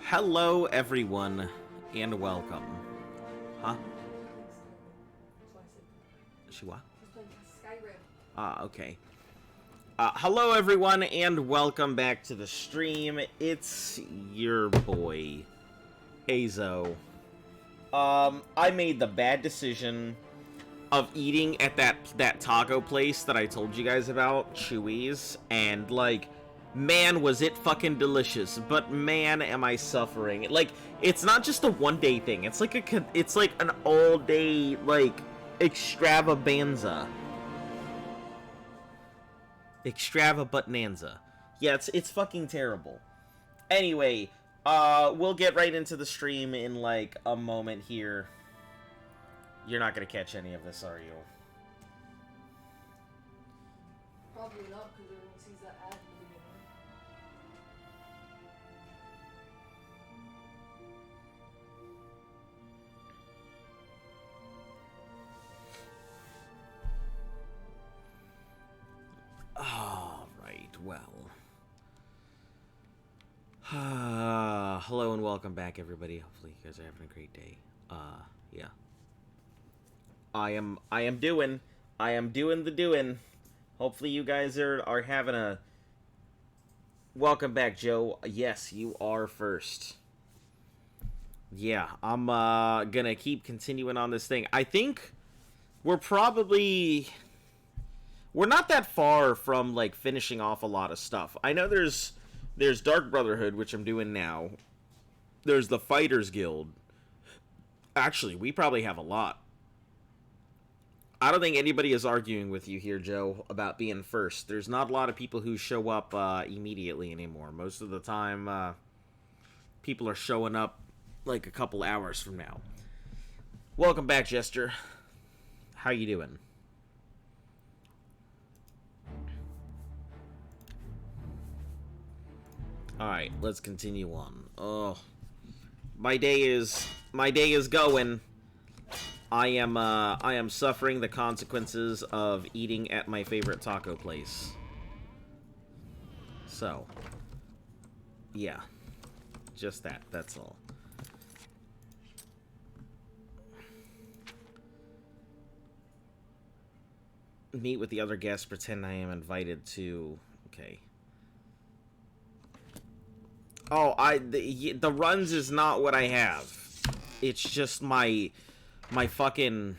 Hello, everyone, and welcome. Huh? She what? Ah, okay. Hello, everyone, and welcome back to the stream. It's your boy, Azo. I made the bad decision of eating at that taco place that I told you guys about, Chewy's, and like, man, was it fucking delicious, but man, am I suffering. Like, it's not just a one-day thing, it's like an all-day, like, extravaganza. Extravaganza. Yeah, it's fucking terrible. Anyway, we'll get right into the stream in, like, a moment here. You're not gonna catch any of this, are you? Probably not, because everyone sees that ad in the beginning. Alright, well. Hello and welcome back, everybody. Hopefully you guys are having a great day. Yeah. I am doing the doing. Hopefully you guys are having a... Welcome back, Joe. Yes, you are first. Yeah, I'm gonna keep continuing on this thing. I think we're not that far from, like, finishing off a lot of stuff. I know there's Dark Brotherhood, which I'm doing now. There's the Fighters Guild. Actually, we probably have a lot. I don't think anybody is arguing with you here, Joe, about being first. There's not a lot of people who show up immediately anymore. Most of the time, people are showing up like a couple hours from now. Welcome back, Jester. How you doing? Alright, let's continue on. Oh, my day is going. I am suffering the consequences of eating at my favorite taco place. So, yeah. Just that's all. Meet with the other guests, pretend I am invited to... Okay. Oh, the runs is not what I have. It's just my fucking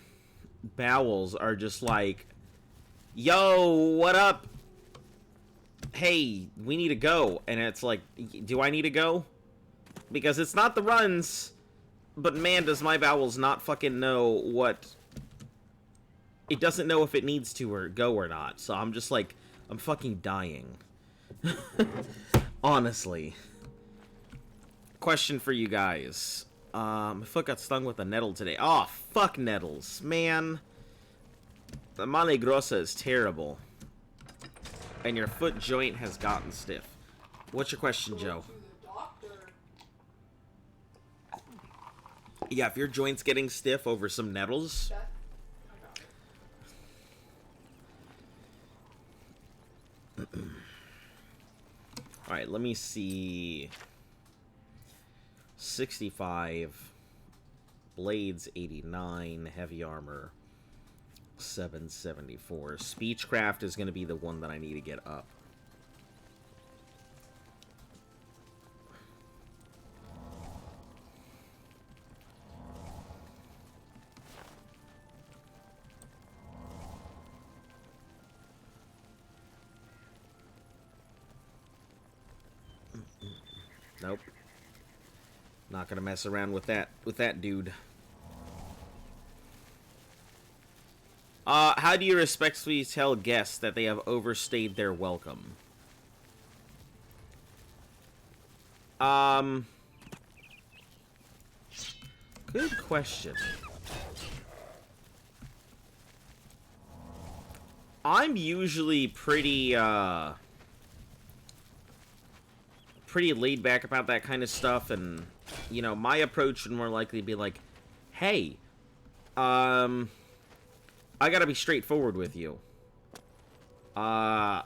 bowels are just like, yo, what up? Hey, we need to go. And it's like, do I need to go? Because it's not the runs, but man, does my bowels not fucking know what... It doesn't know if it needs to or go or not. So I'm just like, I'm fucking dying. Honestly. Question for you guys. My foot got stung with a nettle today. Oh, fuck nettles. Man. The mano grossa is terrible. And your foot joint has gotten stiff. What's your question, Joe? Yeah, if your joint's getting stiff over some nettles... Alright, let me see... 65, blades 89, heavy armor 774. Speechcraft is going to be the one that I need to get up. Nope. Not gonna mess around with that dude. How do you respectfully tell guests that they have overstayed their welcome? Good question. I'm usually pretty laid back about that kind of stuff, and you know, my approach would more likely be like, hey, I gotta be straightforward with you. I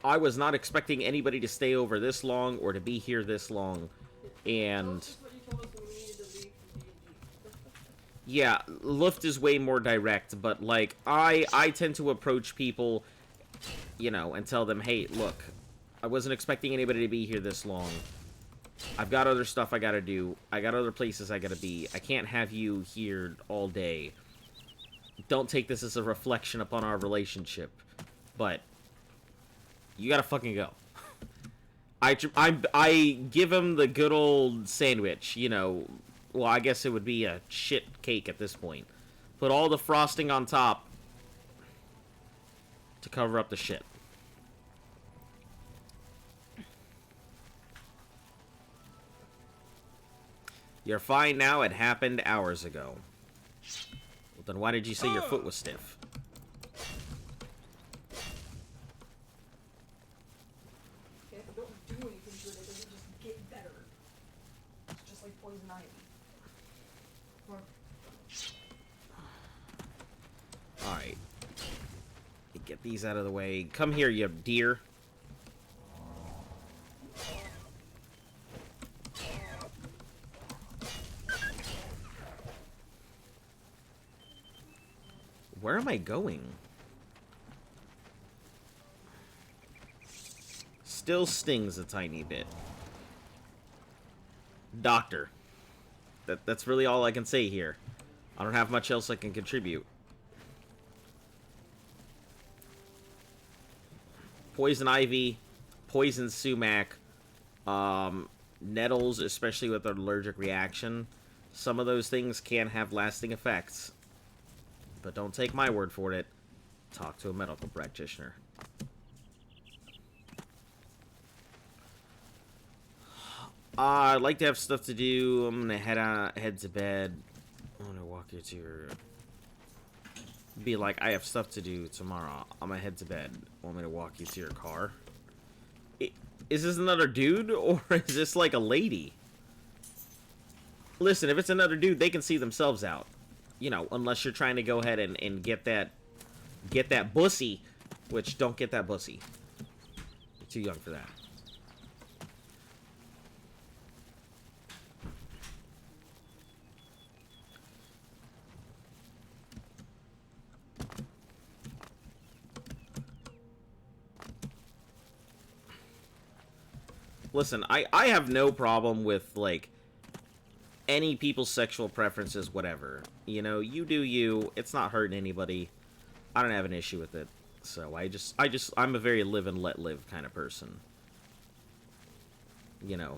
was not expecting anybody to stay over this long or to be here this long. And That's just what you told us when we needed to leave from D&D. yeah, Luft is way more direct, but like I tend to approach people, you know, and tell them, hey, look, I wasn't expecting anybody to be here this long. I've got other stuff I gotta do. I got other places I gotta be. I can't have you here all day. Don't take this as a reflection upon our relationship, but you gotta fucking go. I give him the good old sandwich, you know. Well, I guess it would be a shit cake at this point. Put all the frosting on top to cover up the shit. You're fine now. It happened hours ago. Well, then why did you say your foot was stiff? Okay, if I don't do anything to it, it doesn't just get better. It's just like poison ivy. Come on. Alright. Get these out of the way. Come here, you deer. Where am I going? Still stings a tiny bit. Doctor. That's really all I can say here. I don't have much else I can contribute. Poison ivy, poison sumac, nettles, especially with an allergic reaction. Some of those things can have lasting effects. But don't take my word for it. Talk to a medical practitioner. I'd like to have stuff to do. I'm gonna head to bed. I'm gonna walk you to your... Be like, I have stuff to do tomorrow. I'm gonna head to bed. Want me to walk you to your car? Is this another dude, or is this like a lady? Listen, if it's another dude, they can see themselves out. You know, unless you're trying to go ahead and get that bussy, which don't get that bussy. You're too young for that. Listen, I have no problem with, like, any people's sexual preferences, whatever. You know, you do you. It's not hurting anybody. I don't have an issue with it. So I'm a very live and let live kind of person. You know.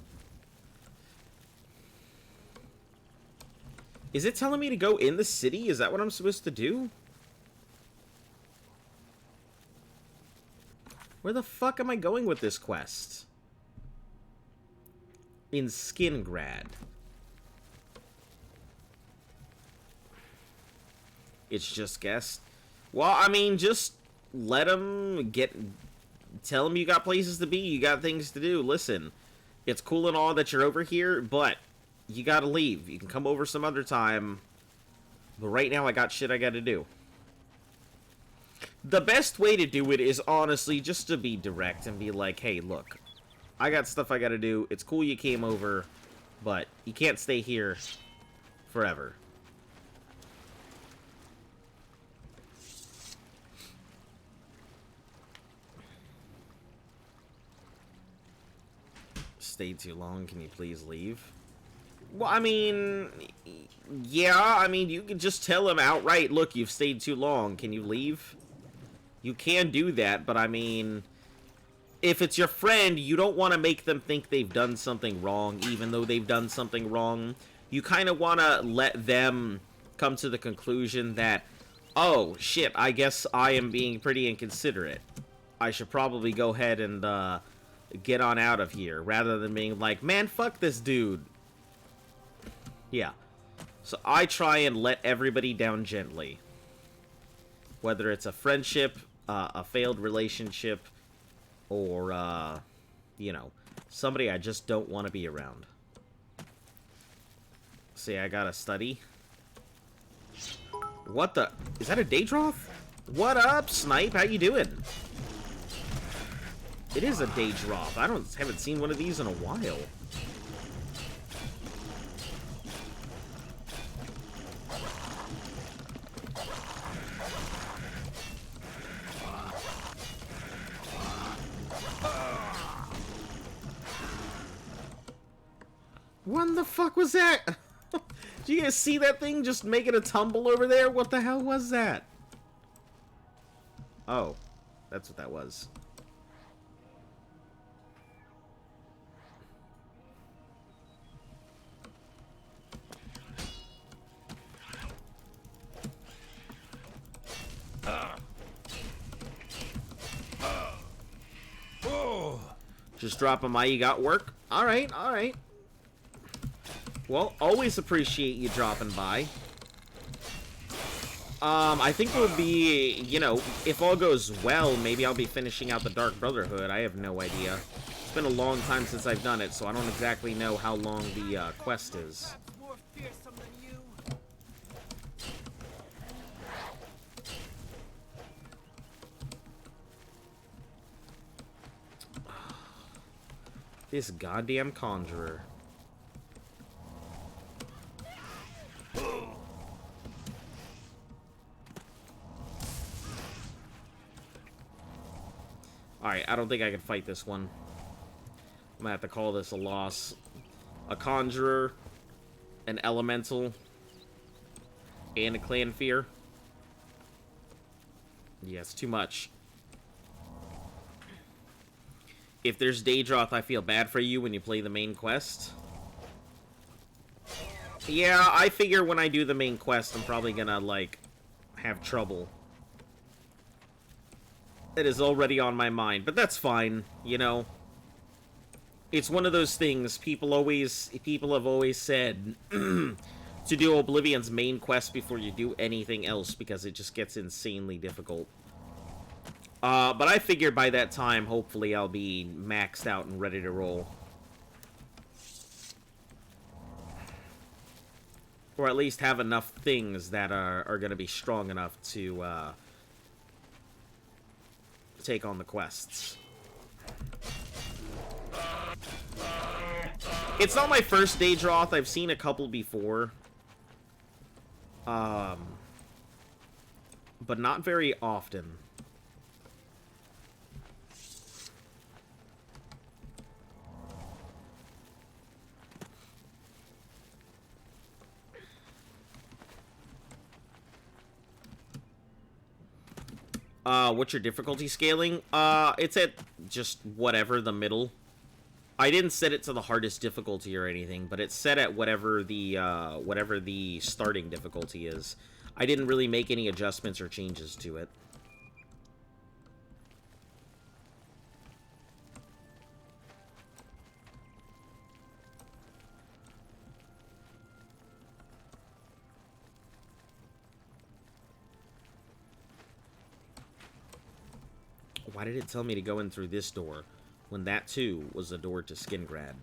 Is it telling me to go in the city? Is that what I'm supposed to do? Where the fuck am I going with this quest? In Skingrad. It's just guessed. Well, I mean, just let them tell them you got places to be, you got things to do. Listen, it's cool and all that you're over here, but you gotta leave. You can come over some other time, but right now I got shit I gotta do. The best way to do it is honestly just to be direct and be like, hey, look, I got stuff I gotta do. It's cool you came over, but you can't stay here forever. Stayed too long, can you please leave? Well, I mean, yeah, I mean, you can just tell him outright, look, you've stayed too long, can you leave? You can do that, but I mean, if it's your friend, you don't want to make them think they've done something wrong, even though they've done something wrong. You kind of want to let them come to the conclusion that, oh, shit, I guess I am being pretty inconsiderate. I should probably go ahead and, get on out of here, rather than being like, man, fuck this dude. Yeah. So I try and let everybody down gently. Whether it's a friendship, a failed relationship, or, you know, somebody I just don't want to be around. See, I gotta study. What the? Is that a Daedroth? What up, Snipe? How you doing? It is a Daedroth. I haven't seen one of these in a while. What the fuck was that? Did you guys see that thing just making a tumble over there? What the hell was that? Oh, that's what that was. Just dropping my you got work? Alright, alright. Well, always appreciate you dropping by. I think we'll be, you know, if all goes well, maybe I'll be finishing out the Dark Brotherhood. I have no idea. It's been a long time since I've done it, so I don't exactly know how long the quest is. This goddamn conjurer. Alright, I don't think I can fight this one. I'm gonna have to call this a loss. A conjurer, an elemental, and a clan fear. Yeah, it's too much. If there's Daedroth, I feel bad for you when you play the main quest. Yeah, I figure when I do the main quest, I'm probably gonna, like, have trouble. It is already on my mind, but that's fine, you know. It's one of those things people have always said to do Oblivion's main quest before you do anything else because it just gets insanely difficult. But I figure by that time, hopefully I'll be maxed out and ready to roll. Or at least have enough things that are going to be strong enough to take on the quests. It's not my first Daedroth. I've seen a couple before. But not very often. What's your difficulty scaling? It's at just whatever, the middle. I didn't set it to the hardest difficulty or anything, but it's set at whatever the starting difficulty is. I didn't really make any adjustments or changes to it. Why did it tell me to go in through this door, when that, too, was the door to Skingrad?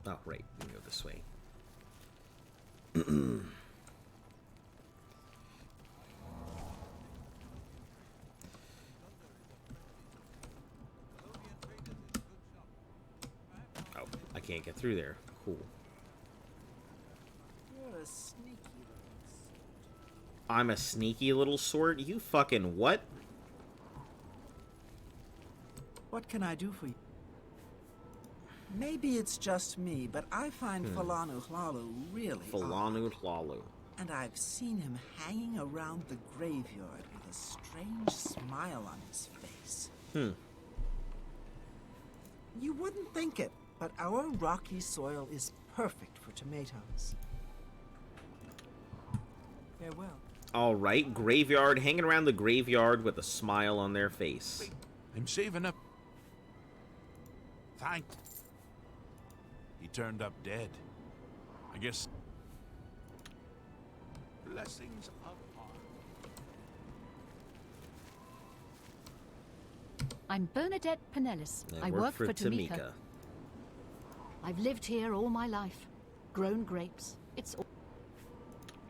Oh, right. We can go this way. Can't get through there. Cool. You're a sneaky little sort. I'm a sneaky little sort? You fucking what? What can I do for you? Maybe it's just me, but I find Falanu Hlalu really Falanu odd. Hlalu. And I've seen him hanging around the graveyard with a strange smile on his face. You wouldn't think it, but our rocky soil is perfect for tomatoes. Farewell. All right, graveyard, hanging around the graveyard with a smile on their face. I'm saving up. Thanked. He turned up dead. I guess. Blessings upon. I'm Bernadette Pinellis. I work for Tamika. I've lived here all my life, grown grapes. It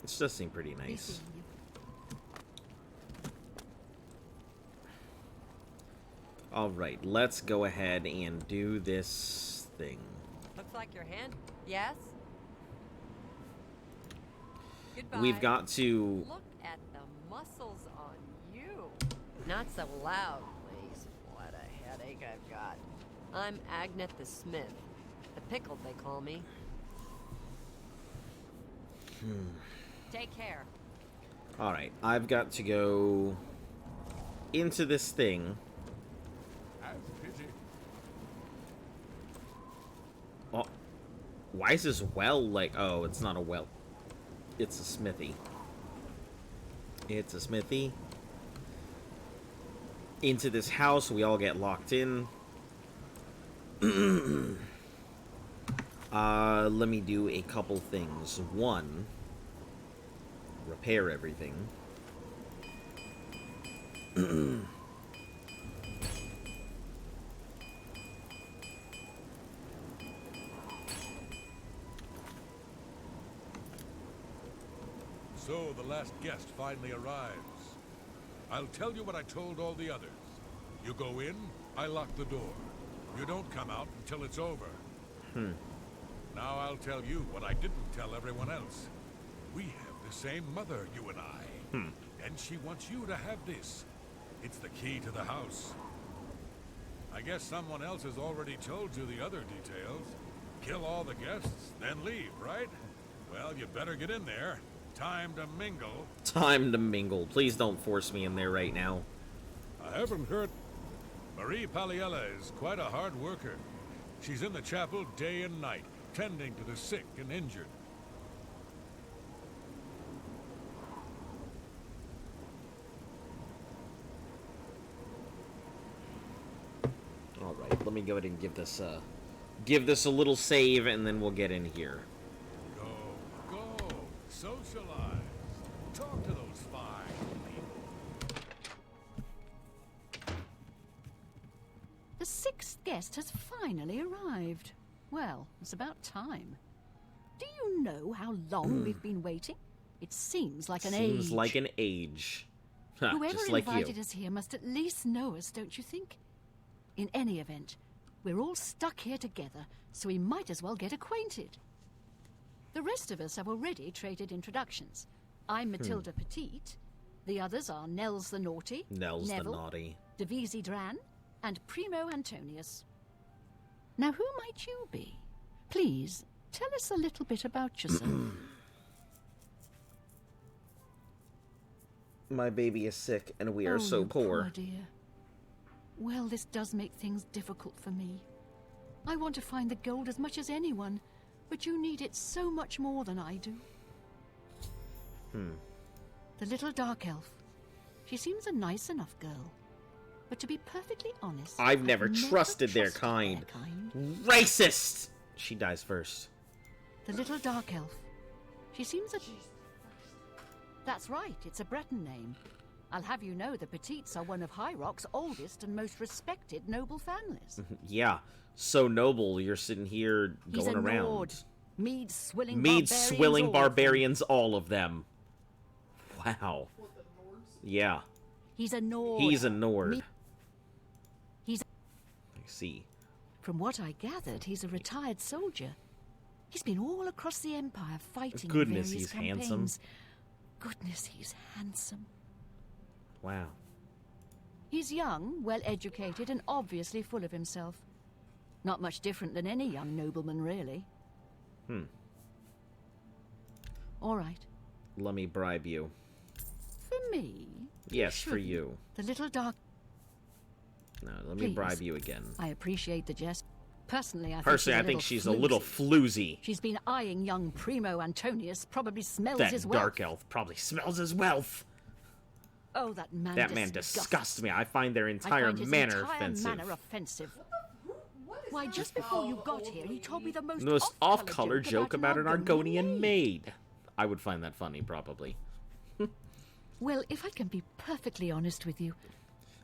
does seem pretty nice. All right, let's go ahead and do this thing. Looks like your hand. Yes? Goodbye. we've got to... Look at the muscles on you. Not so loud, please. What a headache I've got. I'm Agnet the Smith. The Pickled, they call me. Take care. Alright, I've got to go into this thing. Have pity. Oh, why is this well like... Oh, it's not a well. It's a smithy. It's a smithy. Into this house, we all get locked in. Let me do a couple things. One, repair everything. So the last guest finally arrives. I'll tell you what I told all the others. You go in, I lock the door. You don't come out until it's over. Now I'll tell you what I didn't tell everyone else. We have the same mother, you and I. And she wants you to have this. It's the key to the house. I guess someone else has already told you the other details. Kill all the guests, then leave, right? Well, you better get in there. Time to mingle. Time to mingle. Please don't force me in there right now. I haven't heard... Marie Paliella is quite a hard worker. She's in the chapel day and night, tending to the sick and injured. Alright, let me go ahead and give this a little save, and then we'll get in here. Go, socialize. Talk to those fine people. The sixth guest has finally arrived. Well, it's about time. Do you know how long we've been waiting? It seems like an age. Seems like an age. Ha, Whoever just like invited you. us here must at least know us, don't you think? In any event, we're all stuck here together, so we might as well get acquainted. The rest of us have already traded introductions. I'm Matilda Petite. The others are Nels the Naughty, Nels Neville, the Naughty. Devisi Dran, and Primo Antonius. Now, who might you be? Please, tell us a little bit about yourself. My baby is sick, and we are so you poor. Dear. Well, this does make things difficult for me. I want to find the gold as much as anyone, but you need it so much more than I do. The little dark elf. She seems a nice enough girl. But to be perfectly honest, I've never trusted their kind. Racist! She dies first. The little dark elf. She seems a... That's right, it's a Breton name. I'll have you know the Petites are one of High Rock's oldest and most respected noble families. Yeah, so noble you're sitting here going around. Nord. Mead-swilling barbarians, all of them. Wow. What, the Nords? Yeah. He's a Nord. He's a Nord. He's... I see. From what I gathered, he's a retired soldier. He's been all across the Empire fighting Goodness, in various he's handsome. campaigns. Goodness, he's handsome. Wow. He's young, well-educated, and obviously full of himself. Not much different than any young nobleman, really. All right. Let me bribe you. For me? Yes, for shouldn't. you. The little dark... No, let me Please. bribe you again. I appreciate the jest. Personally, I think she's a little floozy. She's been eyeing young Primo Antonius, probably smells That his wealth. dark elf probably smells his wealth. Oh, that man That man disgusts me. I find their I entire find his manner entire offensive. manner offensive. What is Why, that just before you about? got here, he told me the most, The most off-color off-color joke about an Argonian Argonian maid. I would find that funny, probably. Well, if I can be perfectly honest with you,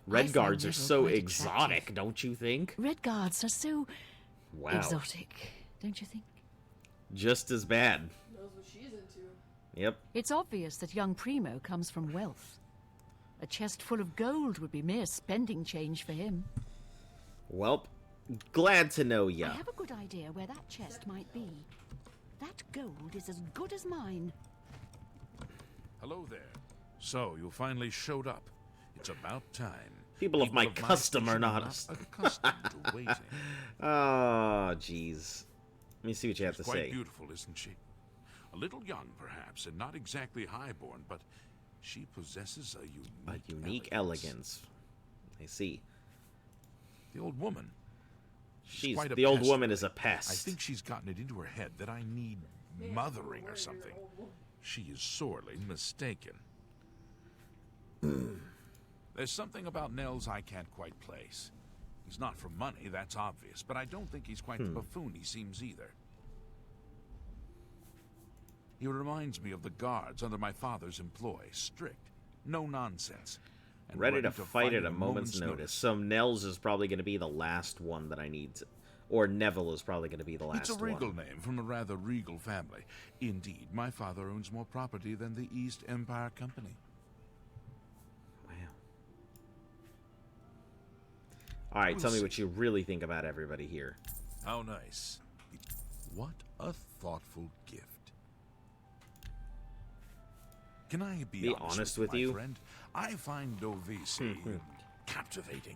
Red find guards are Neville so quite exotic, attractive. don't you think? Red guards are so Wow. exotic, don't you think? Just as bad. Knows what she's into. Yep. It's obvious that young Primo comes from wealth. A chest full of gold would be mere spending change for him. Welp, glad to know ya. I have a good idea where that chest might be. That gold is as good as mine. Hello there. So, you finally showed up. It's about time. People of my custom are species not. accustomed to waiting. Oh, jeez. Let me see what you have to Quite say. beautiful, isn't she? A little young, perhaps, and not exactly highborn, but she possesses a unique Elegance. I see. The old woman. She's quite a the old pest. woman is a pest. I think she's gotten it into her head that I need mothering or something. She is sorely mistaken. There's something about Nels I can't quite place. He's not for money, that's obvious, but I don't think he's quite the buffoon he seems either. He reminds me of the guards under my father's employ. Strict, no nonsense. And ready to fight at a moment's notice. So Nels is probably going to be the last one that I need to... Or Neville is probably going to be the last one. It's a regal name from a rather regal family. Indeed, my father owns more property than the East Empire Company. Wow. Alright, tell me what you really think about everybody here. How nice. What a thoughtful gift. Can I be honest with you? My friend? I find Dovisi captivating.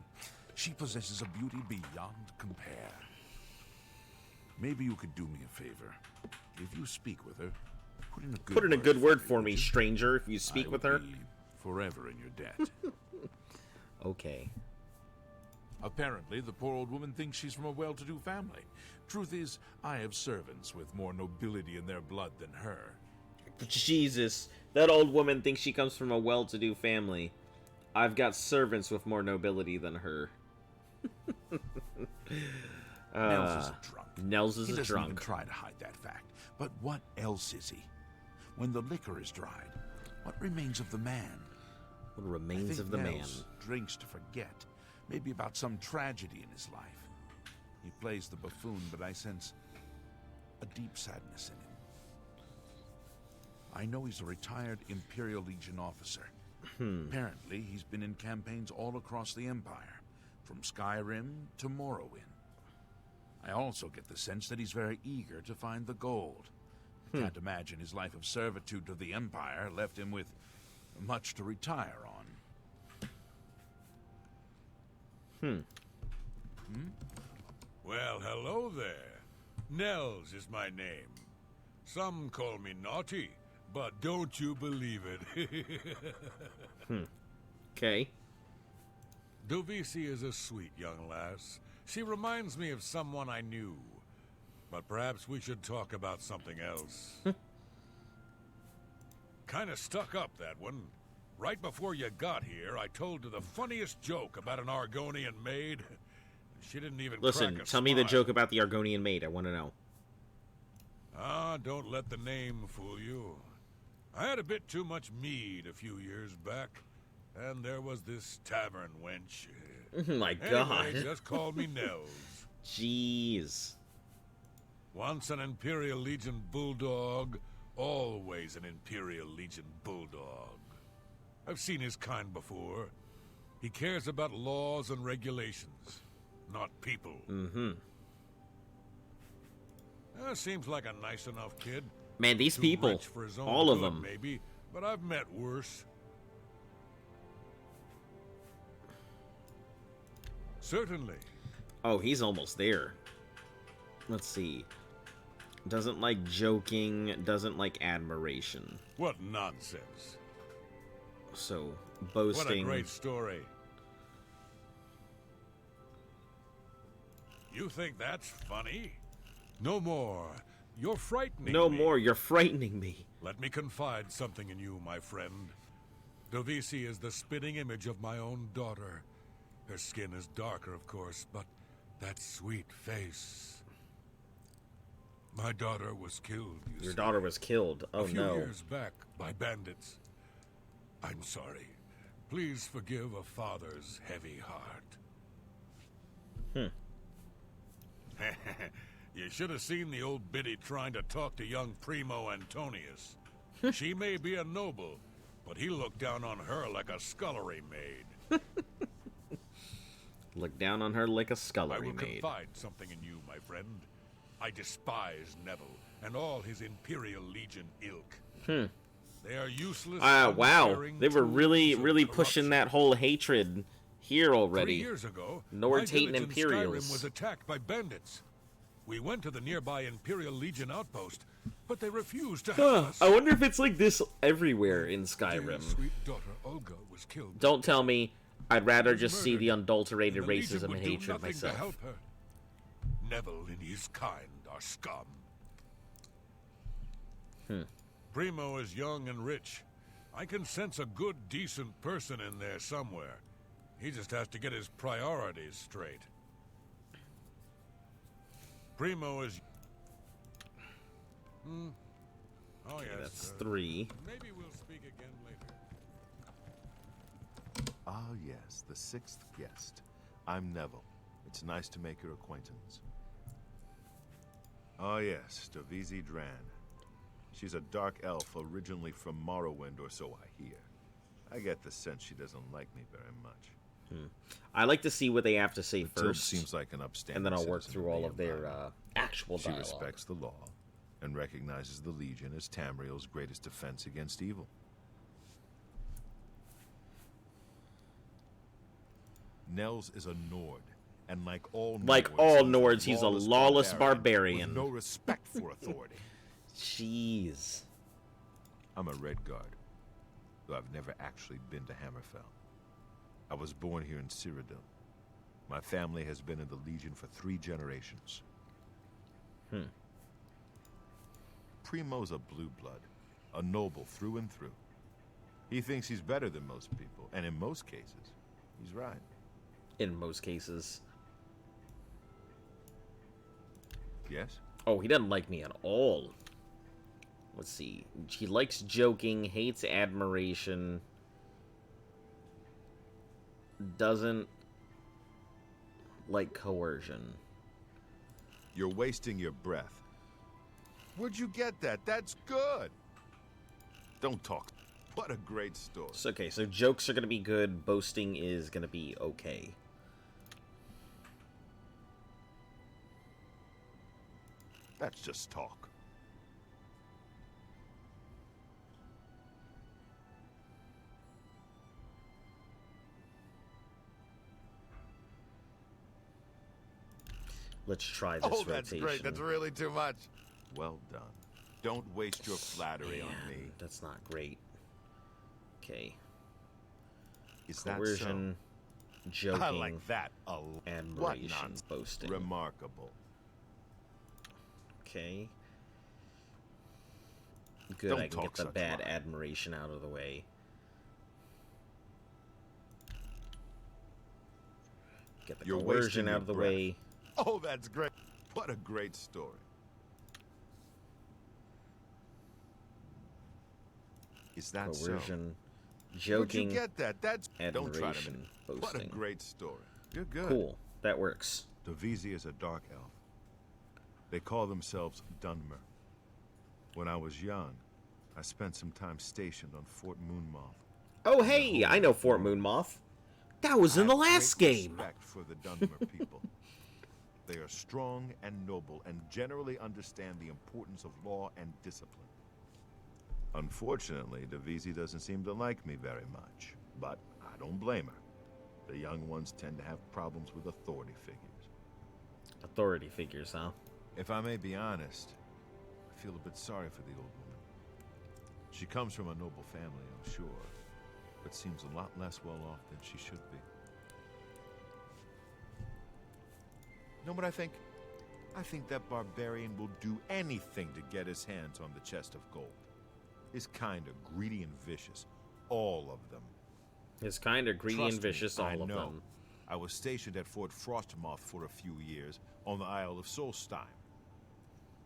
She possesses a beauty beyond compare. Maybe you could do me a favor. If you speak with her, put in a good word for me, stranger, if you speak with her. Be forever in your debt. Okay. Apparently, the poor old woman thinks she's from a well-to-do family. Truth is, I have servants with more nobility in their blood than her. Jesus, that old woman thinks she comes from a well-to-do family. I've got servants with more nobility than her. Nels is a drunk. Nels is he a doesn't drunk. Even try to hide that fact. But what else is he? When the liquor is dried, what remains of the man? What remains of the Nels drinks to forget. Maybe about some tragedy in his life. He plays the buffoon, but I sense a deep sadness in him. I know he's a retired Imperial Legion officer. Apparently, he's been in campaigns all across the Empire, from Skyrim to Morrowind. I also get the sense that he's very eager to find the gold. Can't imagine his life of servitude to the Empire left him with much to retire on. Well, hello there. Nels is my name. Some call me naughty, but don't you believe it. Okay. Dovisi is a sweet young lass. She reminds me of someone I knew. But perhaps we should talk about something else. Kinda stuck up, that one. Right before you got here, I told her the funniest joke about an Argonian maid. She didn't even Listen, crack a tell me the smile. joke about the Argonian maid. I want to know. Ah, don't let the name fool you. I had a bit too much mead a few years back, and there was this tavern wench. Oh my God. Anyway, just call me Nels. Jeez. Once an Imperial Legion bulldog, always an Imperial Legion bulldog. I've seen his kind before. He cares about laws and regulations, not people. Seems like a nice enough kid. Man, these Too people, rich for his own all of good, them. maybe, but I've met worse. Certainly. Oh, he's almost there. Let's see. Doesn't like joking, doesn't like admiration. What nonsense. So, boasting. What a great story. You think that's funny? No more. You're frightening No me. more, you're frightening me. Let me confide something in you, my friend. Dovisi is the spitting image of my own daughter. Her skin is darker, of course, but that sweet face. My daughter was killed, you Your see. daughter was killed. Oh A few no. years back by bandits. I'm sorry. Please forgive a father's heavy heart. You should have seen the old biddy trying to talk to young Primo Antonius. She may be a noble, but he looked down on her like a scullery maid. Look down on her like a I scullery will maid. confide something in you, my friend. I despise Neville and all his Imperial Legion ilk. They are useless. Wow. uncaring They were tools really, of really pushing corruption. that whole hatred here 3 already. years ago, Nords my hating village in Imperials. Skyrim was attacked by bandits. We went to the nearby Imperial Legion outpost, but they refused to help us. I wonder if it's like this everywhere in Dear Skyrim. sweet daughter Olga was killed. Don't tell me. I'd rather Was just see murdered, the adulterated and the Legion racism would and do hatred nothing to myself. help her. Neville and his kind are scum. Primo is young and rich. I can sense a good, decent person in there somewhere. He just has to get his priorities straight. Primo is... Oh, yes. That's 3. Maybe we'll speak again later. Ah, yes, the 6th guest. I'm Neville. It's nice to make your acquaintance. Ah, yes, Davisi Dran. She's a dark elf originally from Morrowind, or so I hear. I get the sense she doesn't like me very much. I like to see what they have to say Matilda first, seems like an upstanding and then I'll work citizen through of all the of their Empire. actual She dialogue. respects the law and recognizes the Legion as Tamriel's greatest defense against evil. Nels is a Nord, and like all Nords, he's a lawless barbarian. with no respect for authority. Jeez. I'm a Red Guard, though I've never actually been to Hammerfell. I was born here in Cyrodiil. My family has been in the Legion for 3 generations. Primo's a blue blood, a noble through and through. He thinks he's better than most people, and in most cases, he's right. In most cases. Yes? Oh, he doesn't like me at all. Let's see. He likes joking, hates admiration, doesn't like coercion. You're wasting your breath. Where'd you get that? That's good. Don't talk. What a great story. So, okay, so jokes are going to be good, boasting is going to be okay. That's just talk. Let's try this rotation. really too much. Well done. Don't waste your flattery on Man, me. that's not great. Okay. Is that Coercion, so? joking, I like that a lot. What admiration, nonsense. boasting. Remarkable. Okay. Good, Don't I can get talk the such bad rot. admiration out of the way. Get the You're coercion wasting out your of the breath. way. Oh, that's great. What a great story. Is that Coercion, so? joking, Where'd you get that? That's don't try to admiration, minute. What a boasting. great story. You're good. Cool. That works. Davisi is a dark elf. They call themselves Dunmer. When I was young, I spent some time stationed on Fort Moonmoth. Oh, hey, I know Fort Moonmoth. That was in the I have last great game. Respect for the Dunmer people. They are strong and noble and generally understand the importance of law and discipline. Unfortunately, Davisi doesn't seem to like me very much, but I don't blame her. The young ones tend to have problems with authority figures. Authority figures, huh? If I may be honest, I feel a bit sorry for the old woman. She comes from a noble family, I'm sure, but seems a lot less well off than she should be. You know what I think? I think that barbarian will do anything to get his hands on the chest of gold. His kind are greedy and vicious, all of them. It's kind of greedy Trust and vicious, me, all I of know. them. I was stationed at Fort Frostmoth for a few years on the Isle of Solstheim.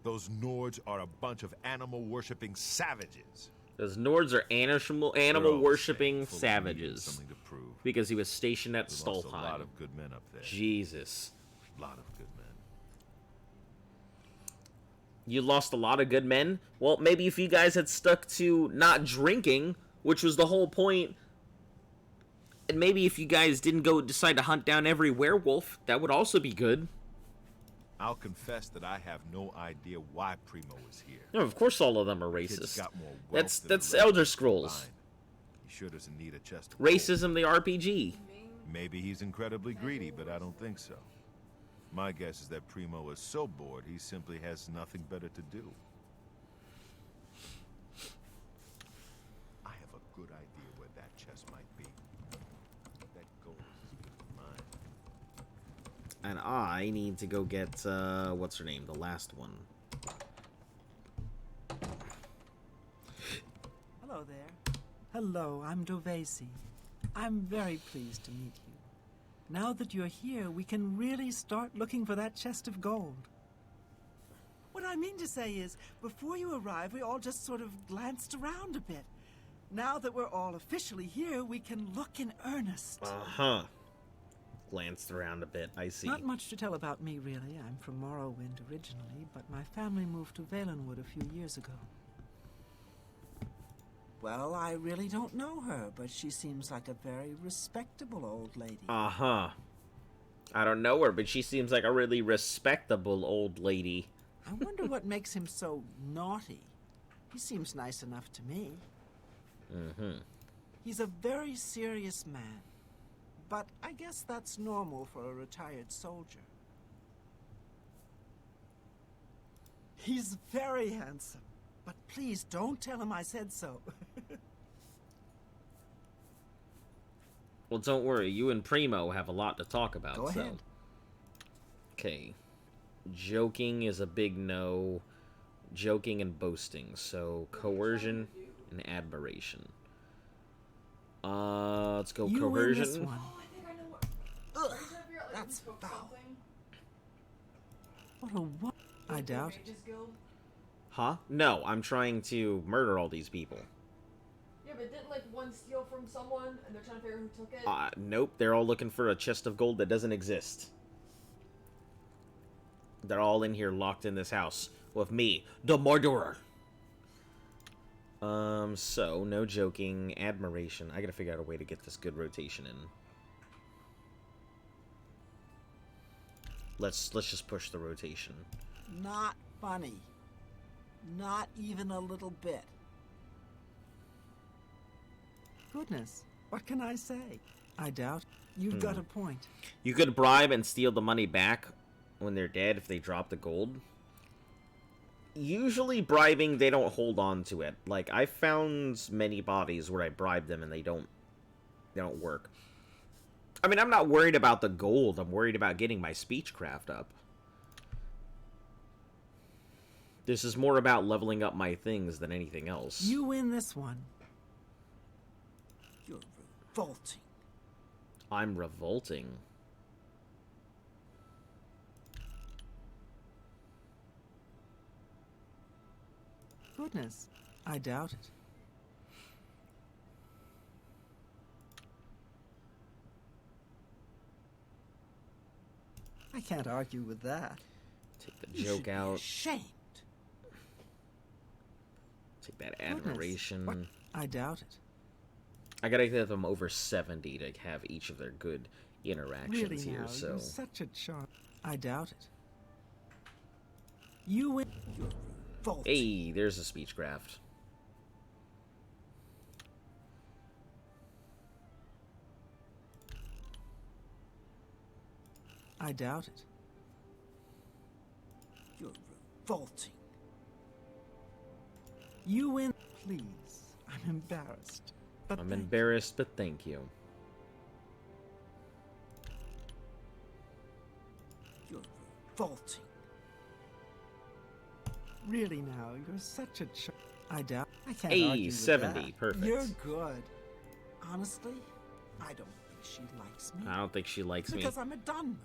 Those Nords are a bunch of animal-worshipping savages. Those Nords are animal They're all the same, worshipping full of greed and savages. Something to prove. Because he was stationed at We lost a lot Stoltheim. of good men up there. Jesus. A lot of good men. You lost a lot of good men? Well, maybe if you guys had stuck to not drinking, which was the whole point, and maybe if you guys didn't go decide to hunt down every werewolf, that would also be good. I'll confess that I have no idea why Primo is here. No, of course all of them are Kid's racist. got more wealth than That's the rest Elder of us Scrolls. combined. He sure doesn't need a chest of gold. Racism, the RPG. Maybe he's incredibly greedy, but I don't think so. My guess is that Primo is so bored he simply has nothing better to do. I have a good idea where that chest might be. That gold is mine. And I need to go get, what's her name? The last one. Hello there. Hello, I'm Dovesi. I'm very pleased to meet you. Now that you're here, we can really start looking for that chest of gold. What I mean to say is, before you arrived, we all just sort of glanced around a bit. Now that we're all officially here, we can look in earnest. Uh-huh. Glanced around a bit, I see. Not much to tell about me, really. I'm from Morrowind originally, but my family moved to Valenwood a few years ago. Well, I really don't know her, but she seems like a very respectable old lady. Uh-huh. I don't know her, but she seems like a really respectable old lady. I wonder what makes him so naughty. He seems nice enough to me. Mm-hmm. He's a very serious man, but I guess that's normal for a retired soldier. He's very handsome, but please don't tell him I said so. Well, don't worry. You and Primo have a lot to talk about. Go ahead. Okay. Joking is a big no. Joking and boasting. So, coercion and admiration. Let's go You win this coercion. one. Oh, I think I know what. Ugh, trying to figure out, like, That's who took foul. something. What a what? I doubt it. Mages Guild? Huh? No, I'm trying to murder all these people. Yeah, but didn't like one steal from someone and they're trying to figure out who took it? Nope. They're all looking for a chest of gold that doesn't exist. They're all in here locked in this house with me, the murderer. So, no joking. Admiration. I gotta figure out a way to get this good rotation in. Let's just push the rotation. Not funny. Not even a little bit. Goodness, what can I say? I doubt. You've got a point. You could bribe and steal the money back when they're dead if they drop the gold. Usually bribing, they don't hold on to it. Like, I found many bodies where I bribed them and they don't work. I mean, I'm not worried about the gold. I'm worried about getting my speechcraft up. This is more about leveling up my things than anything else. You win this one. You're revolting. I'm revolting. Goodness, I doubt it. I can't argue with that. Take the You should joke be out. ashamed. Take that Goodness, admiration. what? I doubt it. I gotta get them over 70 to have each of their good interactions Really here, now, so... you're such a charm. I doubt it. You win. You're revolting. Hey, there's a speechcraft. I doubt it. You're revolting. You win. Please, I'm embarrassed. But I'm thank embarrassed, but thank you. You're revolting. Really now, you're such a I doubt. I can't Hey, argue with 70, that. perfect. You're good. Honestly, I don't think she likes me. I don't think she likes me. Because I'm a Dunmer.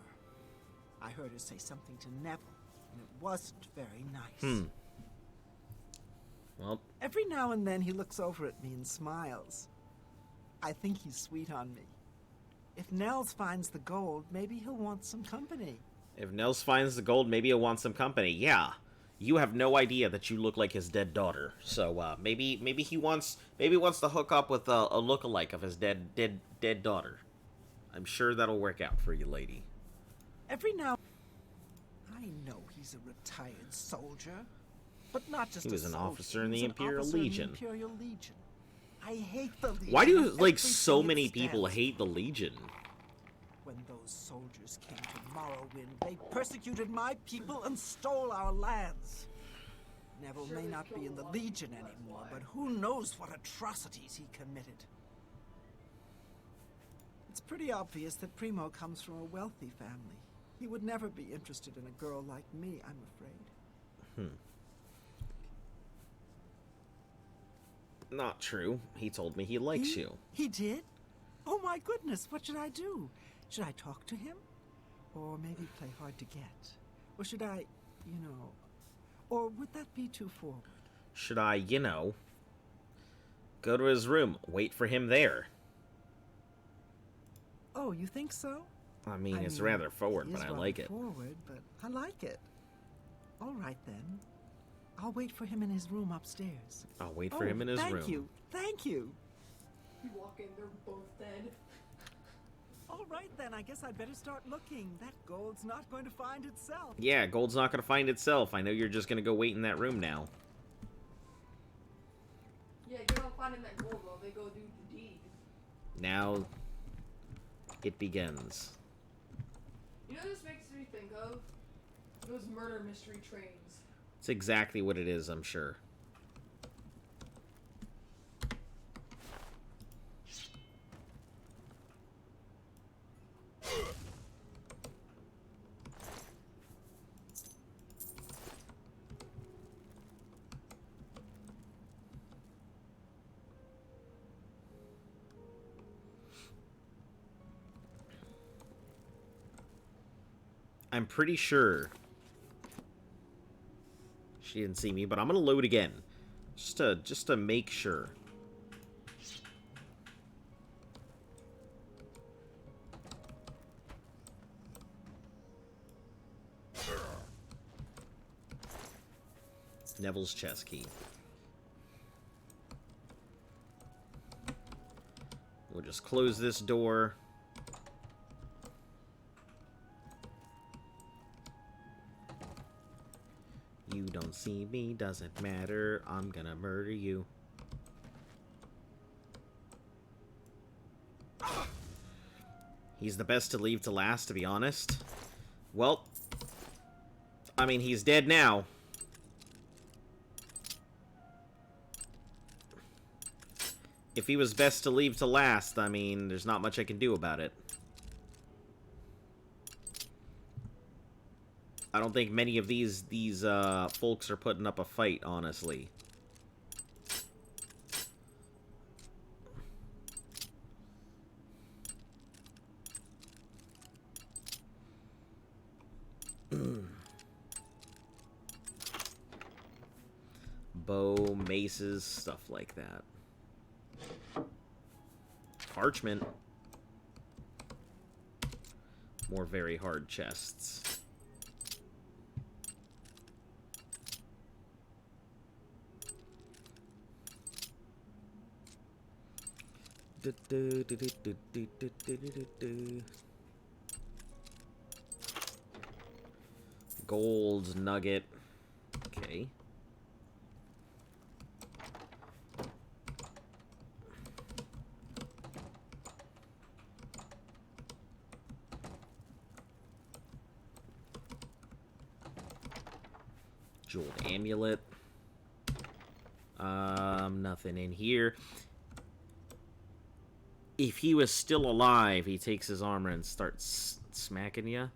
I heard her say something to Neville, and it wasn't very nice. Well, Every now and then he looks over at me and smiles. I think he's sweet on me. If Nels finds the gold, maybe he'll want some company. if Nels finds the gold, maybe he'll want some company. Yeah. You have no idea that you look like his dead daughter. So, maybe he wants to hook up with a lookalike of his dead daughter. I'm sure that'll work out for you, lady. Every now I know He's a retired soldier. But not just He was a an soldier, officer in he was the an Imperial officer in the Legion. Imperial Legion. I hate the Legion. Why do, and like, so everything it many people stands hate for. the Legion? When those soldiers came to Morrowind, they persecuted my people and stole our lands. Neville may not be in the Legion anymore, but who knows what atrocities he committed. It's pretty obvious that Primo comes from a wealthy family. He would never be interested in a girl like me, I'm afraid. Not true. He told me he likes you. He did? Oh my goodness, what should I do? Should I talk to him? Or maybe play hard to get? Or should I, or would that be too forward? Should I, go to his room, wait for him there? Oh, you think so? I mean, it's rather forward, but I like it. Forward, but I like it. All right, then. I'll wait for him in his room upstairs. I'll wait for him in his room. Thank you. You walk in, they're both dead. All right, then. I guess I'd better start looking. That gold's not going to find itself. Yeah, gold's not going to find itself. I know you're just going to go wait in that room now. Yeah, get on finding that gold while they go do the deed. Now, it begins. You know what this makes me think of? Those murder mystery trains. It's exactly what it is, I'm sure. I'm pretty sure she didn't see me, but I'm gonna load again, just to make sure. Neville's chest key. We'll just close this door. You don't see me, doesn't matter, I'm gonna murder you. He's the best to leave to last, to be honest. Well, I mean, he's dead now. If he was best to leave to last, I mean, there's not much I can do about it. I don't think many of these folks are putting up a fight, honestly. Bow, maces, stuff like that. Parchment. More very hard chests. Gold nugget. Okay. Jeweled amulet. Nothing in here. If he was still alive, he takes his armor and starts smacking you.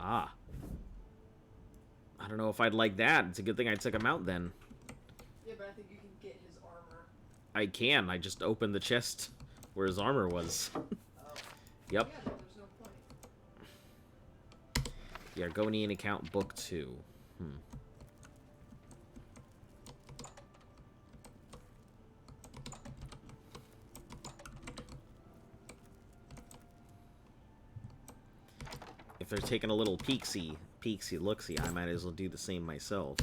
Ah. I don't know if I'd like that. It's a good thing I took him out then. Yeah, but I think you can get his armor. I can. I just opened the chest where his armor was. Oh. Yep. Yeah, no, there's no point. Yeah, Argonian account book 2. If they're taking a little peeksy looksy, I might as well do the same myself.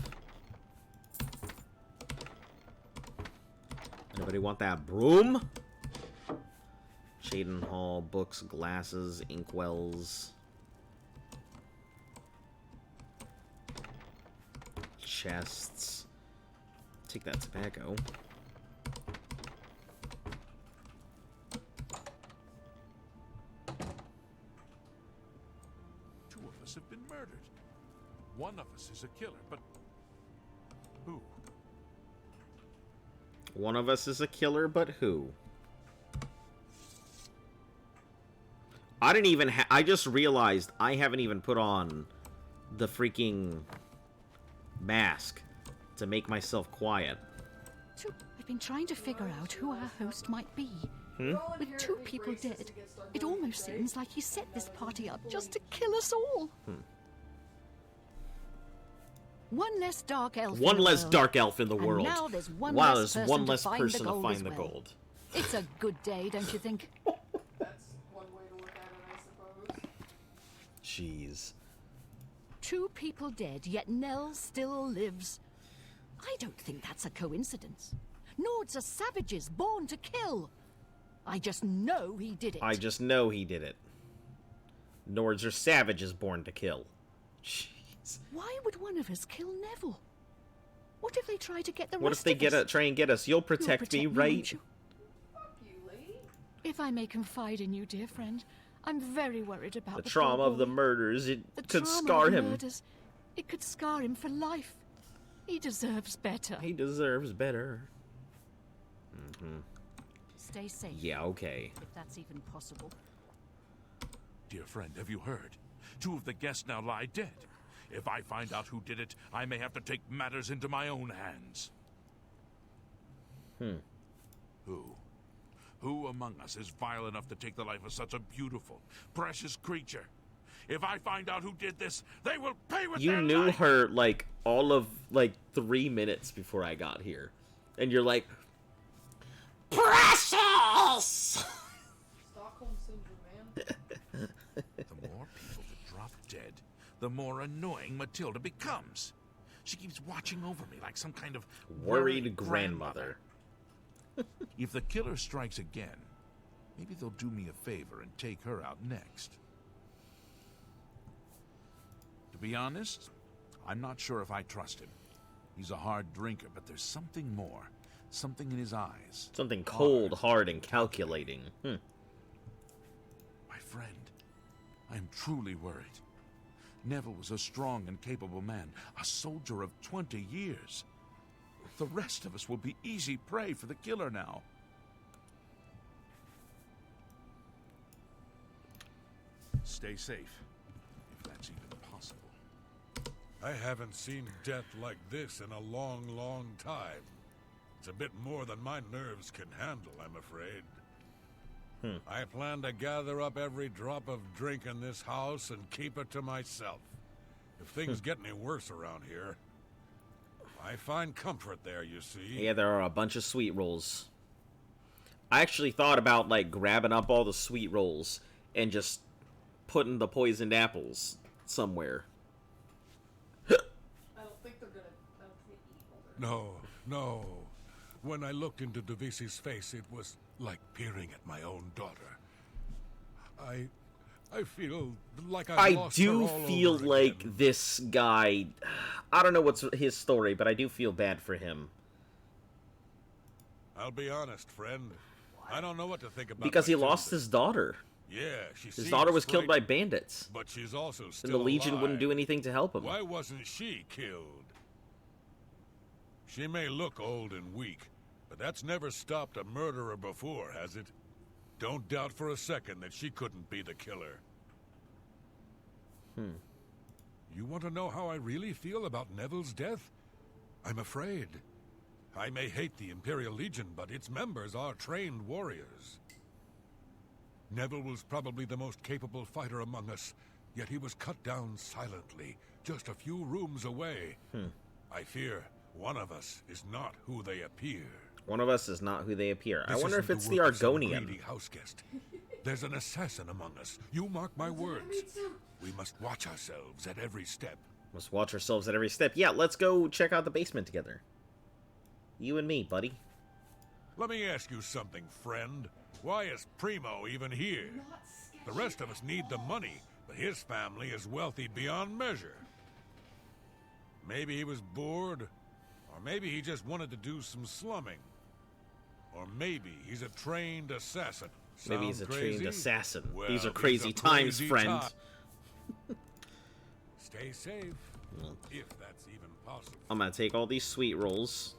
Anybody want that broom? Shaden Hall, books, glasses, inkwells. chests. Take that tobacco. Two of us have been murdered. One of us is a killer, but who? One of us is a killer, but who? I didn't even I just realized I haven't even put on the freaking mask to make myself quiet. I've been trying to figure out who our host might be. We're all With 2 inherently people racist dead, against our it heritage, almost right? seems like he set this party up just to kill us all. One less dark elf. One in the less world. dark elf in the And world. now there's one wow, less there's person one to less find person the gold to find as the well. gold. It's a good day, don't you think? That's one way to look at it, I suppose. Jeez. 2 people dead, yet Nell still lives. I don't think that's a coincidence. Nords are savages born to kill. I just know he did it. I just know he did it. Nords are savages born to kill. Jeez. Why would one of us kill Neville? What if they try to get the What rest if they of us? try and get us? You'll protect me, right? won't you? Fuck you, lady. If I may confide in you, dear friend, I'm very worried about The the trauma poor of the boy. murders, it The could trauma scar of the him. murders. It could scar him for life. He deserves better. He deserves better. Stay safe. Yeah, okay. If that's even possible. Dear friend, have you heard? 2 of the guests now lie dead. If I find out who did it, I may have to take matters into my own hands. Who? Who among us is vile enough to take the life of such a beautiful, precious creature? If I find out who did this, they will pay with You their knew life. her, like, all of, like, 3 minutes before I got here. And you're like, Precious! Stockholm Syndrome, man. The more people that drop dead, the more annoying Matilda becomes. She keeps watching over me like some kind of Worried grandmother. If the killer strikes again, maybe they'll do me a favor and take her out next. To be honest, I'm not sure if I trust him. He's a hard drinker, but there's something more. Something in his eyes. Something cold, hard, and calculating. My friend, I am truly worried. Neville was a strong and capable man, a soldier of 20 years. The rest of us will be easy prey for the killer now. Stay safe, if that's even possible. I haven't seen death like this in a long, long time. It's a bit more than my nerves can handle, I'm afraid. I plan to gather up every drop of drink in this house and keep it to myself. If things get any worse around here, I find comfort there, you see. Yeah, there are a bunch of sweet rolls. I actually thought about, like, grabbing up all the sweet rolls and just putting the poisoned apples somewhere. I don't think they're gonna. I don't think they eat all their. No. When I looked into Devisi's face, it was like peering at my own daughter. I feel like I've I lost her do all feel over like again. this guy... I don't know what's his story, but I do feel bad for him. I'll be honest, friend. I don't know what to think about Because he Matilda. lost his daughter. Yeah, she His daughter was killed by bandits. But she's also still And the Legion alive. wouldn't do anything to help him. Why wasn't she killed? She may look old and weak, but that's never stopped a murderer before, has it? Don't doubt for a second that she couldn't be the killer. You want to know how I really feel about Neville's death? I'm afraid. I may hate the Imperial Legion, but its members are trained warriors. Neville was probably the most capable fighter among us, yet he was cut down silently, just a few rooms away. I fear one of us is not who they appear. One of us is not who they appear. I This wonder if isn't it's the work of some Argonian. greedy house guest. There's an assassin among us. You mark my words. We must watch ourselves at every step. Must watch ourselves at every step. Yeah, let's go check out the basement together. You and me, buddy. Let me ask you something, friend. Why is Primo even here? The rest of us need the money, but his family is wealthy beyond measure. Maybe he was bored, or maybe he just wanted to do some slumming. Or maybe he's a trained assassin. Maybe he's a Sound crazy? trained assassin. Well, These are these crazy times, crazy friend. Stay safe, if that's even possible. I'm gonna take all these sweet rolls.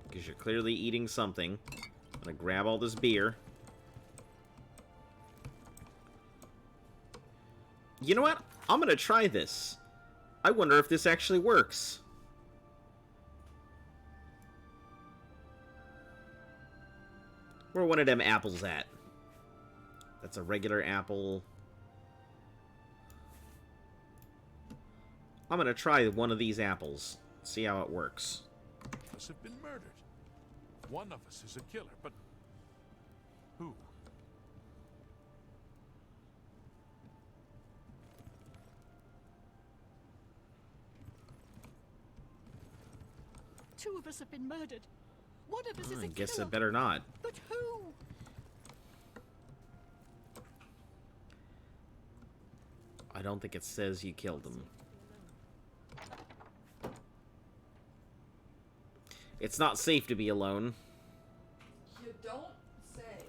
Because you're clearly eating something. I'm gonna grab all this beer. You know what? I'm gonna try this. I wonder if this actually works. Where one of them apples at? That's a regular apple. I'm gonna try one of these apples. See how it works. Us have been murdered. One of us is a killer, but who? Two of us have been murdered. One of us is a I guess killer. it better not. But who? I don't think it says you killed him. It's not safe to be alone. You don't say.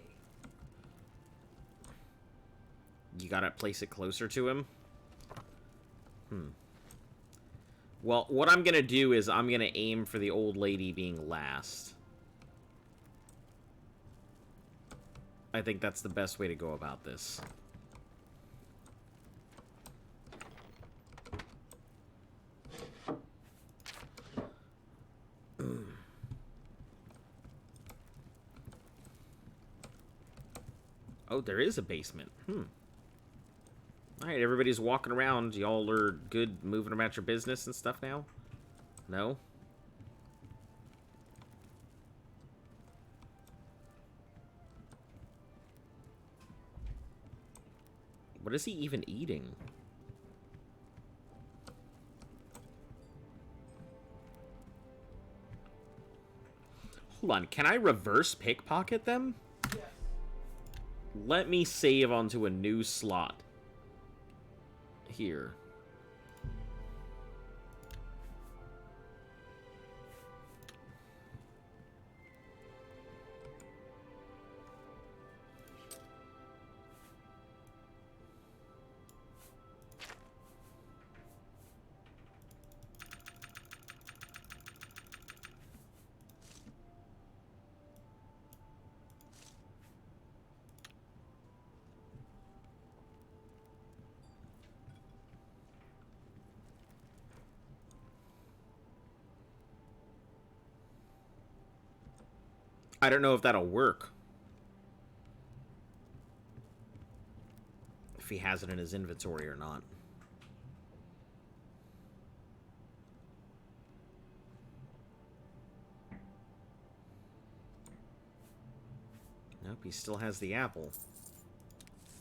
You gotta place it closer to him. Well, what I'm gonna do is I'm gonna aim for the old lady being last. I think that's the best way to go about this. Oh, there is a basement. Alright, everybody's walking around. Y'all are good moving about your business and stuff now? No? What is he even eating? Hold on, can I reverse pickpocket them? Yes. Let me save onto a new slot. Here. I don't know if that'll work. If he has it in his inventory or not. Nope, he still has the apple.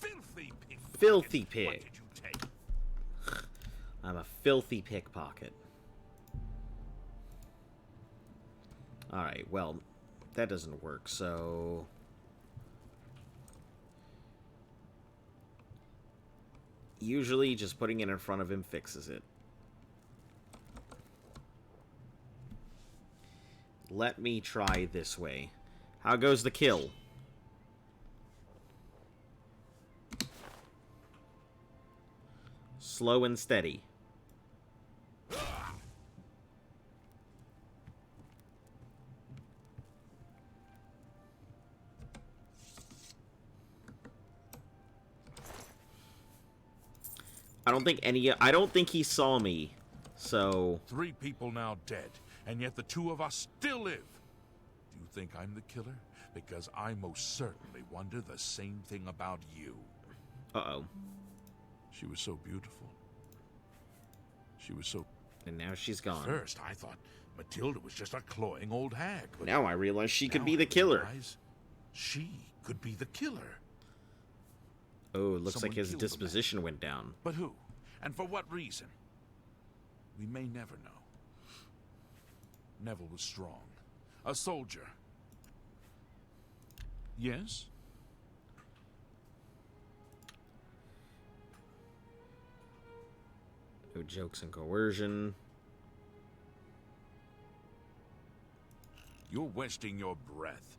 Filthy pig. Filthy What pig. did you take? I'm a filthy pickpocket. Alright, well, that doesn't work, so... Usually, just putting it in front of him fixes it. Let me try this way. How goes the kill? Slow and steady. I don't think he saw me. So 3 people now dead, and yet the 2 of us still live. Do you think I'm the killer? Because I most certainly wonder the same thing about you. uh-oh. She was so beautiful. She was so... And now she's gone. First, I thought Matilda was just a cloying old hag. But Now I realize she could now be the I killer. realize she could be the killer. Oh, it looks Someone like his killed the man. disposition went down. But who? And for what reason? We may never know. Neville was strong. A soldier. Yes? No jokes and coercion. You're wasting your breath.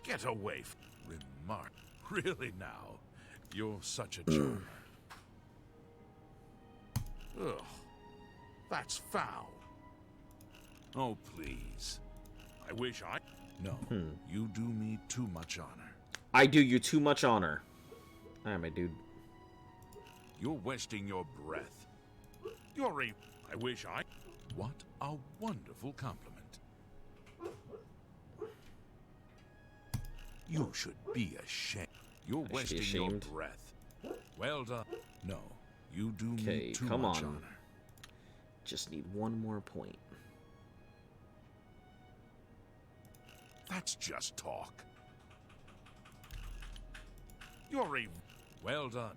Get away. Remark. Really now? You're such a charmer. Ugh. That's foul. Oh, please. I wish I... No, you do me too much honor. I do you too much honor. Alright, my dude. You're wasting your breath. You're a... I wish I... What a wonderful compliment. You should be ashamed. You're wasting your breath. Well done. No, you do me too much honor. Just need one more point. That's just talk. You're a... Well done.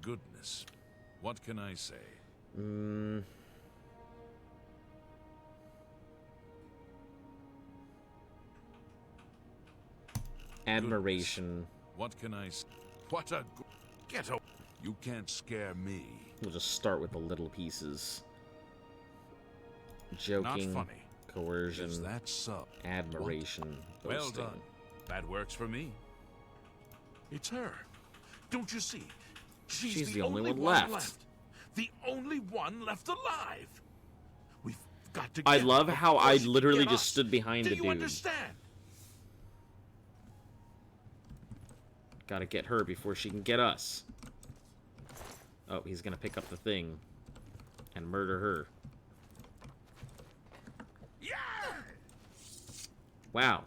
Goodness. What can I say? Admiration. Goodness. What can I say? What a... Get up. You can't scare me. We'll just start with the little pieces. Joking. Not funny. Coercion. Is that so? Admiration. Well done. That works for me. It's her. Don't you see? She's the only one left. The only one left alive. We've got to get I love how I literally just us. stood behind the dude. Do you understand? Gotta get her before she can get us. Oh, he's gonna pick up the thing and murder her. Yeah! Wow.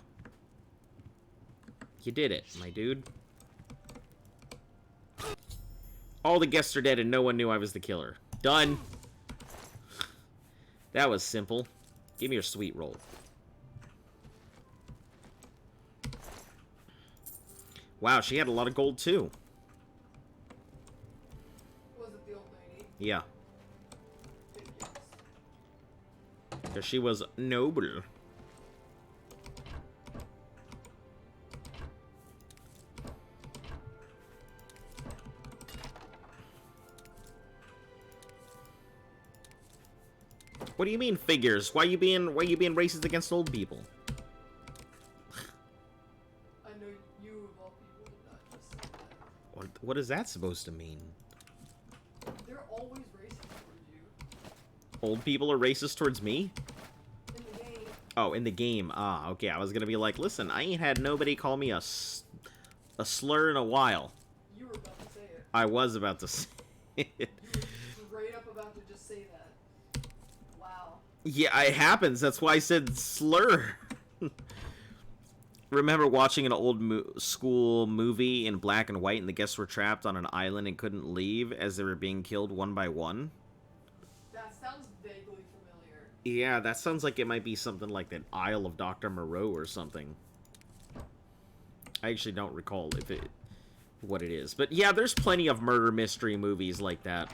You did it, my dude. All the guests are dead and no one knew I was the killer. Done. That was simple. Give me your sweet roll. Wow, she had a lot of gold too. Was it the old lady? Yeah. Yes. Because she was noble. What do you mean figures? Why you being racist against old people? I know you of all people did not just say that. What is that supposed to mean? They're always racist towards you. Old people are racist towards me? In the game. Oh, in the game. Ah, okay. I was gonna be like, listen, I ain't had nobody call me a slur in a while. You were about to say it. I was about to say it. You were straight up about to just say that. Wow. Yeah, it happens. That's why I said slur. Remember watching an old school movie in black and white, and the guests were trapped on an island and couldn't leave as they were being killed one by one? That sounds vaguely familiar. Yeah, that sounds like it might be something like that Isle of Dr. Moreau or something. I actually don't recall what it is. But yeah, there's plenty of murder mystery movies like that.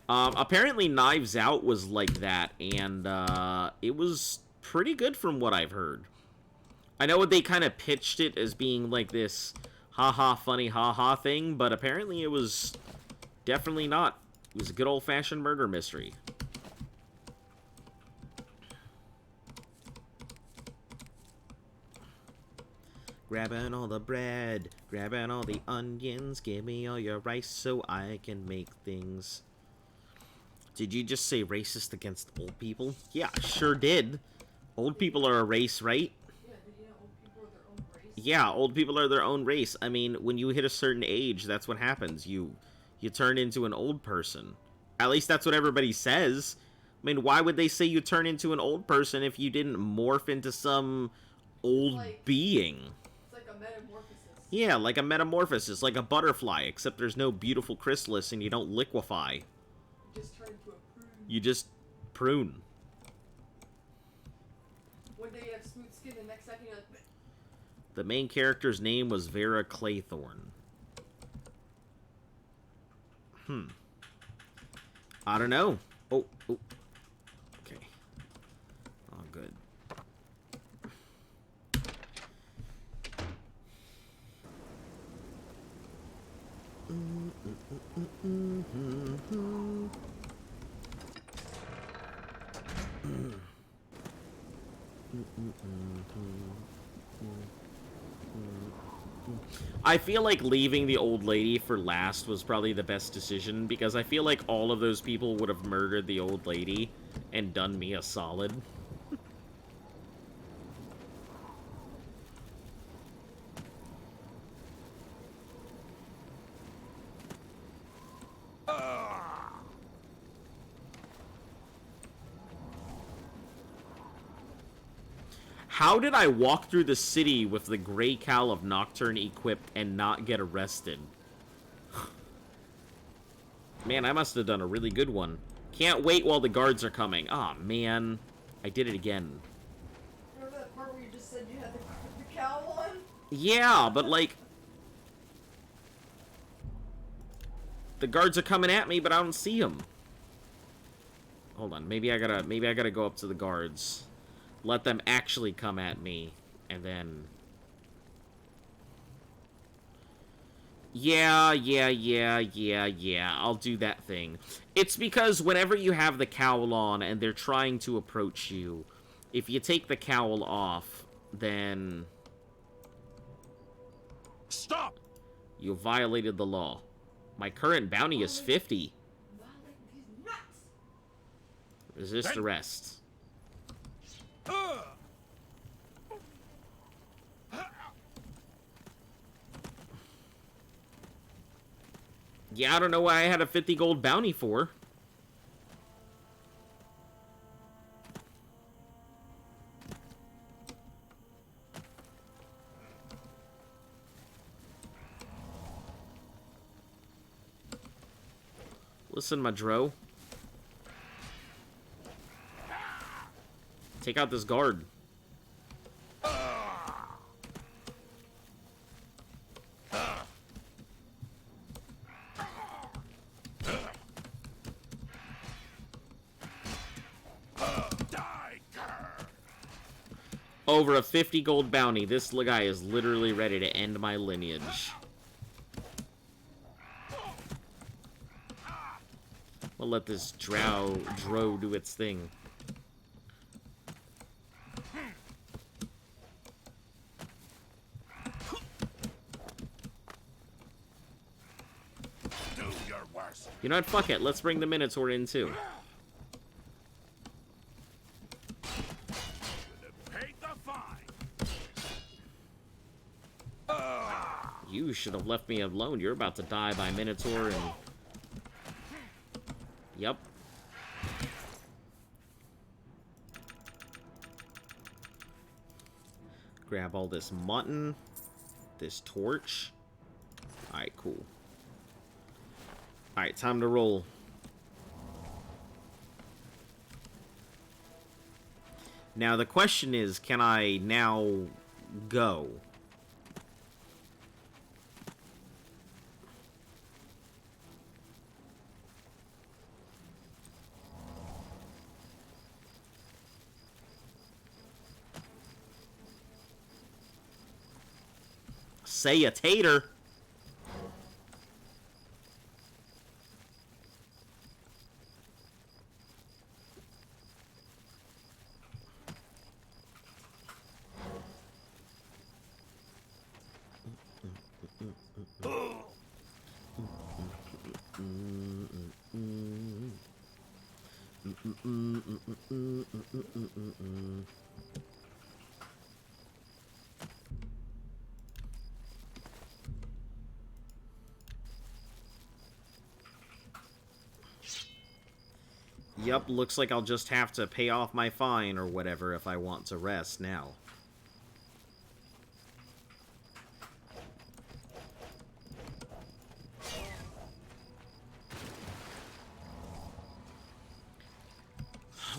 Apparently Knives Out was like that, and it was pretty good from what I've heard. I know they kind of pitched it as being like this haha funny haha thing, but apparently it was definitely not. It was a good old-fashioned murder mystery. Grabbing all the bread, grabbing all the onions, give me all your rice so I can make things. Did you just say racist against old people? Yeah, I sure did. Old people are a race, right? Yeah, did you know old people are their own race? Yeah, old people are their own race. I mean, when you hit a certain age, that's what happens. You turn into an old person. At least that's what everybody says. I mean, why would they say you turn into an old person if you didn't morph into some old being? It's like a metamorphosis. Yeah, like a metamorphosis, like a butterfly, except there's no beautiful chrysalis and you don't liquefy. You just turn into a prune. You just prune. One day you have smooth skin, the next second you're like... The main character's name was Vera Claythorne. I don't know. Oh. Okay. Oh, good. I feel like leaving the old lady for last was probably the best decision, because I feel like all of those people would have murdered the old lady and done me a solid. How did I walk through the city with the Grey Cowl of Nocturne equipped and not get arrested? Man, I must have done a really good one. Can't wait while the guards are coming. Aw, man. I did it again. Remember that part where you just said you had the cowl on? Yeah, but like... the guards are coming at me, but I don't see them. Hold on, maybe I gotta go up to the guards. Let them actually come at me, and then... Yeah, I'll do that thing. It's because whenever you have the cowl on and they're trying to approach you, if you take the cowl off, then... Stop! You violated the law. My current bounty is 50. Resist arrest. Yeah, I don't know why I had a 50 gold bounty for. Listen, my dro. Take out this guard. Over a 50 gold bounty. This guy is literally ready to end my lineage. We'll let this dro do its thing. Do your worst. You know what? Fuck it. Let's bring the Minotaur in too. Paid the fine. You should have left me alone. You're about to die by Minotaur and... Yep. Grab all this mutton. This torch. Alright, cool. Alright, time to roll. Now, the question is, can I now go? Say a tater. Yep, looks like I'll just have to pay off my fine or whatever if I want to rest now.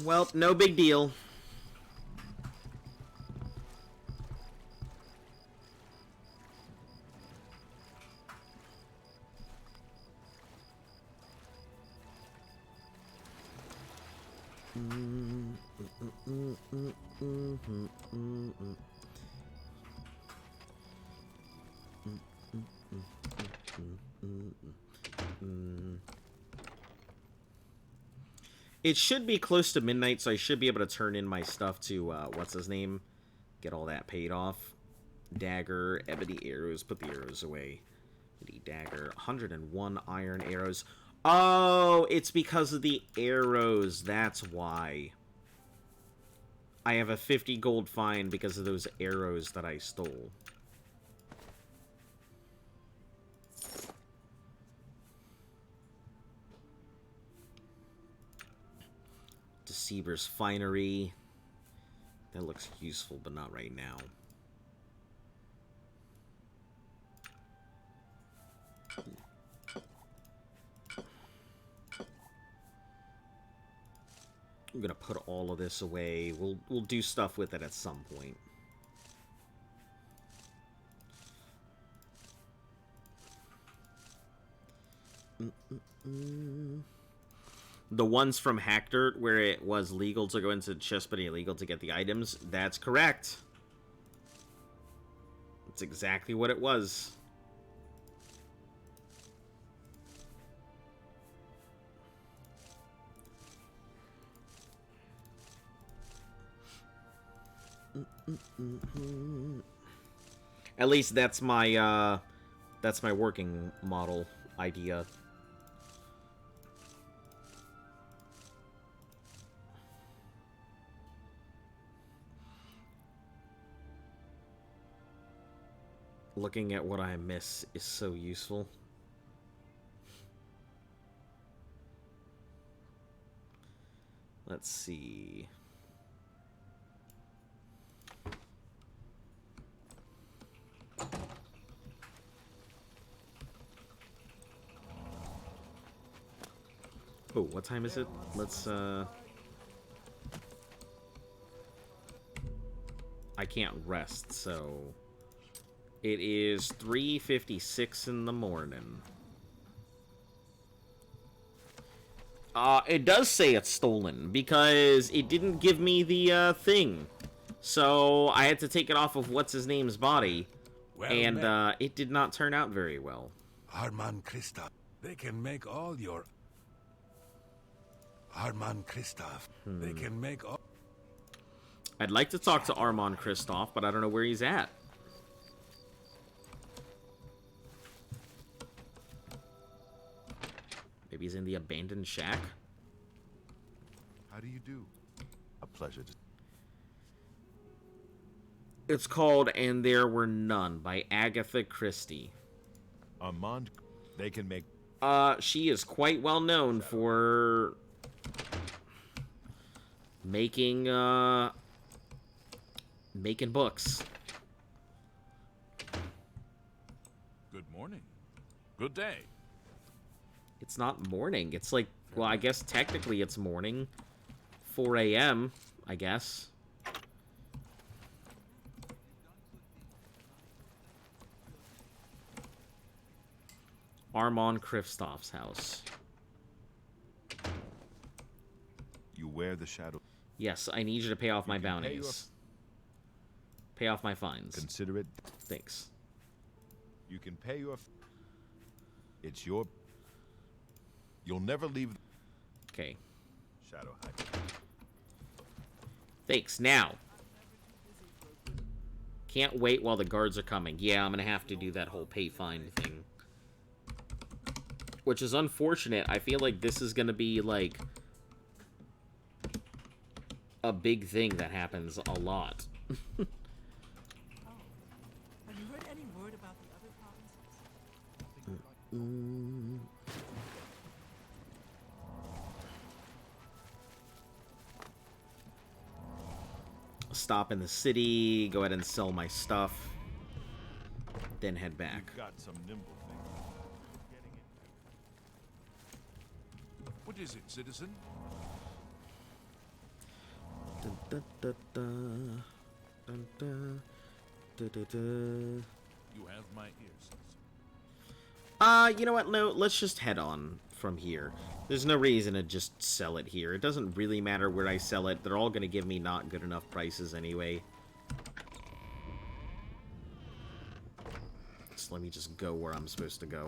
Well, no big deal. It should be close to midnight, so I should be able to turn in my stuff to, what's his name? Get all that paid off. Dagger, ebony arrows, put the arrows away. Ebony dagger, 101 iron arrows. Oh, it's because of the arrows, that's why. I have a 50 gold fine because of those arrows that I stole. Deceiver's finery. That looks useful, but not right now. I'm gonna put all of this away. We'll do stuff with it at some point. The ones from Hackdirt where it was legal to go into the chest but illegal to get the items, that's correct. That's exactly what it was. At least that's my working model idea. Looking at what I miss is so useful. Let's see. Oh, what time is it? Let's, I can't rest, so... It is 3:56 in the morning. It does say it's stolen, because it didn't give me the, thing. So, I had to take it off of what's-his-name's body, Well and, met. it did not turn out very well. Armand Christoph. They can make all your... Armand Christoph. They can make all... I'd like to talk to Armand Kristoff, but I don't know where he's at. Maybe he's in the abandoned shack? How do you do? A pleasure to... It's called And There Were None by Agatha Christie. Armand, they can make... She is quite well known for... making books. Good morning. Good day. It's not morning. It's like, well, I guess technically it's morning. 4 a.m., I guess. Armand Kristoff's house. You wear the shadow. Yes, I need you to pay off my You can pay bounties. Pay off my fines. Consider it. Thanks. You can pay your... It's your... You'll never leave... Okay. Shadow hide. Thanks. Now. Can't wait while the guards are coming. Yeah, I'm gonna have to do that whole pay fine thing. Which is unfortunate. I feel like this is gonna be, like... a big thing that happens a lot. Have you heard any word about the other provinces? Stop in the city, go ahead and sell my stuff, then head back. You've got some nimble things. What is it, citizen? Dun, dun, dun, dun. Dun, dun. Dun, dun, dun. You have my ears. You know what? No, let's just head on from here. There's no reason to just sell it here. It doesn't really matter where I sell it. They're all going to give me not good enough prices anyway. So let me just go where I'm supposed to go.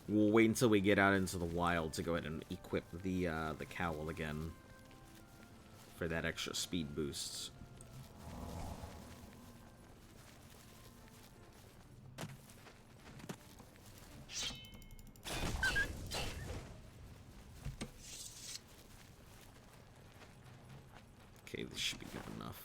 We'll wait until we get out into the wild to go ahead and equip the cowl again for that extra speed boost. Okay, this should be good enough.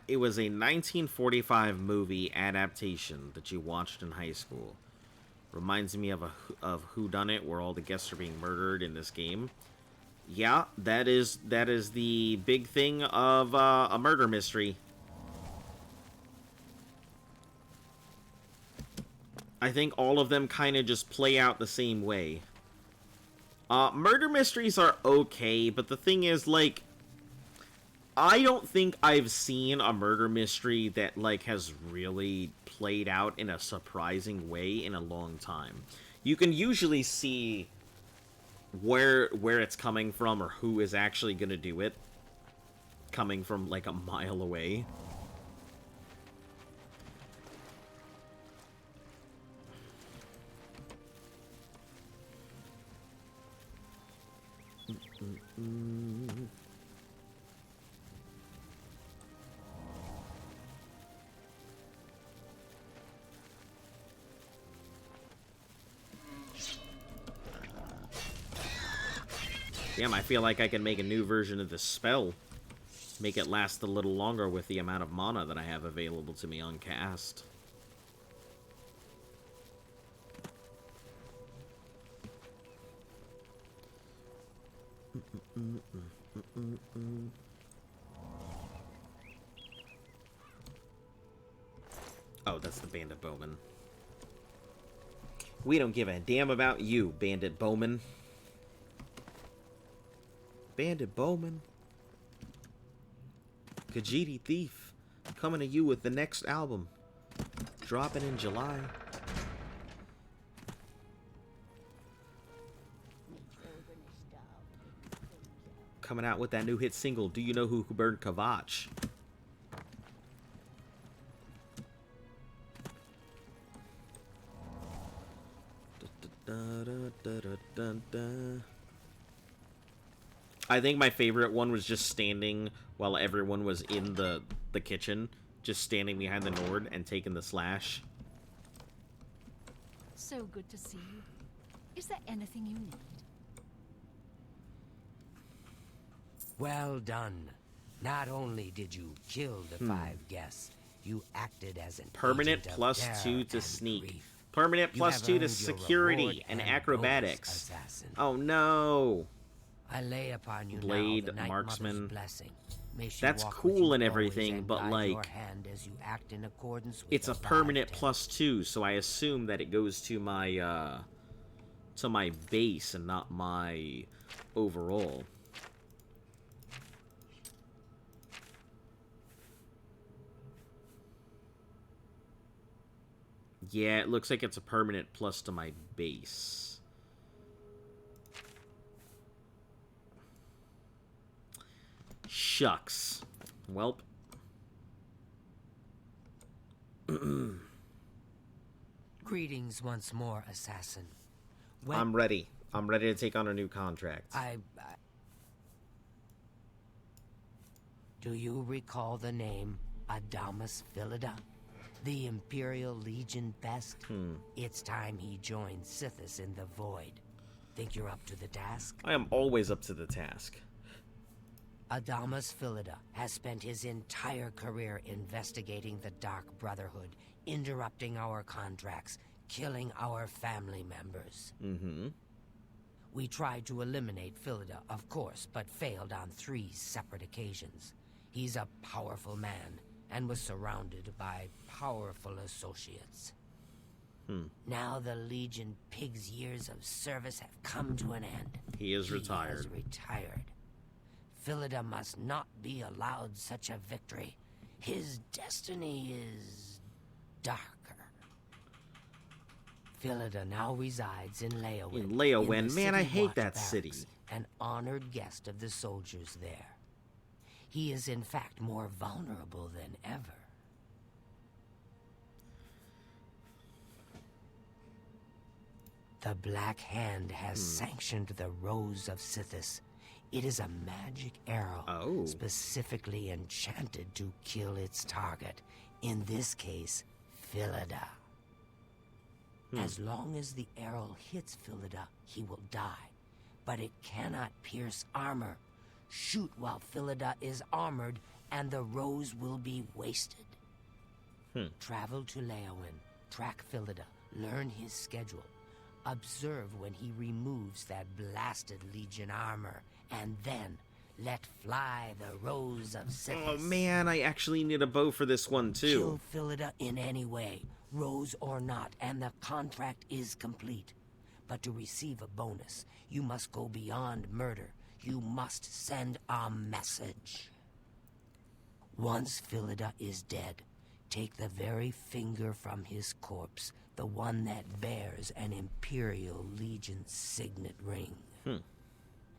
It was a 1945 movie adaptation that you watched in high school. Reminds me of Whodunit, where all the guests are being murdered in this game. Yeah, that is the big thing of a murder mystery. I think all of them kind of just play out the same way. Murder mysteries are okay, but the thing is, like, I don't think I've seen a murder mystery that, like, has really played out in a surprising way in a long time. You can usually see where it's coming from or who is actually gonna do it coming from, like, a mile away. Damn, I feel like I can make a new version of this spell. Make it last a little longer with the amount of mana that I have available to me on cast. Oh, that's the Bandit Bowman. We don't give a damn about you, Bandit Bowman. Bandit Bowman. Khajiit Thief. Coming to you with the next album. Dropping in July. Coming out with that new hit single, Do You Know Who Burned Kavach? I think my favorite one was just standing while everyone was in the kitchen, just standing behind the Nord and taking the slash. So good to see you. Is there anything you need? Well done. Not only did you kill the 5 guests, you acted as an permanent agent of plus 2 to terror sneak. and grief. Permanent You plus have 2 to earned your security reward and bonus, acrobatics. assassin. Oh no. I lay upon you Blade, now the Night marksman. Mother's blessing. May she That's walk with cool you and always everything, and but, guide like, your hand as you act in accordance with It's the a 5 permanent tenets. plus 2, so I assume that it goes to my base and not my overall. Yeah, it looks like it's a permanent plus to my base. Shucks. Welp. Greetings once more, assassin. I'm ready. I'm ready to take on a new contract. Do you recall the name Adamus Philida? The Imperial Legion best? It's time he joined Sithis in the Void. Think you're up to the task? I am always up to the task. Adamus Philida has spent his entire career investigating the Dark Brotherhood, interrupting our contracts, killing our family members. We tried to eliminate Philida, of course, but failed on 3 separate occasions. He's a powerful man and was surrounded by powerful associates. Now the Legion Pig's years of service have come to an end. He is retired. He has retired. Philida must not be allowed such a victory. His destiny is darker. Philida now resides in Leowin. In Leowin? in the Man, I City hate Watch that Barracks, city. An honored guest of the soldiers there. He is in fact more vulnerable than ever. The Black Hand has sanctioned the Rose of Sithis. It is a magic arrow specifically enchanted to kill its target. In this case, Philida. As long as the arrow hits Philida, he will die. But it cannot pierce armor. Shoot while Philida is armored, and the rose will be wasted. Travel to Leowin, track Philida, learn his schedule. Observe when he removes that blasted Legion armor, and then let fly the Rose of Sithis. Oh man, I actually need a bow for this one too. Kill Philida in any way, rose or not, and the contract is complete. But to receive a bonus, you must go beyond murder. You must send a message. Once Philida is dead, take the very finger from his corpse, the one that bears an Imperial Legion signet ring.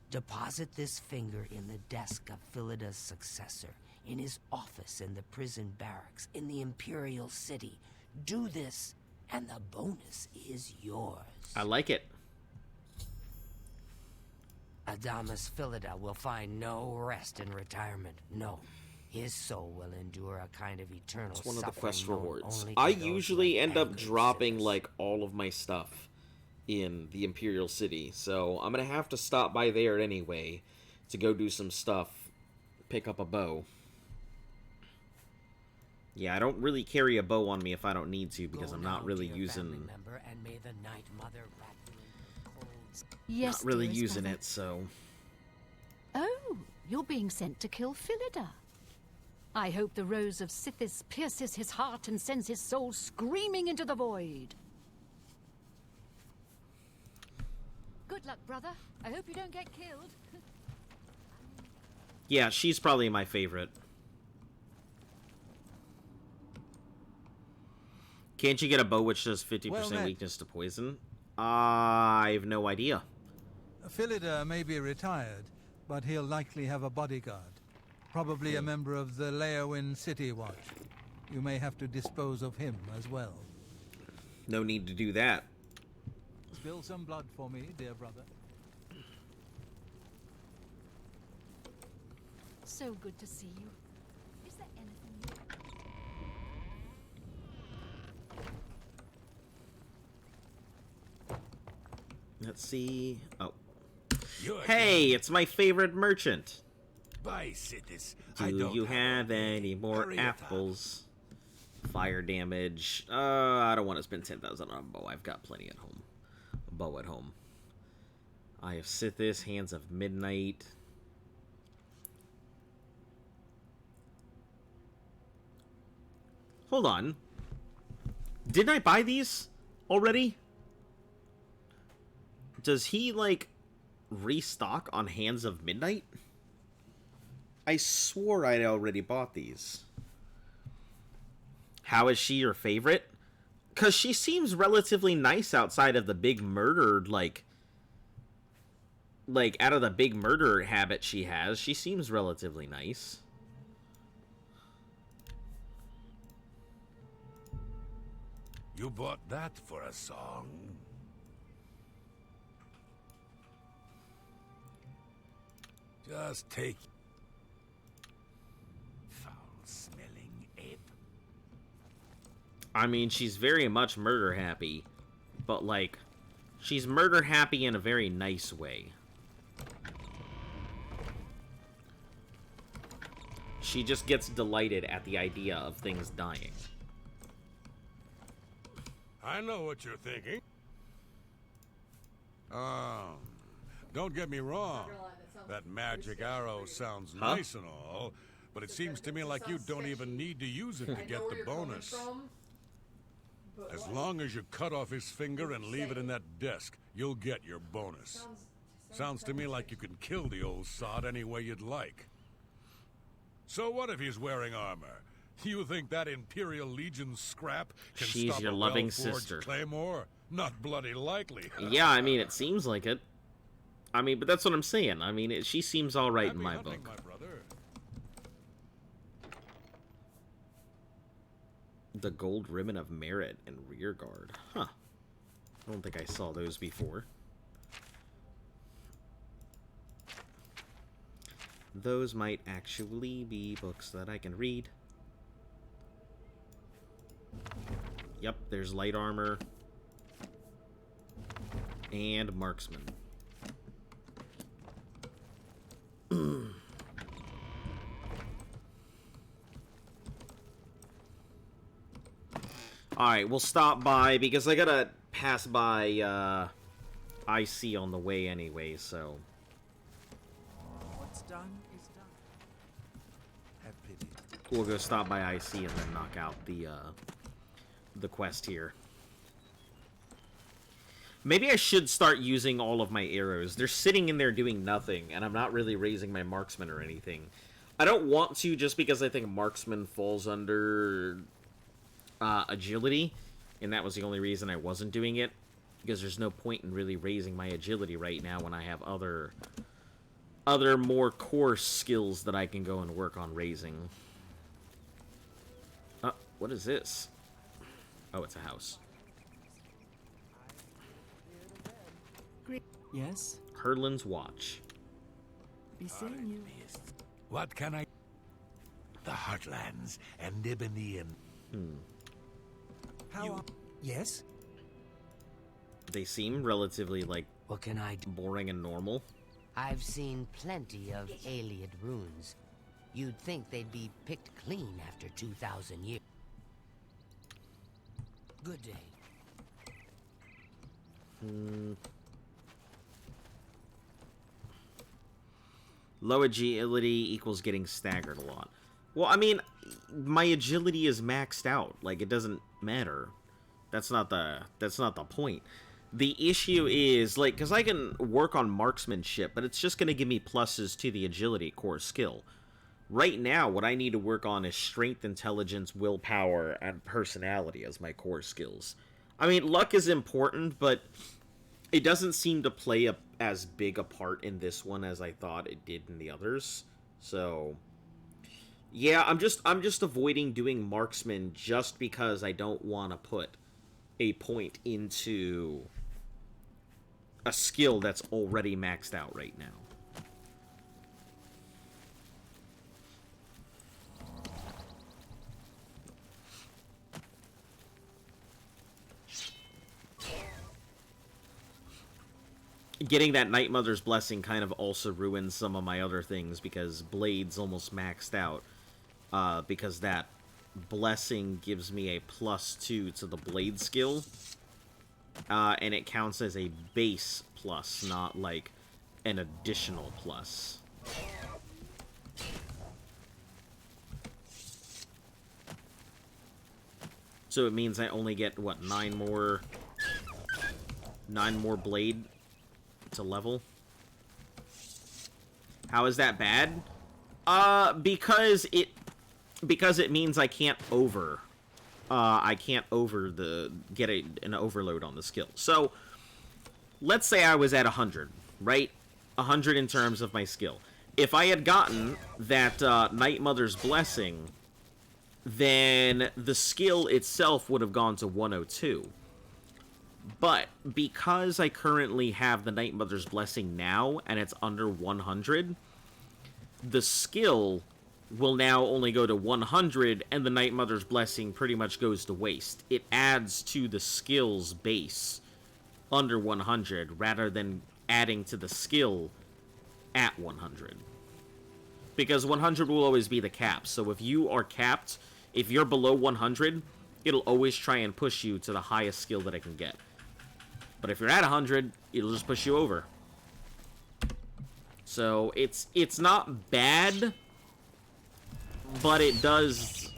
Deposit this finger in the desk of Philida's successor, in his office in the prison barracks, in the Imperial City. Do this, and the bonus is yours. I like it. Adamus Philida will find no rest in retirement. No. His soul will endure a kind of eternal It's one of the suffering quest known rewards. only to I those usually like end up angry dropping sinners. like all of my stuff in the Imperial City, so I'm gonna have to stop by there anyway to go do some stuff, pick up a bow. Yeah, I don't really carry a bow on me if I don't need to, because Go I'm now not really to your using family member, and may the Night Mother wrap you in her cold Yes, not really dearest using brother. it, so Oh, you're being sent to kill Philida. I hope the Rose of Sithis pierces his heart and sends his soul screaming into the void. Good luck, brother. I hope you don't get killed. yeah, she's probably my favorite. Can't you get a bow which does 50% Well met. weakness to poison? I have no idea. Philida may be retired, but he'll likely have a bodyguard. Probably a member of the Leowin City Watch. You may have to dispose of him as well. No need to do that. Spill some blood for me, dear brother. So good to see you. Is there anything you... Let's see. Oh. You're Hey, it's my favorite merchant. Bye, Sithis. Do you have any more Hurry it up. apples? Fire damage. I don't want to spend 10,000 on a bow. I've got plenty at home. A bow at home. I have Sithis, Hands of Midnight. Hold on. Didn't I buy these already? Does he, like, restock on Hands of Midnight? I swore I'd already bought these. How is she your favorite? Because she seems relatively nice outside of the big murder, like, out of the big murder habit she has. She seems relatively nice. You bought that for a song? Just take... Foul-smelling ape. I mean, she's very much murder happy, but, like, she's murder happy in a very nice way. She just gets delighted at the idea of things dying. I know what you're thinking. Don't get me wrong. That magic arrow sounds nice and all, but it seems to me like you don't even need to use it to get the bonus. As long as you cut off his finger and leave it in that desk, you'll get your bonus. Sounds to me like you can kill the old sod any way you'd like. So what if he's wearing armor? You think that Imperial Legion scrap can She's stop your a loving well-forged sister. claymore? Not bloody likely. Yeah, I mean, it seems like it. I mean, but that's what I'm saying. I mean, she seems all right in my Happy hunting, book. my brother. The gold ribbon of merit and rear guard. Huh. I don't think I saw those before. Those might actually be books that I can read. Yep, there's light armor. And marksman. Alright, we'll stop by, because I gotta pass by, IC on the way anyway, so... What's done is done. Have pity. We'll go stop by IC and then knock out the quest here. Maybe I should start using all of my arrows. They're sitting in there doing nothing, and I'm not really raising my marksman or anything. I don't want to, just because I think marksman falls under agility, and that was the only reason I wasn't doing it, because there's no point in really raising my agility right now when I have other more core skills that I can go and work on raising. What is this? Oh, it's a house. Yes? Herlin's Watch. Be seeing you. What can I... The Heartlands and Ebony and... How Yes? They seem relatively, like, What can I do? boring and normal. I've seen plenty of Ayleid runes. You'd think they'd be picked clean after 2,000 years. Good day. Low agility equals getting staggered a lot. Well, I mean, my agility is maxed out. Like, it doesn't matter. That's not the point. The issue is, like, because I can work on marksmanship, but it's just going to give me pluses to the agility core skill. Right now, what I need to work on is strength, intelligence, willpower, and personality as my core skills. I mean, luck is important, but it doesn't seem to play as big a part in this one as I thought it did in the others. So, yeah, I'm just avoiding doing marksman just because I don't want to put a point into a skill that's already maxed out right now. Getting that Night Mother's Blessing kind of also ruins some of my other things, because Blade's almost maxed out. Because that Blessing gives me a +2 to the Blade skill. And it counts as a base plus, not like an additional plus. So it means I only get, what, 9 more Blade to level. How is that bad? Because it means I can't get an overload on the skill. So let's say I was at 100, right? 100 in terms of my skill. If I had gotten that Night Mother's Blessing, then the skill itself would have gone to 102. But because I currently have the Night Mother's Blessing now, and it's under 100, the skill will now only go to 100, and the Night Mother's Blessing pretty much goes to waste. It adds to the skill's base under 100, rather than adding to the skill at 100. Because 100 will always be the cap, so if you are capped, if you're below 100, it'll always try and push you to the highest skill that it can get. But if you're at 100, it'll just push you over. So it's not bad, but it does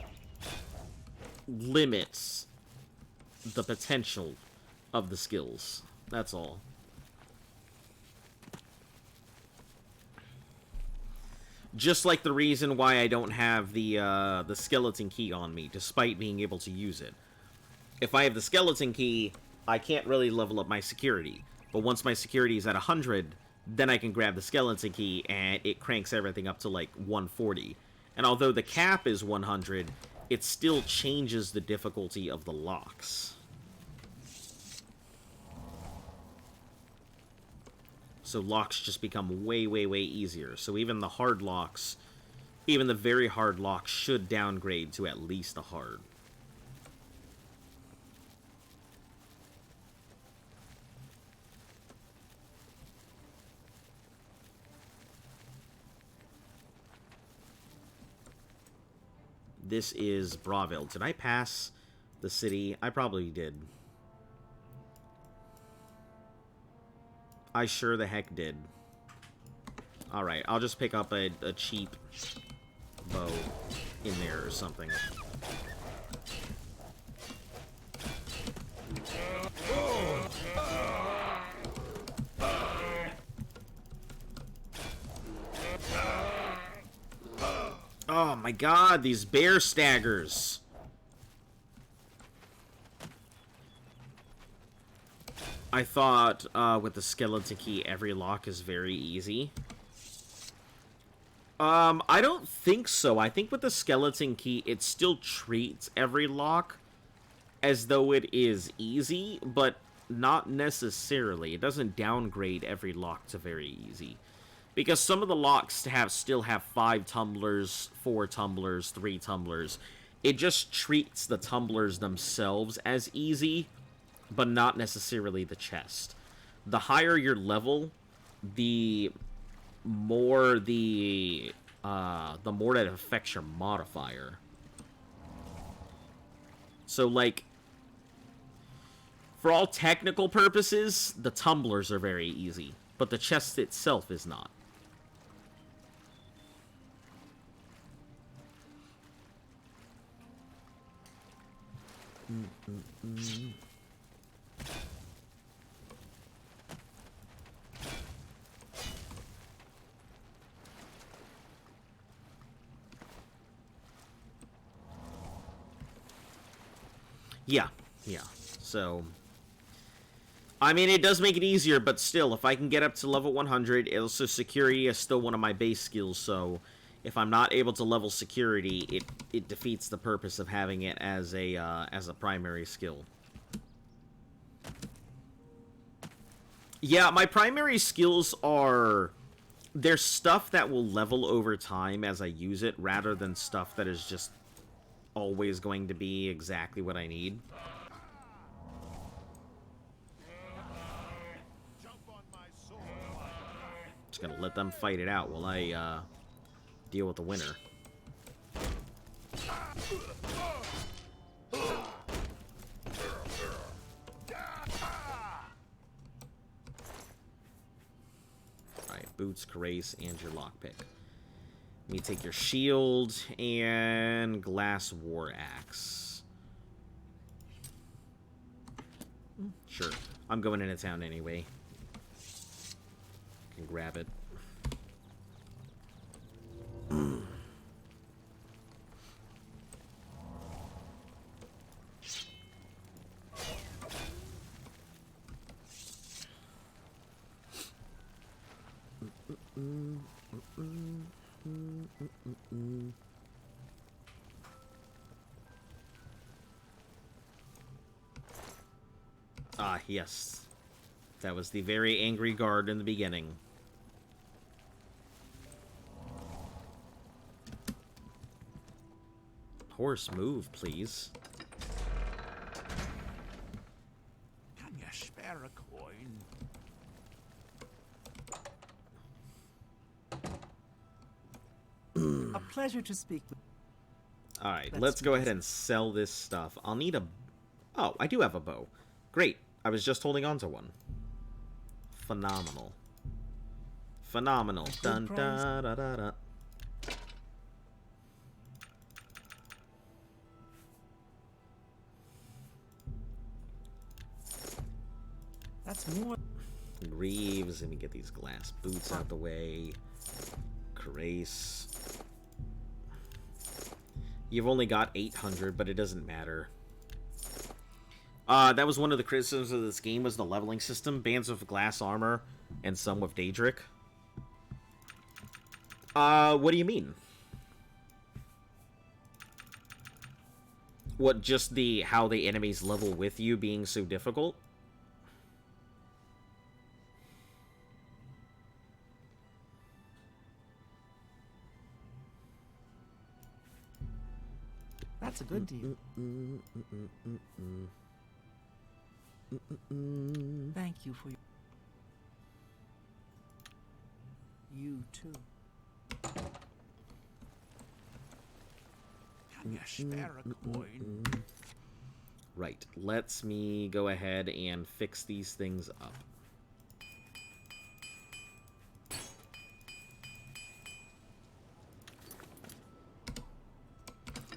limit the potential of the skills. That's all. Just like the reason why I don't have the skeleton key on me, despite being able to use it. If I have the skeleton key, I can't really level up my security. But once my security is at 100, then I can grab the skeleton key, and it cranks everything up to, like, 140. And although the cap is 100, it still changes the difficulty of the locks. So locks just become way, way, way easier. So even the hard locks, even the very hard locks should downgrade to at least a hard. This is Braville. Did I pass the city? I probably did. I sure the heck did. Alright, I'll just pick up a cheap bow in there or something. Oh my god, these bear staggers. I thought with the skeleton key, every lock is very easy. I don't think so. I think with the skeleton key, it still treats every lock as though it is easy, but not necessarily. It doesn't downgrade every lock to very easy. Because some of the locks still have 5 tumblers, 4 tumblers, 3 tumblers. It just treats the tumblers themselves as easy, but not necessarily the chest. The higher your level, the more that it affects your modifier. So, like, for all technical purposes, the tumblers are very easy, but the chest itself is not. Yeah. So, I mean, it does make it easier, but still, if I can get up to level 100, also security is still one of my base skills, so if I'm not able to level security, it defeats the purpose of having it as a primary skill. Yeah, my primary skills are... They're stuff that will level over time as I use it, rather than stuff that is just always going to be exactly what I need. Just gonna let them fight it out while I deal with the winner. Alright, boots, carace, and your lockpick. Let me take your shield and glass war axe. Sure. I'm going into town anyway. Can grab it. Ah, yes. That was the very angry guard in the beginning. Horse, move, please. Can you spare a coin? A pleasure to speak with. Alright, let's go ahead and sell this stuff. I'll need a... Oh, I do have a bow. Great. I was just holding on to one. Phenomenal. Phenomenal. Dun, da, da, da, da. That's more. Greaves, let me get these glass boots out the way. Carace. You've only got 800, but it doesn't matter. That was one of the criticisms of this game, was the leveling system. Bands with glass armor, and some with Daedric. What do you mean? What, just how the enemies level with you being so difficult? That's a good deal. Thank you for your... You too. Can you spare a coin? Right. Let's me go ahead and fix these things up.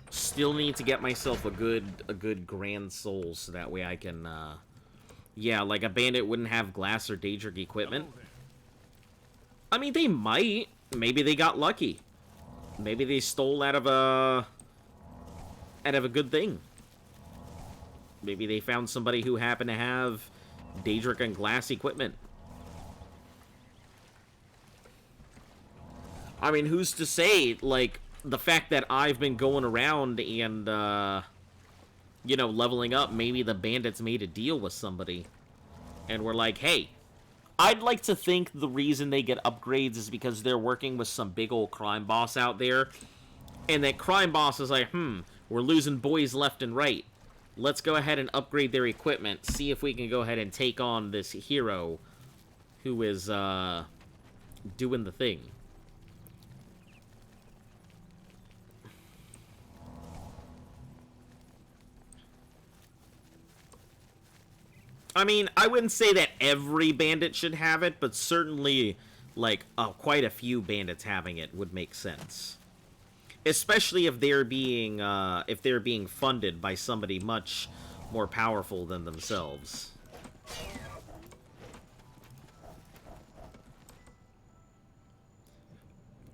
Still need to get myself a good grand soul so that way I can yeah, like a bandit wouldn't have glass or Daedric equipment. I mean, they might. Maybe they got lucky. Maybe they stole out of a good thing. Maybe they found somebody who happened to have Daedric and glass equipment. I mean, who's to say, like, the fact that I've been going around and, you know, leveling up, maybe the bandits made a deal with somebody. And we're like, hey, I'd like to think the reason they get upgrades is because they're working with some big old crime boss out there. And that crime boss is like, we're losing boys left and right. Let's go ahead and upgrade their equipment. See if we can go ahead and take on this hero who is, doing the thing. I mean, I wouldn't say that every bandit should have it, but certainly, like, quite a few bandits having it would make sense. Especially if they're being funded by somebody much more powerful than themselves.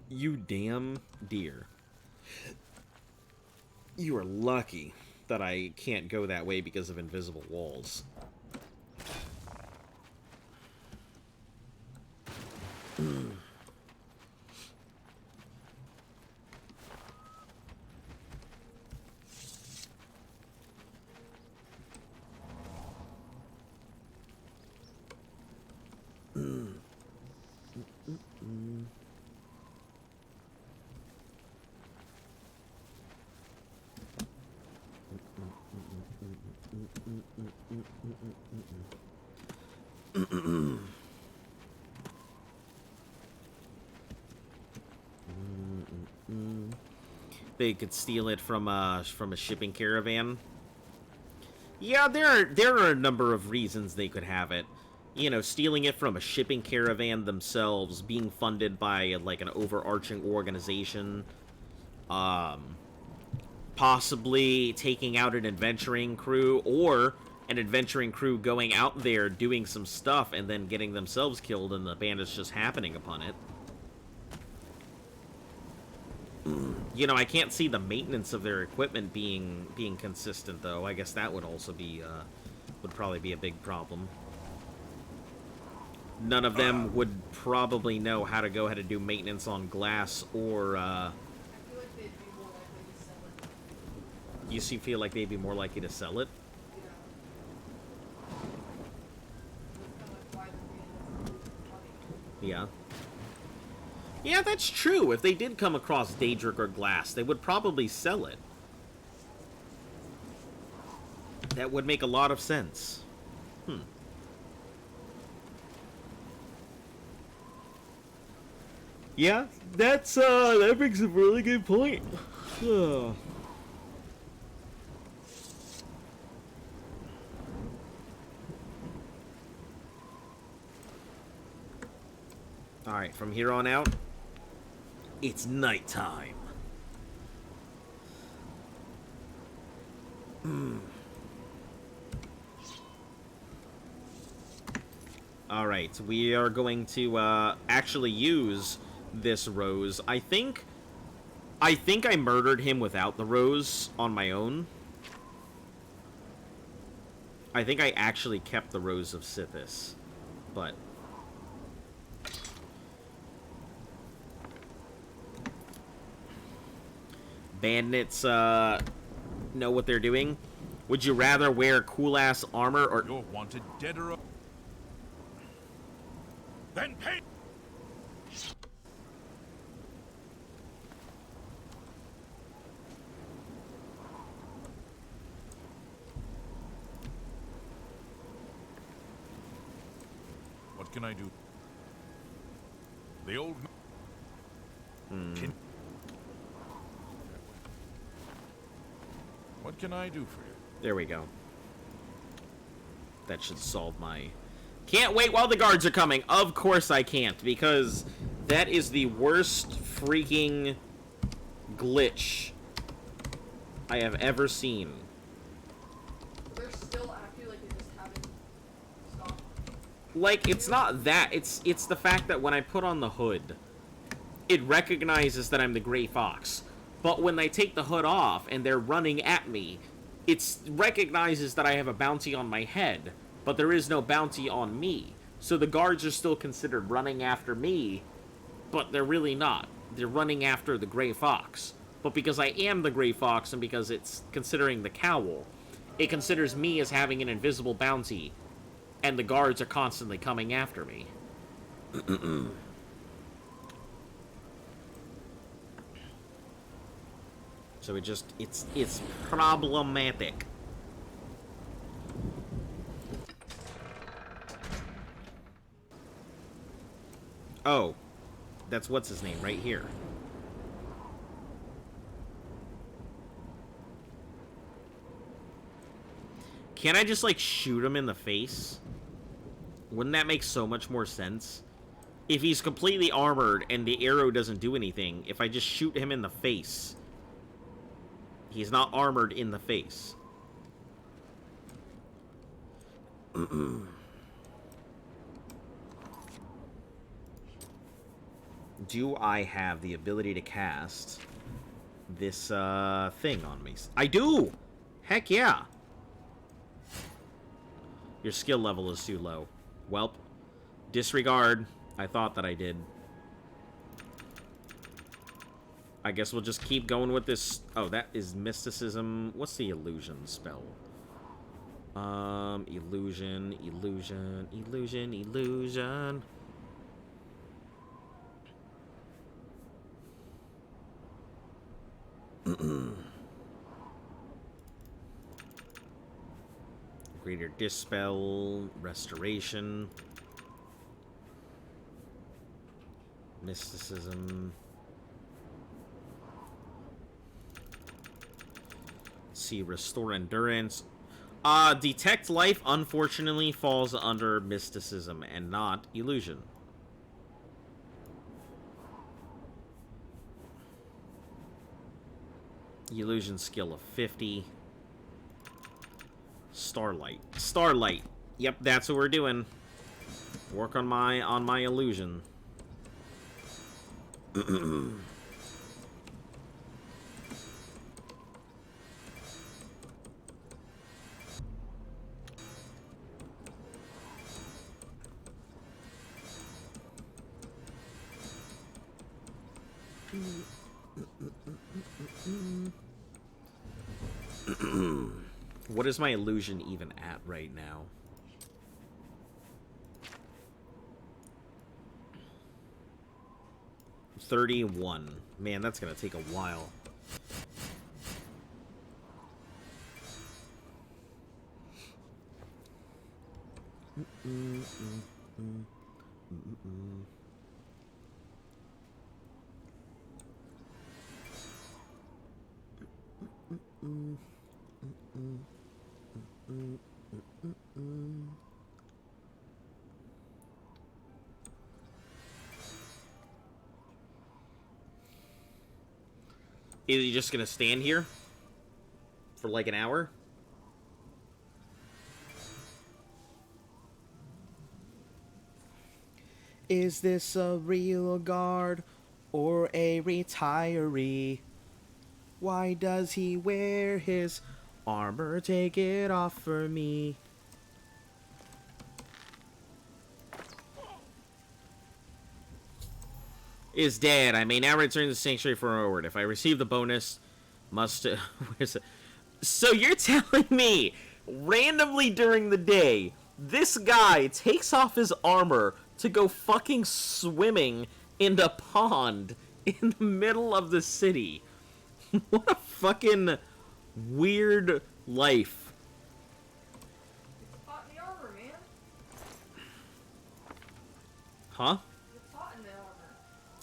You damn deer. You are lucky that I can't go that way because of invisible walls. They could steal it from a shipping caravan. Yeah, there are a number of reasons they could have it. You know, stealing it from a shipping caravan themselves, being funded by like an overarching organization, possibly taking out an adventuring crew, or an adventuring crew going out there doing some stuff and then getting themselves killed and the bandits just happening upon it. You know, I can't see the maintenance of their equipment being consistent, though. I guess that would also be, would probably be a big problem. None of them would probably know how to go ahead and do maintenance on glass or, I feel like they'd be more likely to sell it. You feel like they'd be more likely to sell it? Yeah. Yeah, that's true. If they did come across Daedric or glass, they would probably sell it. That would make a lot of sense. Yeah, that brings a really good point. Alright, from here on out, it's nighttime. Alright, we are going to actually use this rose. I think I murdered him without the rose on my own. I think I actually kept the Rose of Sithis, but... Bandits, know what they're doing? Would you rather wear cool-ass armor or... You're wanted dead or... Then pay... What can I do? The old man... What can I do for you? There we go. That should solve my... Can't wait while the guards are coming. Of course I can't, because that is the worst freaking glitch I have ever seen. They're still acting like they just haven't stopped. Like, it's not that. It's the fact that when I put on the hood, it recognizes that I'm the Gray Fox. But when they take the hood off and they're running at me, it recognizes that I have a bounty on my head, but there is no bounty on me. So the guards are still considered running after me, but they're really not. They're running after the Gray Fox. But because I am the Gray Fox and because it's considering the cowl, it considers me as having an invisible bounty, and the guards are constantly coming after me. So it's problematic. Oh, that's what's his name right here. Can't I just like shoot him in the face? Wouldn't that make so much more sense? If he's completely armored and the arrow doesn't do anything, if I just shoot him in the face, he's not armored in the face. Do I have the ability to cast this thing on me? I do! Heck yeah! Your skill level is too low. Welp. Disregard. I thought that I did. I guess we'll just keep going with this. Oh, that is mysticism. What's the illusion spell? Illusion. Greater dispel, restoration, mysticism. Let's see, restore endurance. Detect life unfortunately falls under mysticism and not illusion. Illusion skill of 50. Starlight. Yep, that's what we're doing. Work on my illusion. What is my illusion even at right now? $31. Man, that's gonna take a while. Is he just gonna stand here for like an hour? Is this a real guard or a retiree? Why does he wear his armor? Take it off for me. Is dead. I may now return to the sanctuary for a reward. If I receive the bonus, must... where's it? So you're telling me, randomly during the day, this guy takes off his armor to go fucking swimming in a pond in the middle of the city. What a fucking weird life. It's hot in the armor, man. Huh? It's hot in the armor.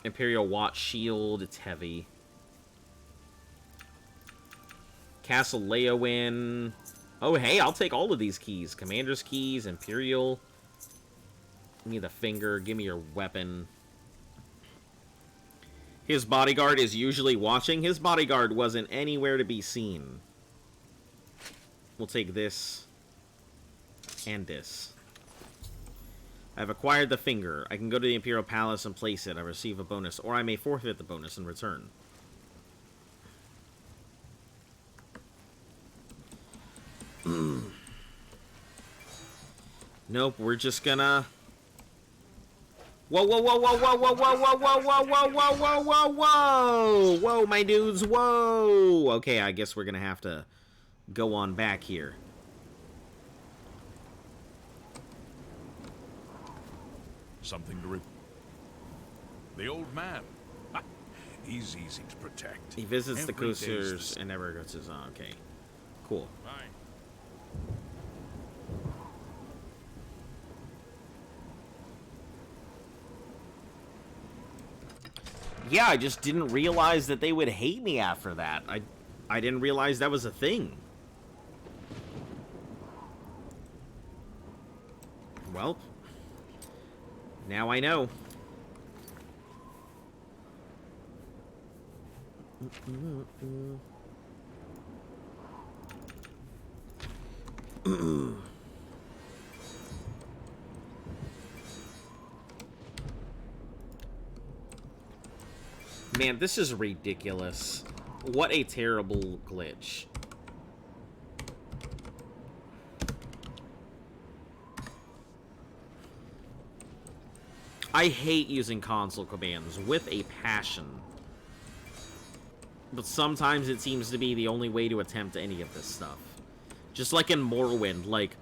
Imperial Watch Shield, it's heavy. Castle Leowin. Oh, hey, I'll take all of these keys. Commander's keys, Imperial. Give me the finger, give me your weapon. His bodyguard is usually watching. His bodyguard wasn't anywhere to be seen. We'll take this. And this. I've acquired the finger. I can go to the Imperial Palace and place it. I receive a bonus, or I may forfeit the bonus in return. Nope, we're just gonna... Whoa, whoa, whoa, whoa, whoa, whoa, whoa, whoa, whoa, whoa, whoa, whoa, whoa, whoa, whoa! Whoa, my dudes, whoa! Okay, I guess we're gonna have to go on back here. Something to The old man. He's easy to protect. He visits Every the day's coasters and never goes his own. Okay, cool. Fine. Yeah, I just didn't realize that they would hate me after that. I didn't realize that was a thing. Well, now I know. Man, this is ridiculous. What a terrible glitch. I hate using console commands with a passion. But sometimes it seems to be the only way to attempt any of this stuff. Just like in Morrowind, like,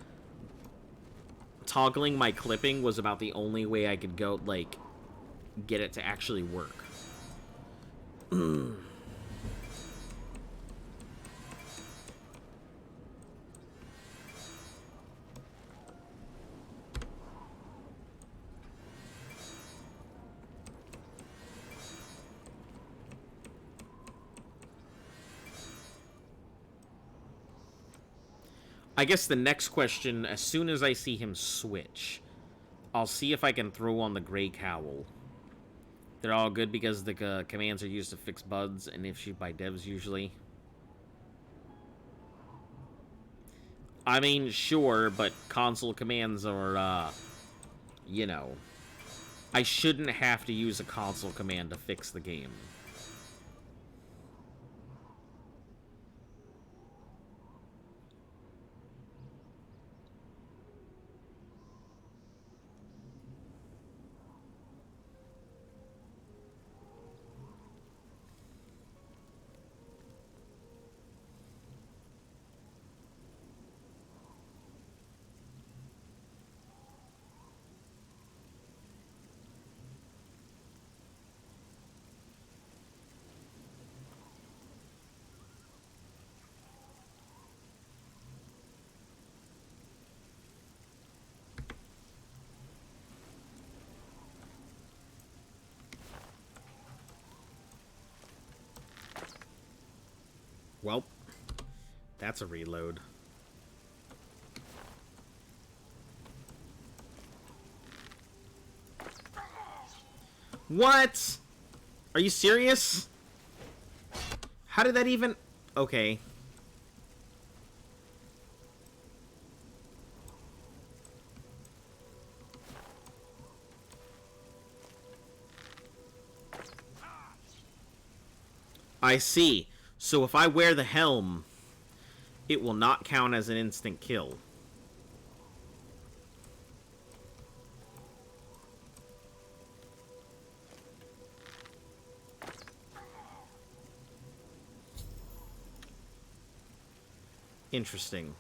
toggling my clipping was about the only way I could go, like, get it to actually work. I guess the next question, as soon as I see him switch, I'll see if I can throw on the Grey Cowl. They're all good because the commands are used to fix bugs and issued by devs usually. I mean, sure, but console commands are, you know, I shouldn't have to use a console command to fix the game. Well, that's a reload. What? Are you serious? How did that even... Okay. I see. So if I wear the helm, it will not count as an instant kill. Interesting.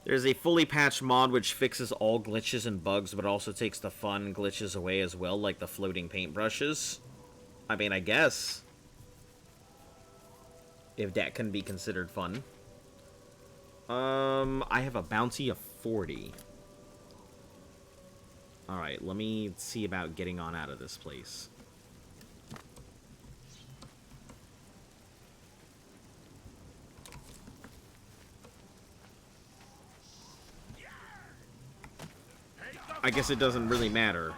There's a fully patched mod which fixes all glitches and bugs, but also takes the fun glitches away as well, like the floating paintbrushes. I mean, I guess. If that can be considered fun. I have a bounty of 40. Alright, let me see about getting on out of this place. I guess it doesn't really matter.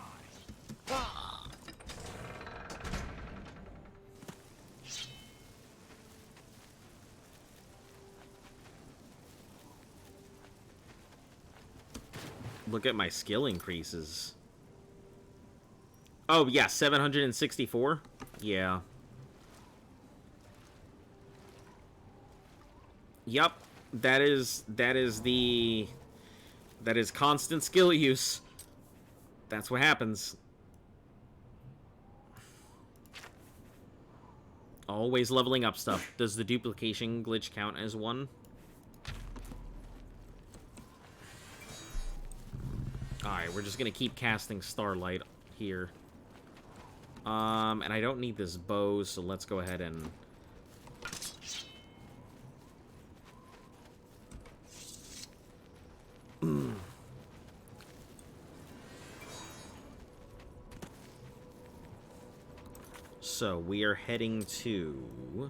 Look at my skill increases. Oh, yeah, 764? Yeah. Yup. That is constant skill use. That's what happens. Always leveling up stuff. Does the duplication glitch count as one? Alright, we're just gonna keep casting Starlight here. And I don't need this bow, so let's go ahead and... So, we are heading to...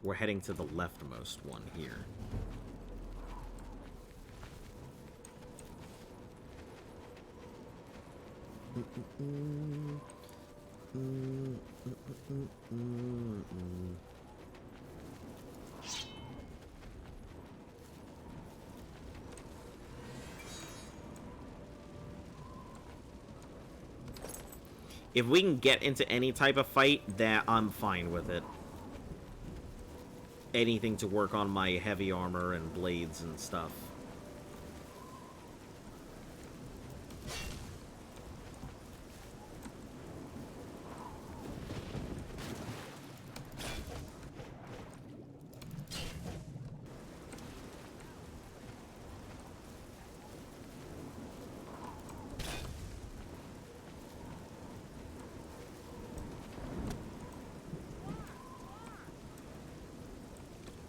We're heading to the leftmost one here. If we can get into any type of fight, that I'm fine with it. Anything to work on my heavy armor and blades and stuff.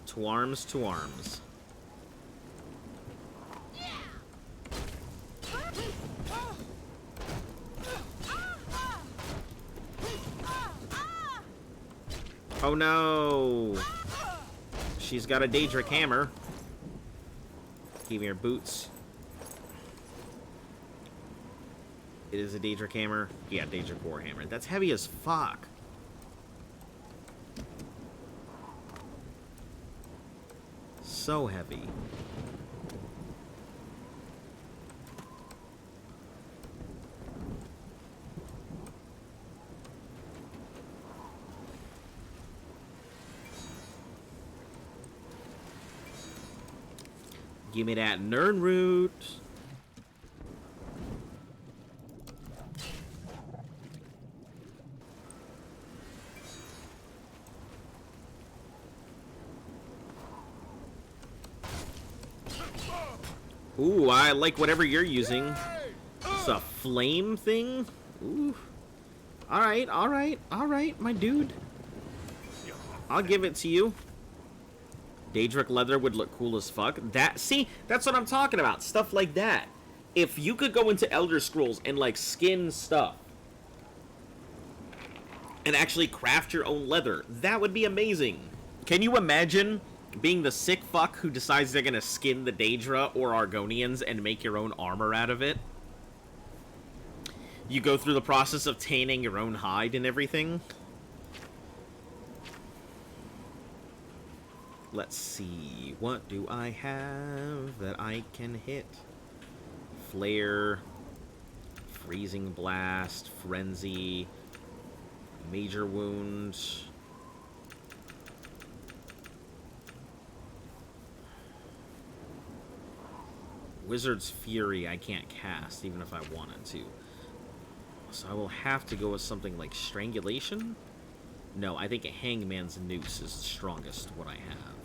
To arms, to arms. Oh no! She's got a Daedric hammer. Give me her boots. It is a Daedric hammer. Yeah, Daedric warhammer. That's heavy as fuck. So heavy. Give me that nerd root. Ooh, I like whatever you're using. It's a flame thing? Ooh. Alright, alright, alright, my dude. I'll give it to you. Daedric leather would look cool as fuck. See, that's what I'm talking about. Stuff like that. If you could go into Elder Scrolls and, like, skin stuff and actually craft your own leather, that would be amazing. Can you imagine being the sick fuck who decides they're gonna skin the Daedra or Argonians and make your own armor out of it? You go through the process of tanning your own hide and everything. Let's see, what do I have that I can hit? Flare, Freezing Blast, Frenzy, Major Wound. Wizard's Fury I can't cast, even if I wanted to. So I will have to go with something like Strangulation? No, I think a Hangman's Noose is the strongest what I have.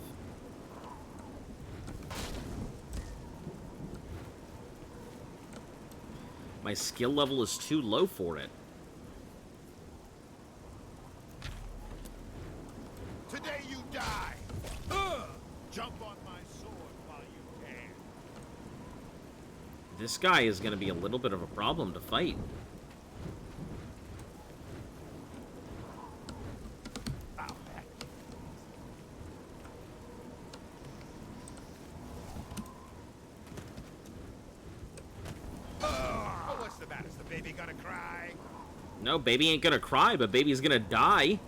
My skill level is too low for it. Today you die! Jump on my sword while you can. This guy is going to be a little bit of a problem to fight. What's the matter? Is the baby gonna cry? No, baby ain't gonna cry, but baby's gonna die.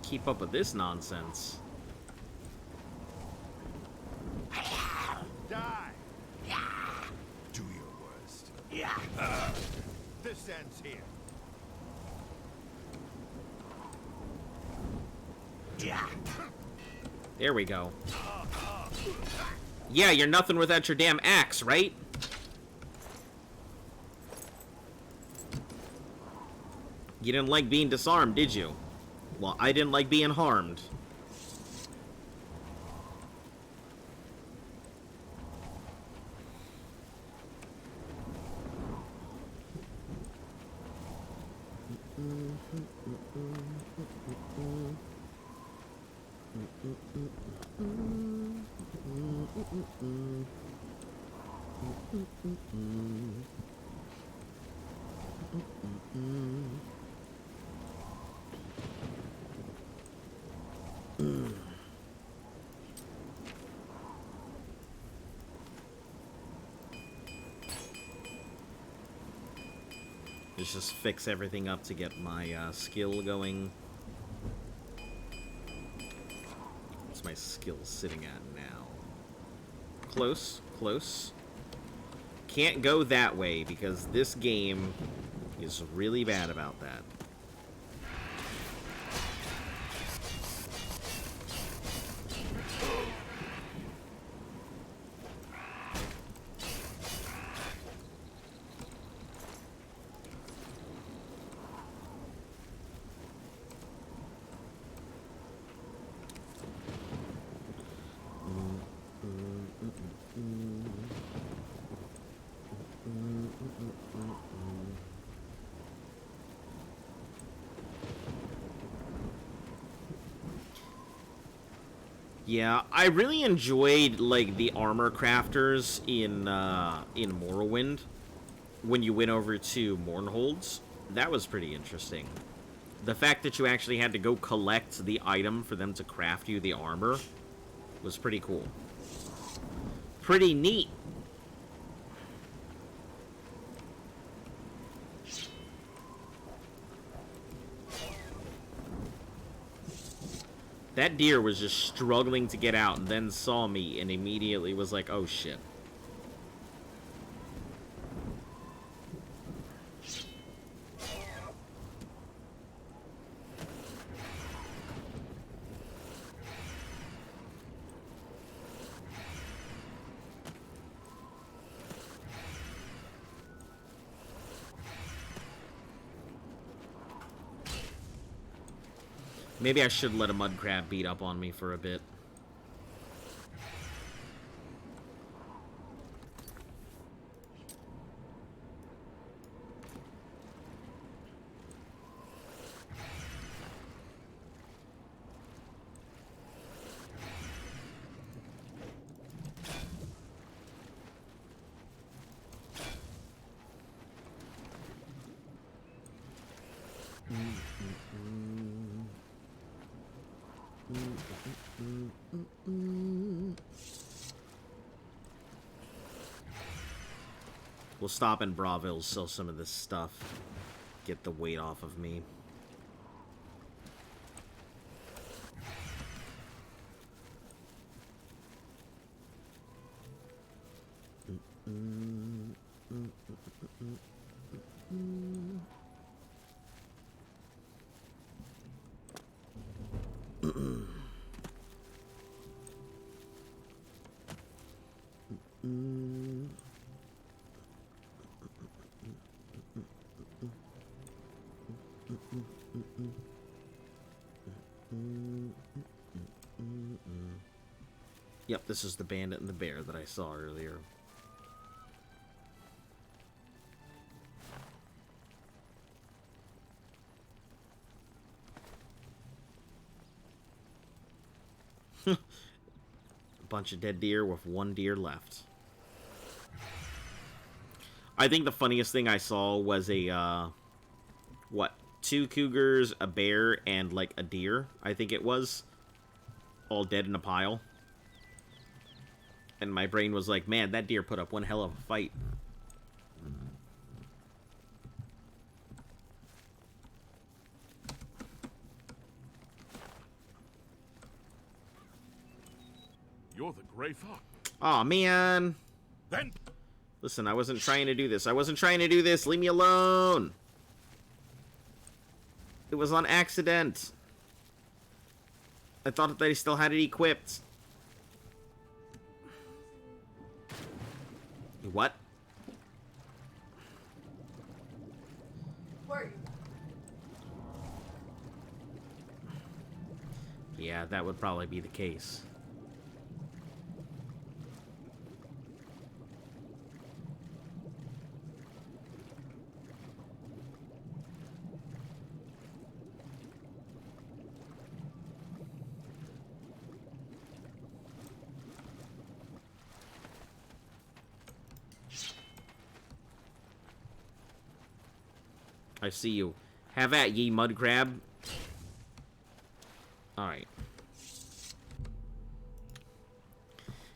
Keep up with this nonsense. Die! Do your worst. This ends here. There we go. Yeah, you're nothing without your damn axe, right? You didn't like being disarmed, did you? Well, I didn't like being harmed. Let's just fix everything up to get my skill going. What's my skill sitting at now? Close, close. Can't go that way because this game is really bad about that. Yeah, I really enjoyed like the armor crafters in Morrowind when you went over to Mournholds. That was pretty interesting. The fact that you actually had to go collect the item for them to craft you the armor was pretty cool. Pretty neat. That deer was just struggling to get out and then saw me and immediately was like, oh shit. Maybe I should let a mud crab beat up on me for a bit. We'll stop in Bravo, sell some of this stuff. Get the weight off of me. Yep, this is the bandit and the bear that I saw earlier. A bunch of dead deer with one deer left. I think the funniest thing I saw was a, what, 2 cougars, a bear, and, like, a deer, I think it was, all dead in a pile. And my brain was like, man, that deer put up one hell of a fight. You're the Gray Fox. Aw, man. Then... Listen, I wasn't trying to do this. I wasn't trying to do this. Leave me alone. It was on accident. I thought that they still had it equipped. What? Where are you? Yeah, that would probably be the case. I see you. Have at ye, mud crab. Alright.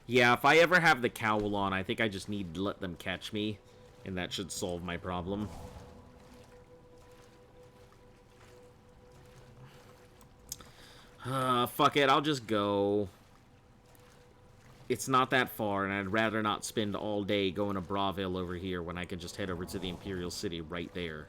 Yeah, if I ever have the cowl on, I think I just need to let them catch me. And that should solve my problem. Fuck it, I'll just go. It's not that far, and I'd rather not spend all day going to Braville over here when I can just head over to the Imperial City right there.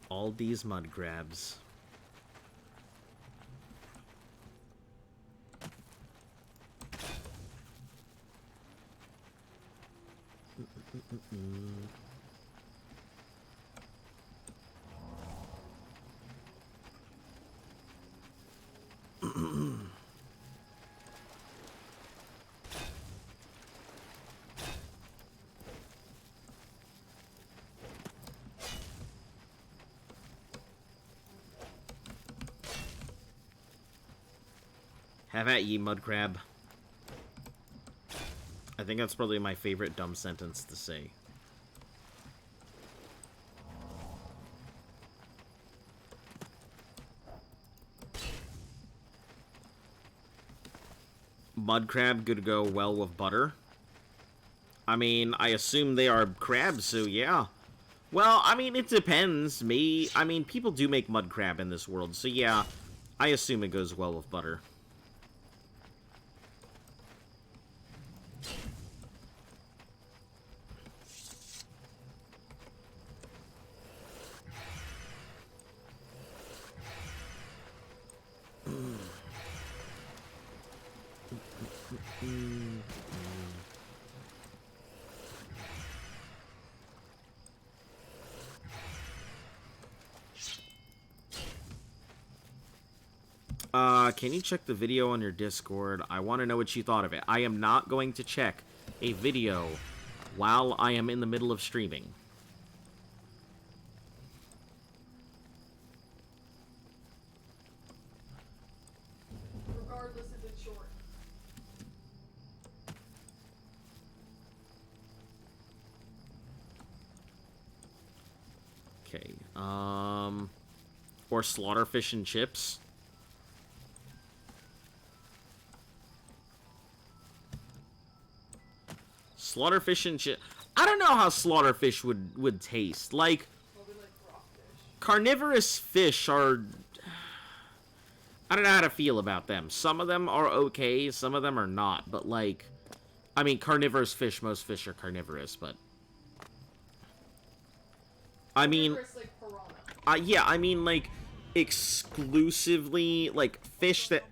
All these mud crabs. Have at ye, mud crab. I think that's probably my favorite dumb sentence to say. Mud crab could go well with butter. I mean, I assume they are crabs, so yeah. Well, I mean, it depends. I mean, people do make mud crab in this world, so yeah. I assume it goes well with butter. can you check the video on your Discord? I want to know what you thought of it. I am not going to check a video while I am in the middle of streaming. Regardless if it's short. Okay, or slaughter fish and chips. Slaughter fish and chip. I don't know how slaughter fish would taste. Like, Probably like rockfish. carnivorous fish are... I don't know how to feel about them. Some of them are okay, some of them are not. But, like, I mean, carnivorous fish, most fish are carnivorous, but... I mean... Carnivorous, like piranha. Yeah, I mean, like, exclusively, like, fish that...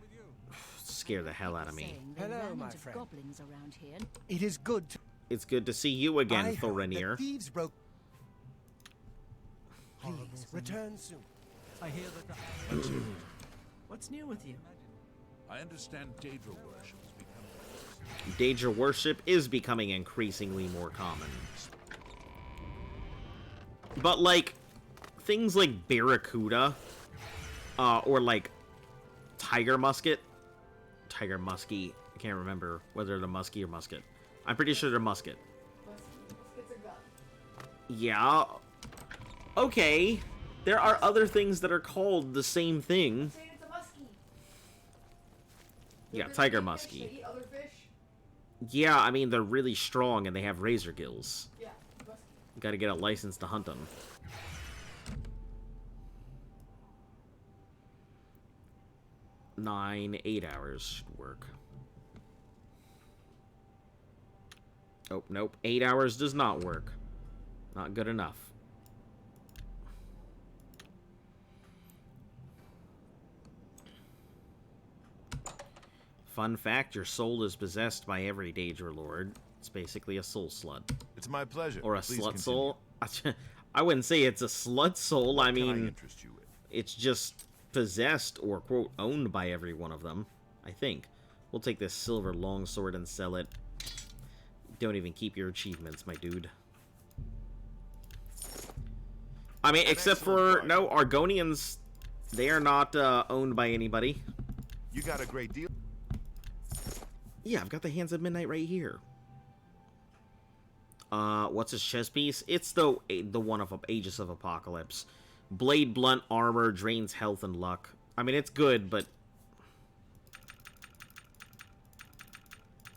scare the hell out of me. Saying they ran into goblins around here. It is good to... It's good to see you again, I heard Thorinir. that thieves broke... Please, return soon. I hear that the... What's new with you? I understand Daedra worship is becoming... Daedra worship is becoming increasingly more common. But, like, things like Barracuda, or, like, Tiger Musket. Tiger Muskie. I can't remember whether they're Muskie or Musket. I'm pretty sure they're Musket. Musket's a gun. Yeah. Okay. There are other things that are called the same thing. I'm saying it's a muskie. Yeah, They're Tiger big fish, Muskie. They eat other fish. Yeah, I mean, they're really strong and they have razor gills. Yeah, muskie. You gotta get a license to hunt them. Eight hours should work. Oh, nope. 8 hours does not work. Not good enough. Fun fact, your soul is possessed by every Daedra Lord. It's basically a soul slut. It's my pleasure. Or a Please slut continue. soul. I wouldn't say it's a slut soul. I What can mean, interest you with? it's just possessed or, quote, owned by every one of them, I think. We'll take this silver longsword and sell it. Don't even keep your achievements, my dude. I mean, except for, no, Argonians, they are not owned by anybody. You got a great deal. Yeah, I've got the Hands of Midnight right here. What's his chest piece? It's the one of Aegis of Apocalypse. Blade blunt armor, drains health and luck. I mean, it's good, but...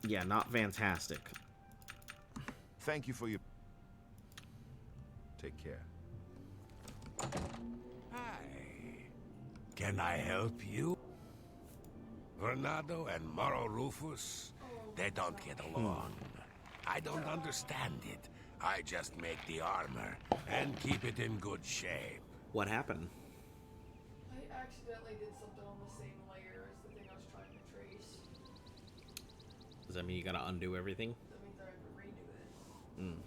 yeah, not fantastic. Thank you for your... Take care. Hi. Can I help you? Vernado and Moro Rufus, they don't get along. I don't understand it. I just make the armor and keep it in good shape. What happened? I accidentally did something on the same layer as the thing I was trying to trace. Does that mean you gotta undo everything? That means I have to redo it.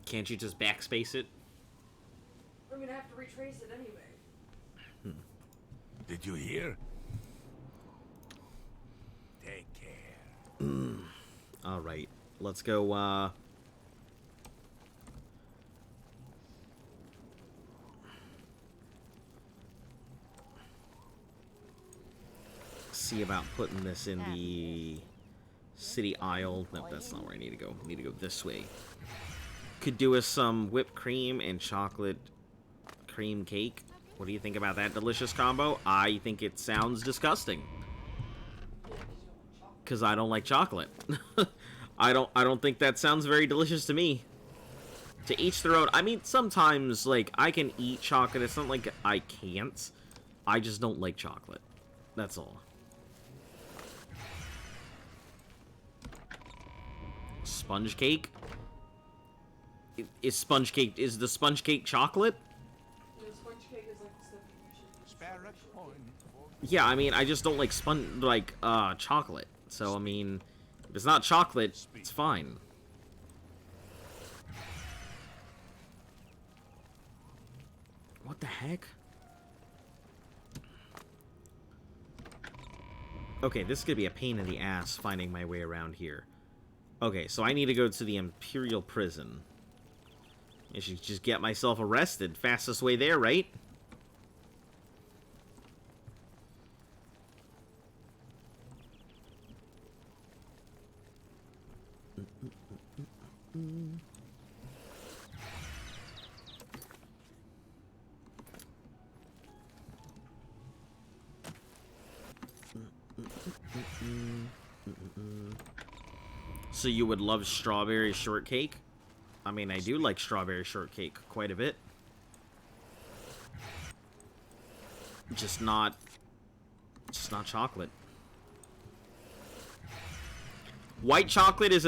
Can't you just backspace it? I'm gonna have to retrace it anyway. Did you hear? Take care. Alright, let's go, see about putting this in the city aisle. Nope, that's not where I need to go. I need to go this way. Could do with some whipped cream and chocolate cream cake. What do you think about that delicious combo? I think it sounds disgusting. Cause I don't like chocolate. I don't think that sounds very delicious to me. To each their own. I mean, sometimes, like, I can eat chocolate. It's not like I can't. I just don't like chocolate. That's all. Sponge cake? Is the sponge cake chocolate? Yeah, sponge cake is like the stuff you usually use. Yeah, I mean, I just don't like chocolate. So, I mean, if it's not chocolate, it's fine. What the heck? Okay, this is gonna be a pain in the ass finding my way around here. Okay, so I need to go to the Imperial Prison. I should just get myself arrested. Fastest way there, right? So you would love strawberry shortcake? I mean, I do like strawberry shortcake quite a bit. Just not chocolate. White chocolate is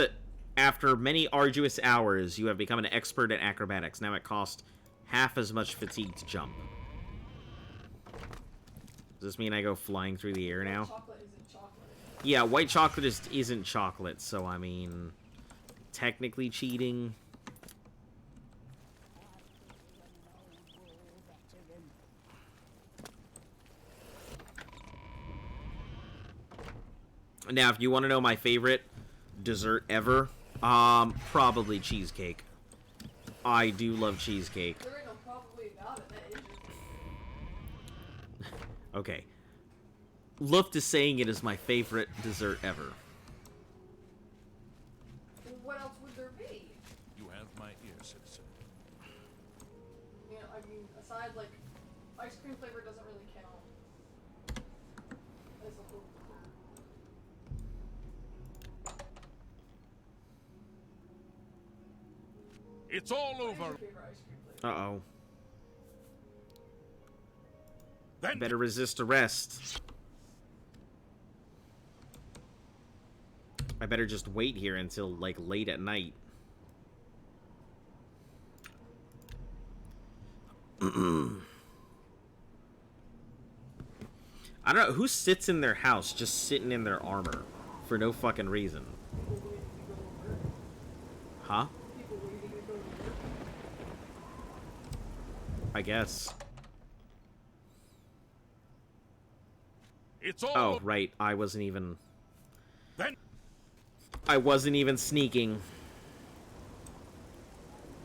after many arduous hours, you have become an expert at acrobatics. Now it costs half as much fatigue to jump. Does this mean I go flying through the air now? Chocolate isn't chocolate. Yeah, white chocolate isn't chocolate, so I mean, technically cheating. Now, if you want to know my favorite dessert ever, probably cheesecake. I do love cheesecake. There ain't no probably about it. That is just... Okay. Luft is saying it is my favorite dessert ever. What else would there be? You have my ear, citizen. You know, I mean, aside, like, ice cream flavor doesn't really count. As a whole. It's all What is over. your favorite ice cream flavor? Uh-oh. Then Better resist arrest. I better just wait here until, like, late at night. I don't know, who sits in their house just sitting in their armor for no fucking reason? People waiting to go to work. Huh? People waiting to go to work. I guess. it's all Oh, over. right, I wasn't even Then sneaking.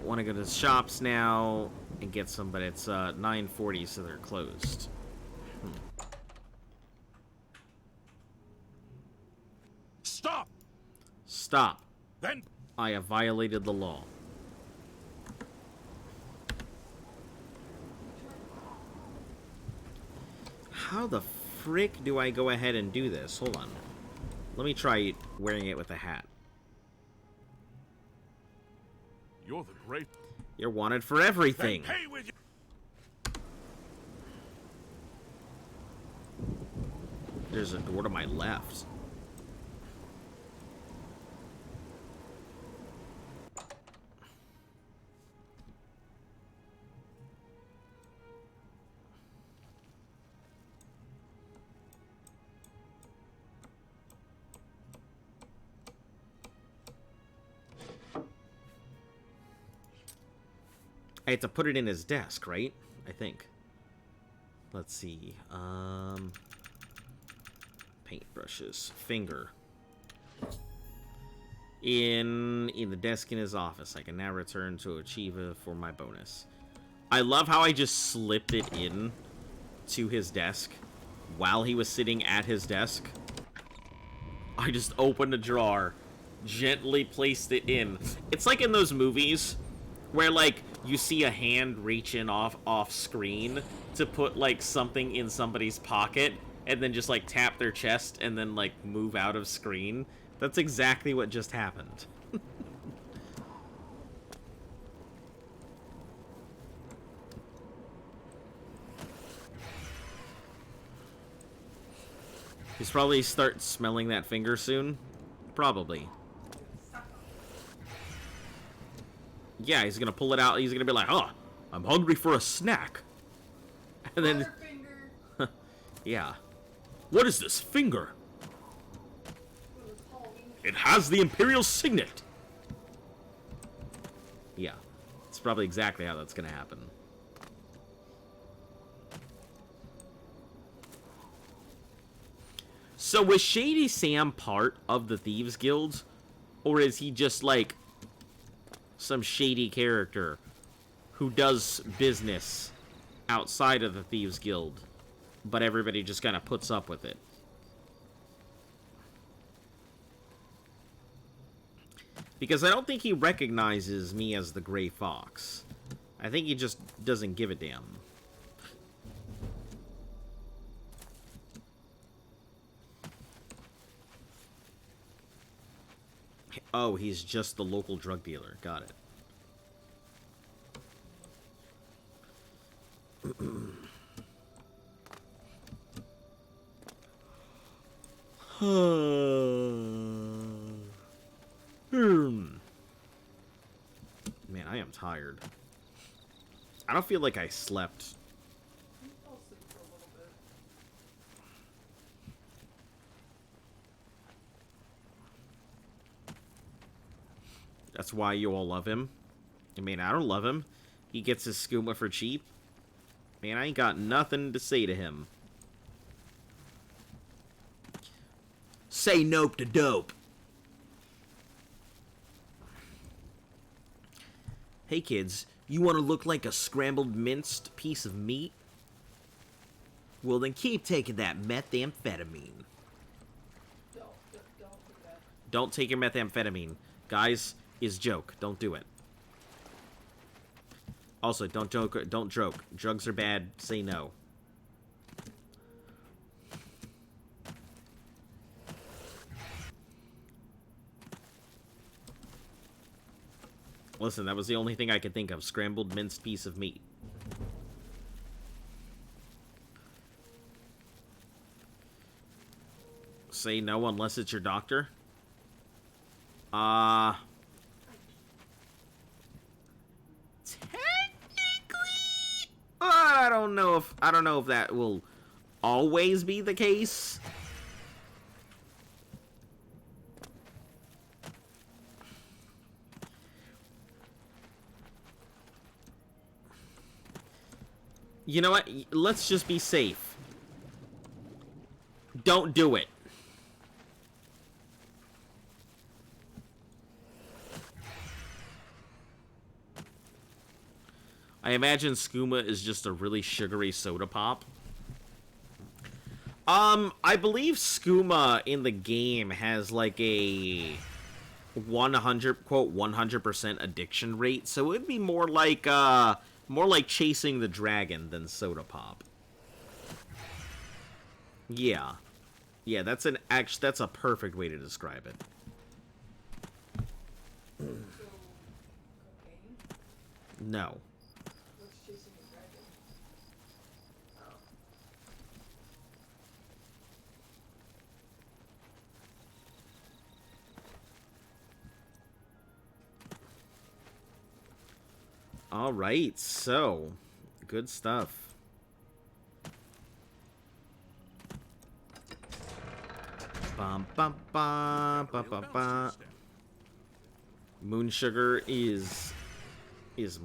Want to go to the shops now and get some, but it's 9:40, so they're closed. stop. Stop. Then I have violated the law. How the frick do I go ahead and do this? Hold on. Let me try wearing it with a hat. you're the great. You're wanted for Then everything. pay with you. There's a door to my left. I had to put it in his desk, right? I think. Let's see. Paintbrushes. Finger. In the desk in his office. I can now return to Achieva for my bonus. I love how I just slipped it in to his desk while he was sitting at his desk. I just opened a drawer, gently placed it in. It's like in those movies where, like, you see a hand reach in off screen to put, like, something in somebody's pocket and then just, like, tap their chest and then, like, move out of screen. That's exactly what just happened. He's probably start smelling that finger soon. Probably. Yeah, he's gonna pull it out. He's gonna be like, "Oh, I'm hungry for a snack." And then, Butterfinger. yeah. What is this finger? It has the Imperial signet. Yeah, it's probably exactly how that's gonna happen. So was Shady Sam part of the Thieves Guild? Or is he just, like, some shady character who does business outside of the Thieves Guild, but everybody just kind of puts up with it? Because I don't think he recognizes me as the Gray Fox. I think he just doesn't give a damn. Oh, he's just the local drug dealer. Got it. Man, I am tired. I don't feel like I slept. I'll sleep for a little bit. That's why you all love him. I mean, I don't love him. He gets his skooma for cheap. Man, I ain't got nothing to say to him. Say nope to dope. Hey kids, you want to look like a scrambled minced piece of meat? Well then keep taking that methamphetamine. Don't do that. Don't take your methamphetamine. Guys, is joke. Don't do it. Also, don't joke. Don't joke. Drugs are bad. Say no. Listen, that was the only thing I could think of. Scrambled minced piece of meat. Say no unless it's your doctor. Technically, I don't know if that will always be the case. You know what? Let's just be safe. Don't do it. I imagine skooma is just a really sugary soda pop. I believe skooma in the game has like a 100% addiction rate, so it would be more like chasing the dragon than soda pop. Yeah. Yeah, that's a perfect way to describe it. So, cocaine? No. What's chasing the dragon? All right, so good stuff. Bum bum bum bum bum bum. Moon sugar is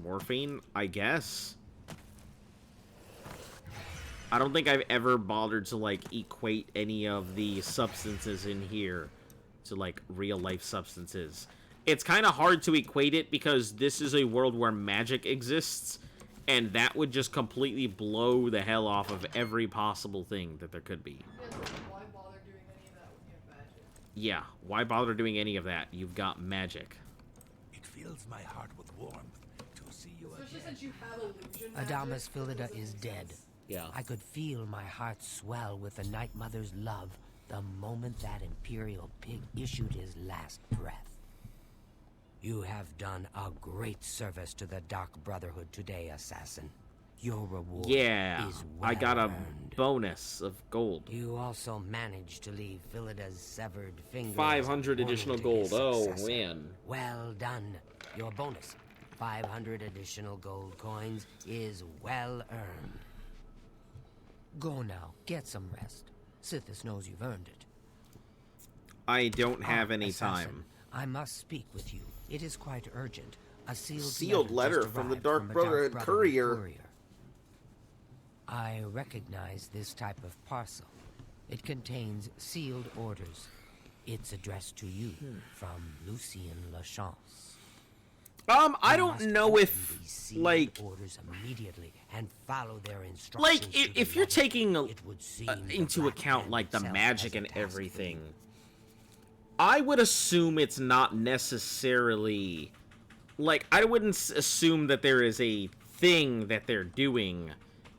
morphine, I guess. I don't think I've ever bothered to like equate any of the substances in here to like real life substances. It's kind of hard to equate it because this is a world where magic exists, and that would just completely blow the hell off of every possible thing that there could be. Yeah, so why bother doing any of that when you have magic? Yeah, why bother doing any of that? You've got magic. It fills my heart with warmth to see you Especially again. since you have illusion magic. Adamus it Philida doesn't is make dead. sense. Yeah. I could feel my heart swell with the Night Mother's love the moment that Imperial pig issued his last breath. You have done a great service to the Dark Brotherhood today, Assassin. Your reward is well I got a earned. bonus of gold. You also managed to leave Philida's severed finger. 500 additional gold. Oh, successor. man. Well done. Your bonus, 500 additional gold coins, is well earned. Go now, get some rest. Sithis knows you've earned it. I don't have any Assassin, time. I must speak with you. It is quite urgent. A Sealed letter just from the arrived Dark from a Brotherhood courier. I recognize this type of parcel. It contains sealed orders. It's addressed to you from Lucien Lachance. I don't know if, like, orders immediately and follow their instructions. Like, if you're taking into account, like, the magic and everything, I would assume it's not necessarily, like, I wouldn't assume that there is a thing that they're doing.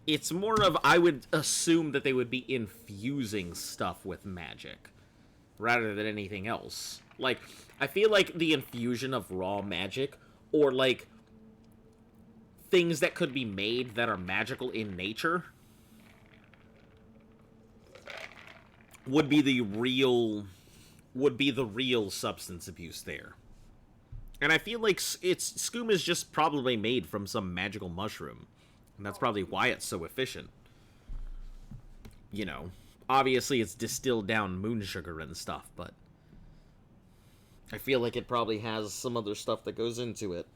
It's more of, I would assume that they would be infusing stuff with magic, rather than anything else. Like, I feel like the infusion of raw magic, or, like, things that could be made that are magical in nature, would be the real substance abuse there. And I feel like skooma is just probably made from some magical mushroom. And that's probably why it's so efficient. You know, obviously it's distilled down moon sugar and stuff, but I feel like it probably has some other stuff that goes into it.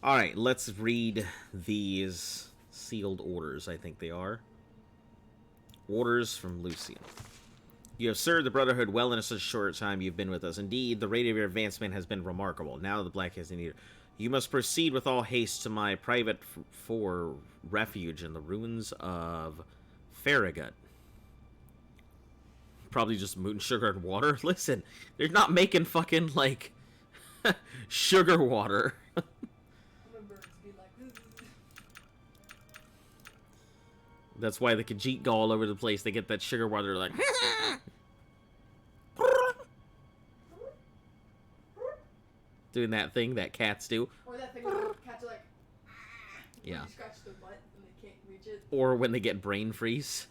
Alright, let's read these sealed orders, I think they are. Orders from Lucien. You have served the Brotherhood well in such a short time you've been with us. Indeed, the rate of your advancement has been remarkable. Now the Black has need. You must proceed with all haste to my private for refuge in the ruins of Farragut. Probably just moon sugar and water. Listen, they're not making fucking, like, sugar water. That's why the Khajiit go all over the place. They get that sugar water, like... doing that thing that cats do. Or that thing where cats are like... Yeah. You scratch their butt and they can't reach it. Or when they get brain freeze.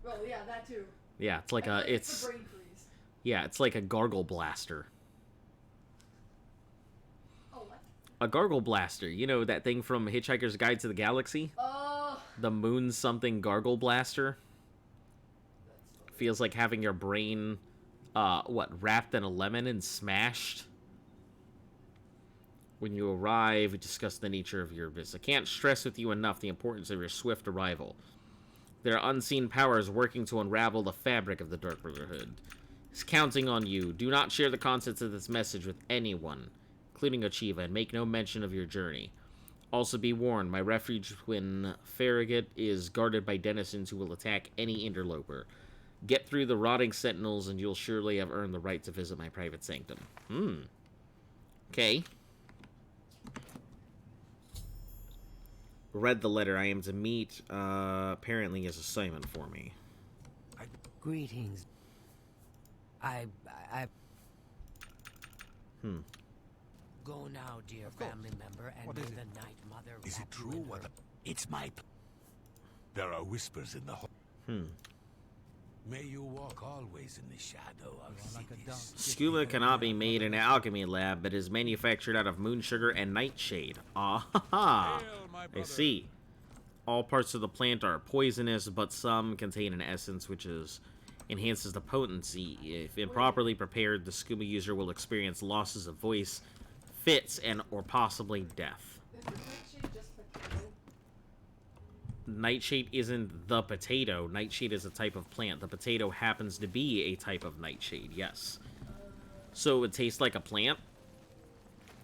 Well, yeah, that too. Yeah, it's like it's the brain freeze. Yeah, it's like a gargle blaster. Oh, what? A gargle blaster. You know that thing from Hitchhiker's Guide to the Galaxy? The moon something gargle blaster. Feels like having your brain, wrapped in a lemon and smashed. When you arrive, we discuss the nature of your visit. I can't stress with you enough the importance of your swift arrival. There are unseen powers working to unravel the fabric of the Dark Brotherhood. It's counting on you. Do not share the contents of this message with anyone, including Ochiva, and make no mention of your journey. Also be warned, my refuge in Farragut is guarded by denizens who will attack any interloper. Get through the rotting sentinels and you'll surely have earned the right to visit my private sanctum. Okay. Read the letter. I am to meet, apparently as assignment for me. Greetings. I Go now, dear family member, and may the Night Mother Is it wrap you true in what her- It's my... There are whispers in the hall. May you walk always in the shadow of cities. Skooma cannot be made in an alchemy lab, but is manufactured out of moon sugar and nightshade. Ah ha ha! I see. All parts of the plant are poisonous, but some contain an essence which enhances the potency. If improperly prepared, the skooma user will experience losses of voice, fits, or possibly death. Nightshade isn't the potato. Nightshade is a type of plant. The potato happens to be a type of nightshade, yes. So it would taste like a plant?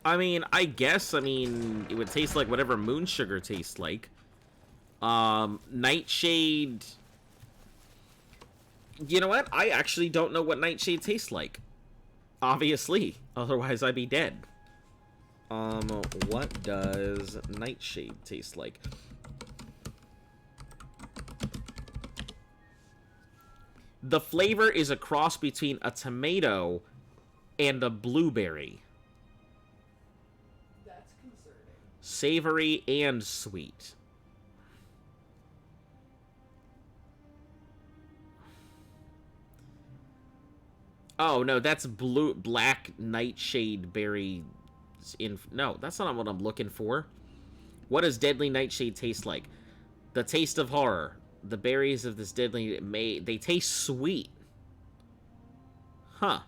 I mean, I guess, it would taste like whatever moon sugar tastes like. Nightshade... You know what? I actually don't know what nightshade tastes like. Obviously. Otherwise, I'd be dead. What does nightshade taste like? The flavor is a cross between a tomato and a blueberry. That's concerning. Savory and sweet. Oh, no, that's black nightshade berry. No, that's not what I'm looking for. What does deadly nightshade taste like? The taste of horror. The berries of this deadly they taste sweet. Huh.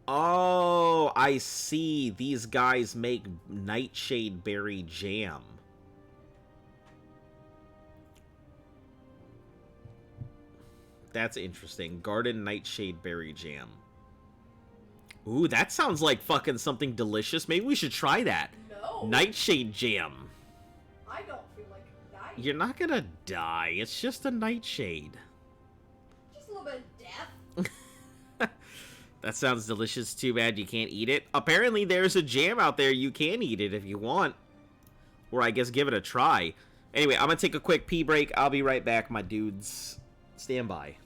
Oh, I see. These guys make nightshade berry jam. That's interesting. Garden nightshade berry jam. Ooh, that sounds like fucking something delicious. Maybe we should try that. No. Nightshade jam. I don't feel like dying. You're not gonna die. It's just a nightshade. Just a little bit of death. That sounds delicious. Too bad you can't eat it. Apparently there's a jam out there. You can eat it if you want. Or I guess give it a try. Anyway, I'm gonna take a quick pee break. I'll be right back, my dudes. Stand by.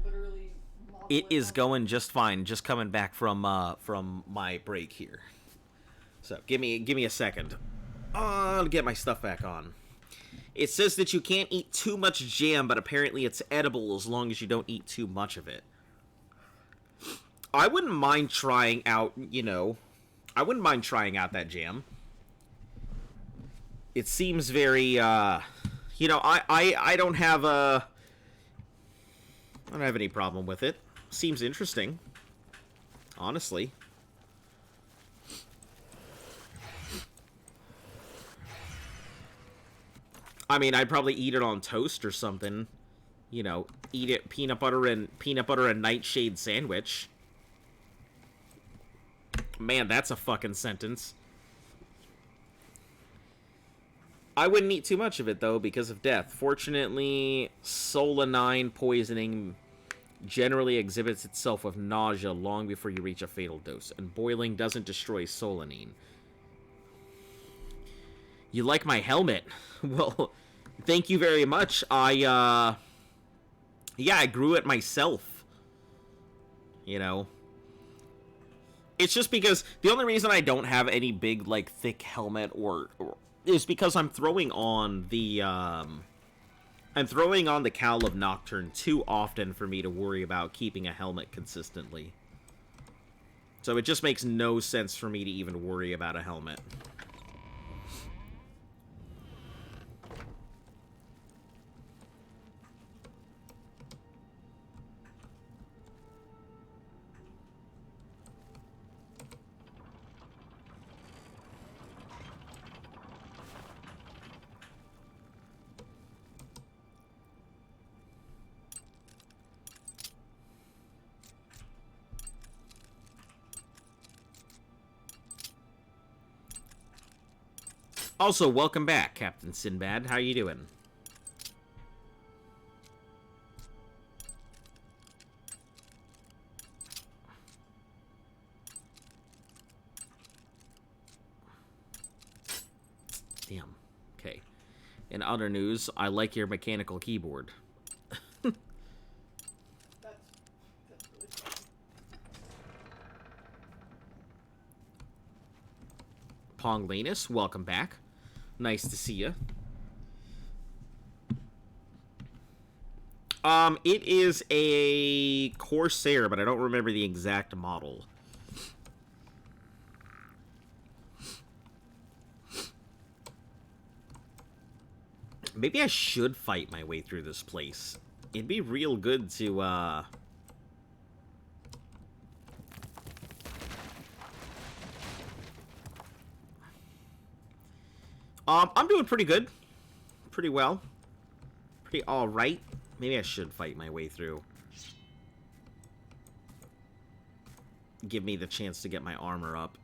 Literally. It is going just fine. Just coming back from my break here. So give me a second. I'll get my stuff back on. It says that you can't eat too much jam, but apparently it's edible as long as you don't eat too much of it. I wouldn't mind trying out, I wouldn't mind trying out that jam. It seems very, I don't have any problem with it. Seems interesting. Honestly. I mean, I'd probably eat it on toast or something. Eat it peanut butter and nightshade sandwich. Man, that's a fucking sentence. I wouldn't eat too much of it, though, because of death. Fortunately, solanine poisoning generally exhibits itself with nausea long before you reach a fatal dose, and boiling doesn't destroy solanine. You like my helmet? Well, thank you very much. I grew it myself. It's just because the only reason I don't have any big, thick helmet is because I'm throwing on the Cowl of Nocturne too often for me to worry about keeping a helmet consistently. So it just makes no sense for me to even worry about a helmet. Also, welcome back, Captain Sinbad. How you doing? In other news, I like your mechanical keyboard. That's really funny. Ponglinus, welcome back. Nice to see you. It is a Corsair, but I don't remember the exact model. Maybe I should fight my way through this place. It'd be real good to, I'm doing pretty good. Pretty well. Pretty alright. Maybe I should fight my way through. Give me the chance to get my armor up.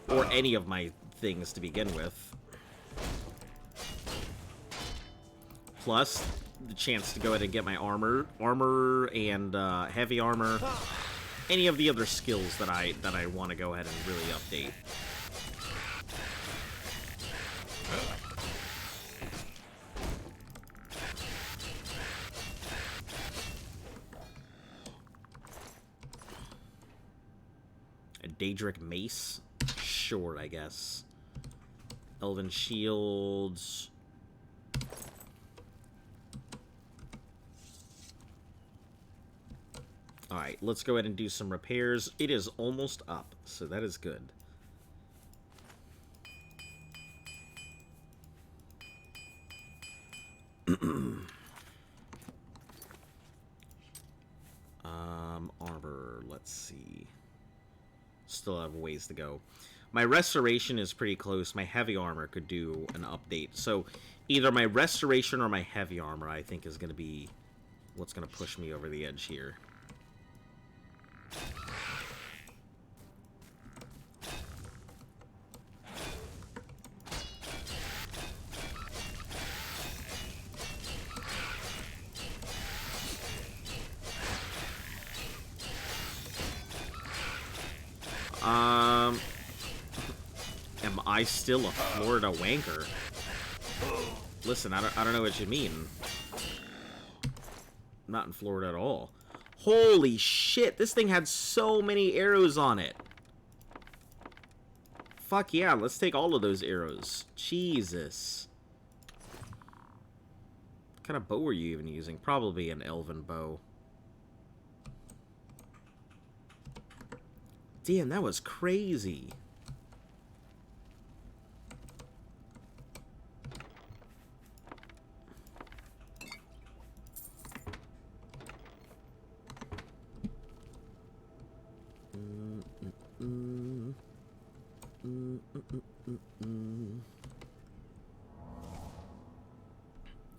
Or any of my things to begin with. Plus, the chance to go ahead and get my armor and heavy armor. Any of the other skills that I want to go ahead and really update. A Daedric Mace? Sure, I guess. Elven Shields. Alright, let's go ahead and do some repairs. It is almost up, so that is good. Armor, let's see. Still have ways to go. My restoration is pretty close. My heavy armor could do an update. So either my restoration or my heavy armor, I think, is going to be what's going to push me over the edge here. Am I still a Florida wanker? Listen, I don't know what you mean. I'm not in Florida at all. Holy shit, this thing had so many arrows on it. Fuck yeah, let's take all of those arrows. Jesus. What kind of bow were you even using? Probably an elven bow. Damn, that was crazy.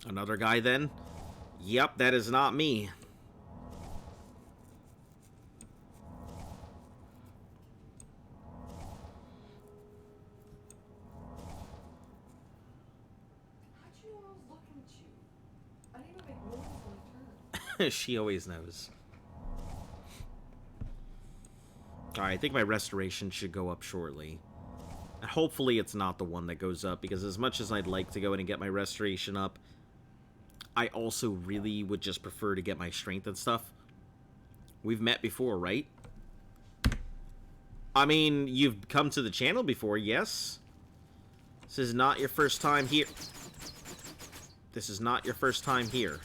Another guy then? Yep, that is not me. How'd you know I was looking at you? I need to make noise when I turn. She always knows. Alright, I think my restoration should go up shortly. And hopefully it's not the one that goes up, because as much as I'd like to go in and get my restoration up, I also really would just prefer to get my strength and stuff. We've met before, right? I mean, you've come to the channel before, yes? This is not your first time here. This is not your first time here.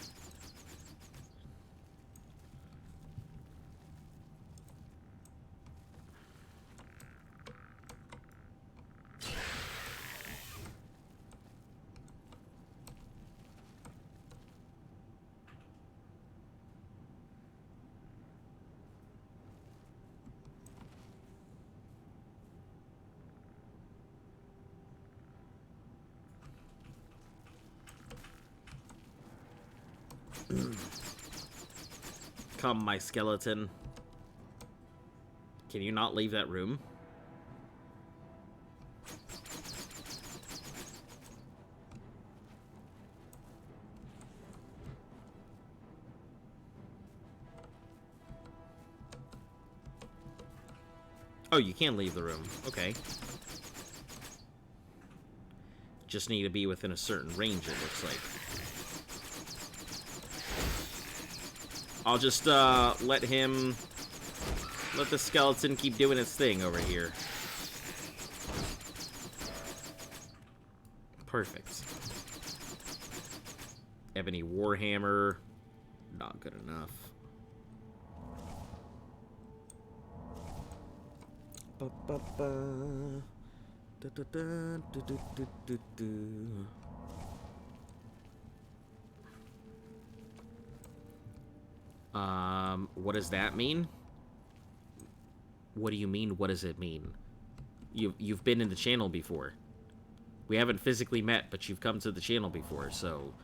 Come, my skeleton. Can you not leave that room? Oh, you can leave the room. Okay. Just need to be within a certain range, it looks like. I'll just, let the skeleton keep doing its thing over here. Perfect. Ebony Warhammer. Not good enough. What does that mean? What do you mean, what does it mean? You've been in the channel before. We haven't physically met, but you've come to the channel before, so...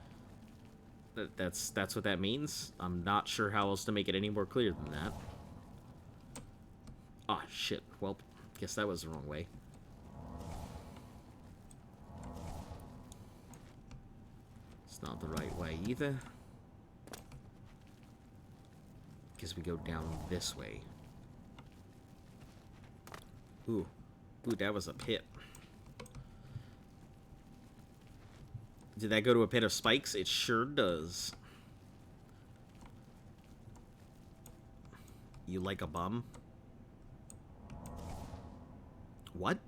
That's what that means? I'm not sure how else to make it any more clear than that. Ah, shit. Well, guess that was the wrong way. It's not the right way either. Guess we go down this way. Ooh. Ooh, that was a pit. Did that go to a pit of spikes? It sure does. You like a bum? What?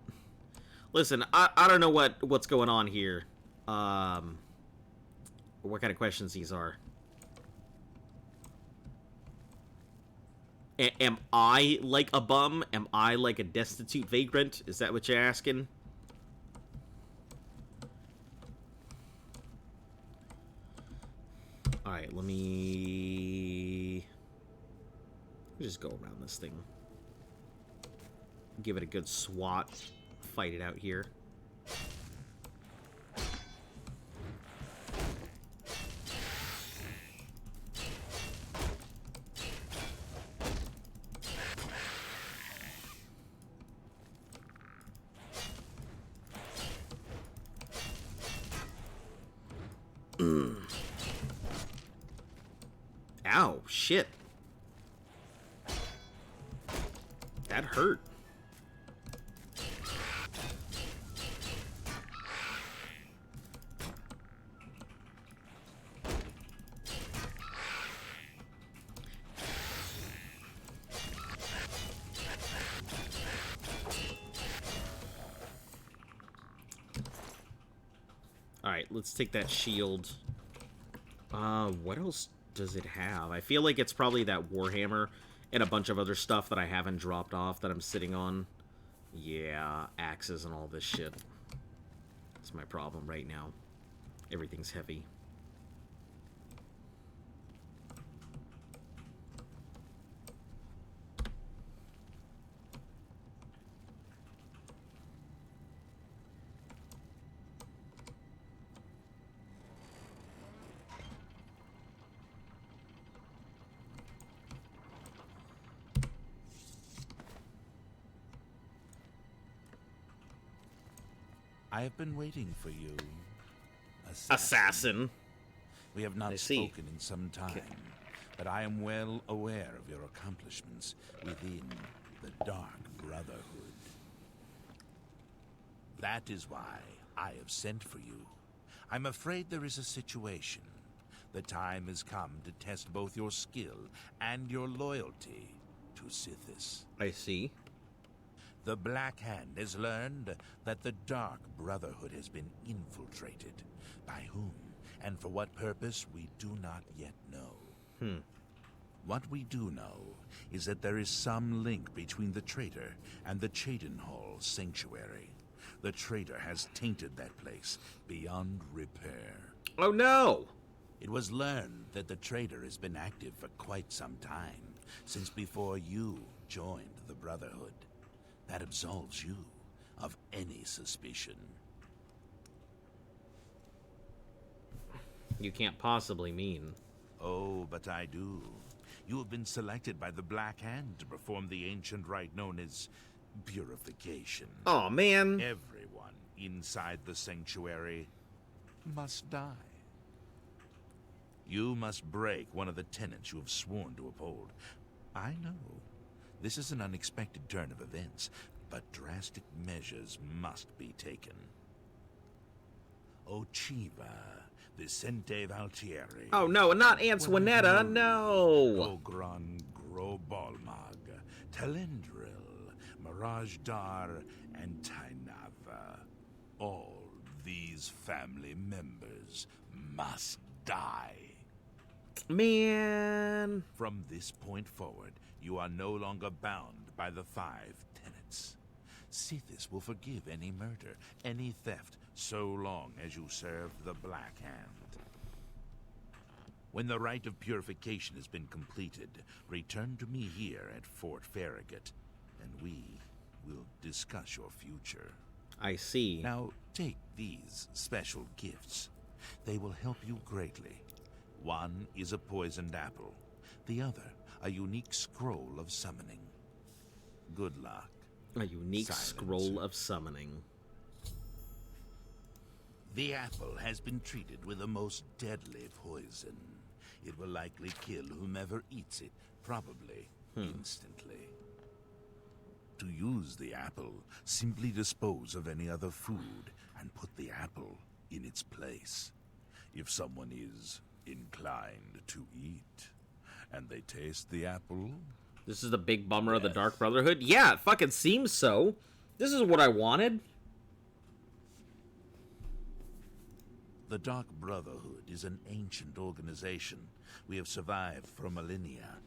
Listen, I don't know what's going on here. What kind of questions these are. Am I like a bum? Am I like a destitute vagrant? Is that what you're asking? Alright, let me just go around this thing. Give it a good swat. Fight it out here. Ow, shit. That hurt. Alright, let's take that shield. What else does it have? I feel like it's probably that Warhammer and a bunch of other stuff that I haven't dropped off that I'm sitting on. Yeah, axes and all this shit. That's my problem right now. Everything's heavy. I have been waiting for you, Assassin. We have not spoken in some time, but I am well aware of your accomplishments within the Dark Brotherhood. That is why I have sent for you. I'm afraid there is a situation. The time has come to test both your skill and your loyalty to Sithis. I see. The Black Hand has learned that the Dark Brotherhood has been infiltrated. By whom and for what purpose, we do not yet know. What we do know is that there is some link between the traitor and the Cheydinhall Sanctuary. The traitor has tainted that place beyond repair. Oh no! It was learned that the traitor has been active for quite some time, since before you joined the Brotherhood. That absolves you of any suspicion. You can't possibly mean. Oh, but I do. You have been selected by the Black Hand to perform the ancient rite known as purification. Oh man. Everyone inside the sanctuary must die. You must break one of the tenets you have sworn to uphold. I know. This is an unexpected turn of events, but drastic measures must be taken. Ochiva, Vicente Valtieri. Oh no, not Antoinetta, no! Ogron Grobalmag, Telendril, Mirage Dar, and Tainava. All these family members must die. Man. From this point forward, you are no longer bound by the 5 tenets. Sithis will forgive any murder, any theft, so long as you serve the Black Hand. When the rite of purification has been completed, return to me here at Fort Farragut, and we will discuss your future. I see. Now, take these special gifts. They will help you greatly. One is a poisoned apple. The other, a unique scroll of summoning. Good luck. A unique Silence. scroll of summoning. The apple has been treated with a most deadly poison. It will likely kill whomever eats it, probably instantly. To use the apple, simply dispose of any other food and put the apple in its place. If someone is inclined to eat, and they taste the apple... This is the big bummer of the Dark Brotherhood? Yeah, it fucking seems so. This is what I wanted. The Dark Brotherhood is an ancient organization. We have survived for millennia.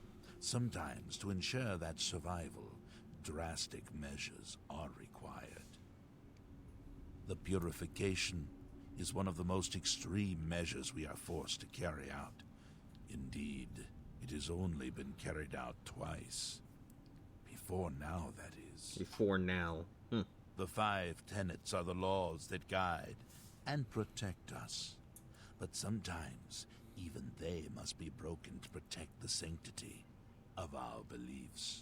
Sometimes, to ensure that survival, drastic measures are required. The purification is one of the most extreme measures we are forced to carry out. Indeed, it has only been carried out twice. Before now, that is. Before now. The 5 tenets are the laws that guide and protect us. But sometimes, even they must be broken to protect the sanctity of our beliefs.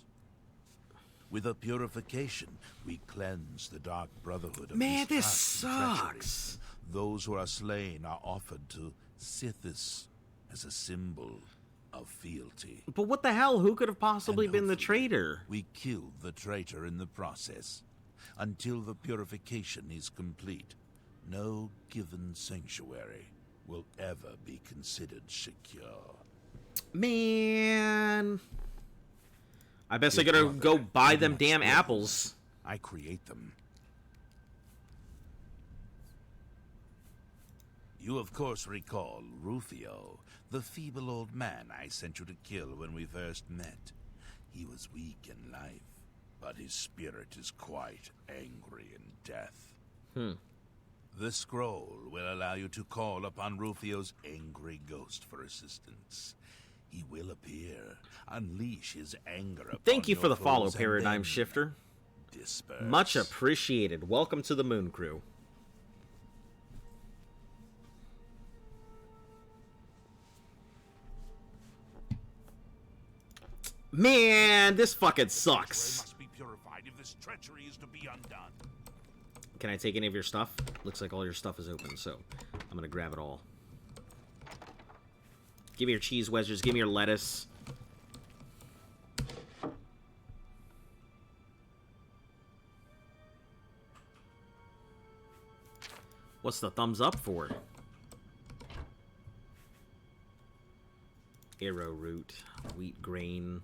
With a purification, we cleanse the Dark Brotherhood of Man, this mistrust and treachery. sucks. Those who are slain are offered to Sithis as a symbol of fealty. But what the hell? Who could have possibly And been the hopefully traitor? We kill the traitor in the process. Until the purification is complete, no given sanctuary will ever be considered secure. Man. I guess I Your gotta brother go buy did them not damn steal apples. I create them. You of course recall Rufio, the feeble old man I sent you to kill when we first met. He was weak in life, but his spirit is quite angry in death. The scroll will allow you to call upon Rufio's angry ghost for assistance. He will appear, unleash his anger upon Thank you your for the follow, foes, and Paradigm then Shifter. disperse. Much appreciated. Welcome to the Moon Crew. Man, this fucking sucks. Must be purified if this treachery is to be undone. Can I take any of your stuff? Looks like all your stuff is open, so I'm gonna grab it all. Give me your cheese wedges, give me your lettuce. What's the thumbs up for? Arrowroot, wheat grain.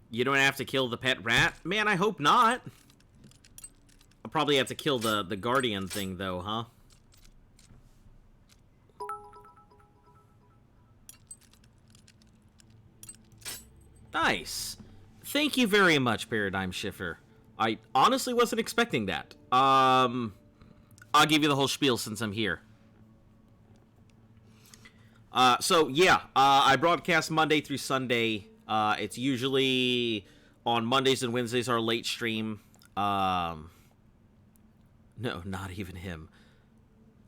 You don't have to kill the pet rat? Man, I hope not. I'll probably have to kill the guardian thing, though, huh? Nice. Thank you very much, Paradigm Shifter. I honestly wasn't expecting that. I'll give you the whole spiel since I'm here. So, yeah, I broadcast Monday through Sunday. It's usually On Mondays and Wednesdays, our late stream. No, not even him.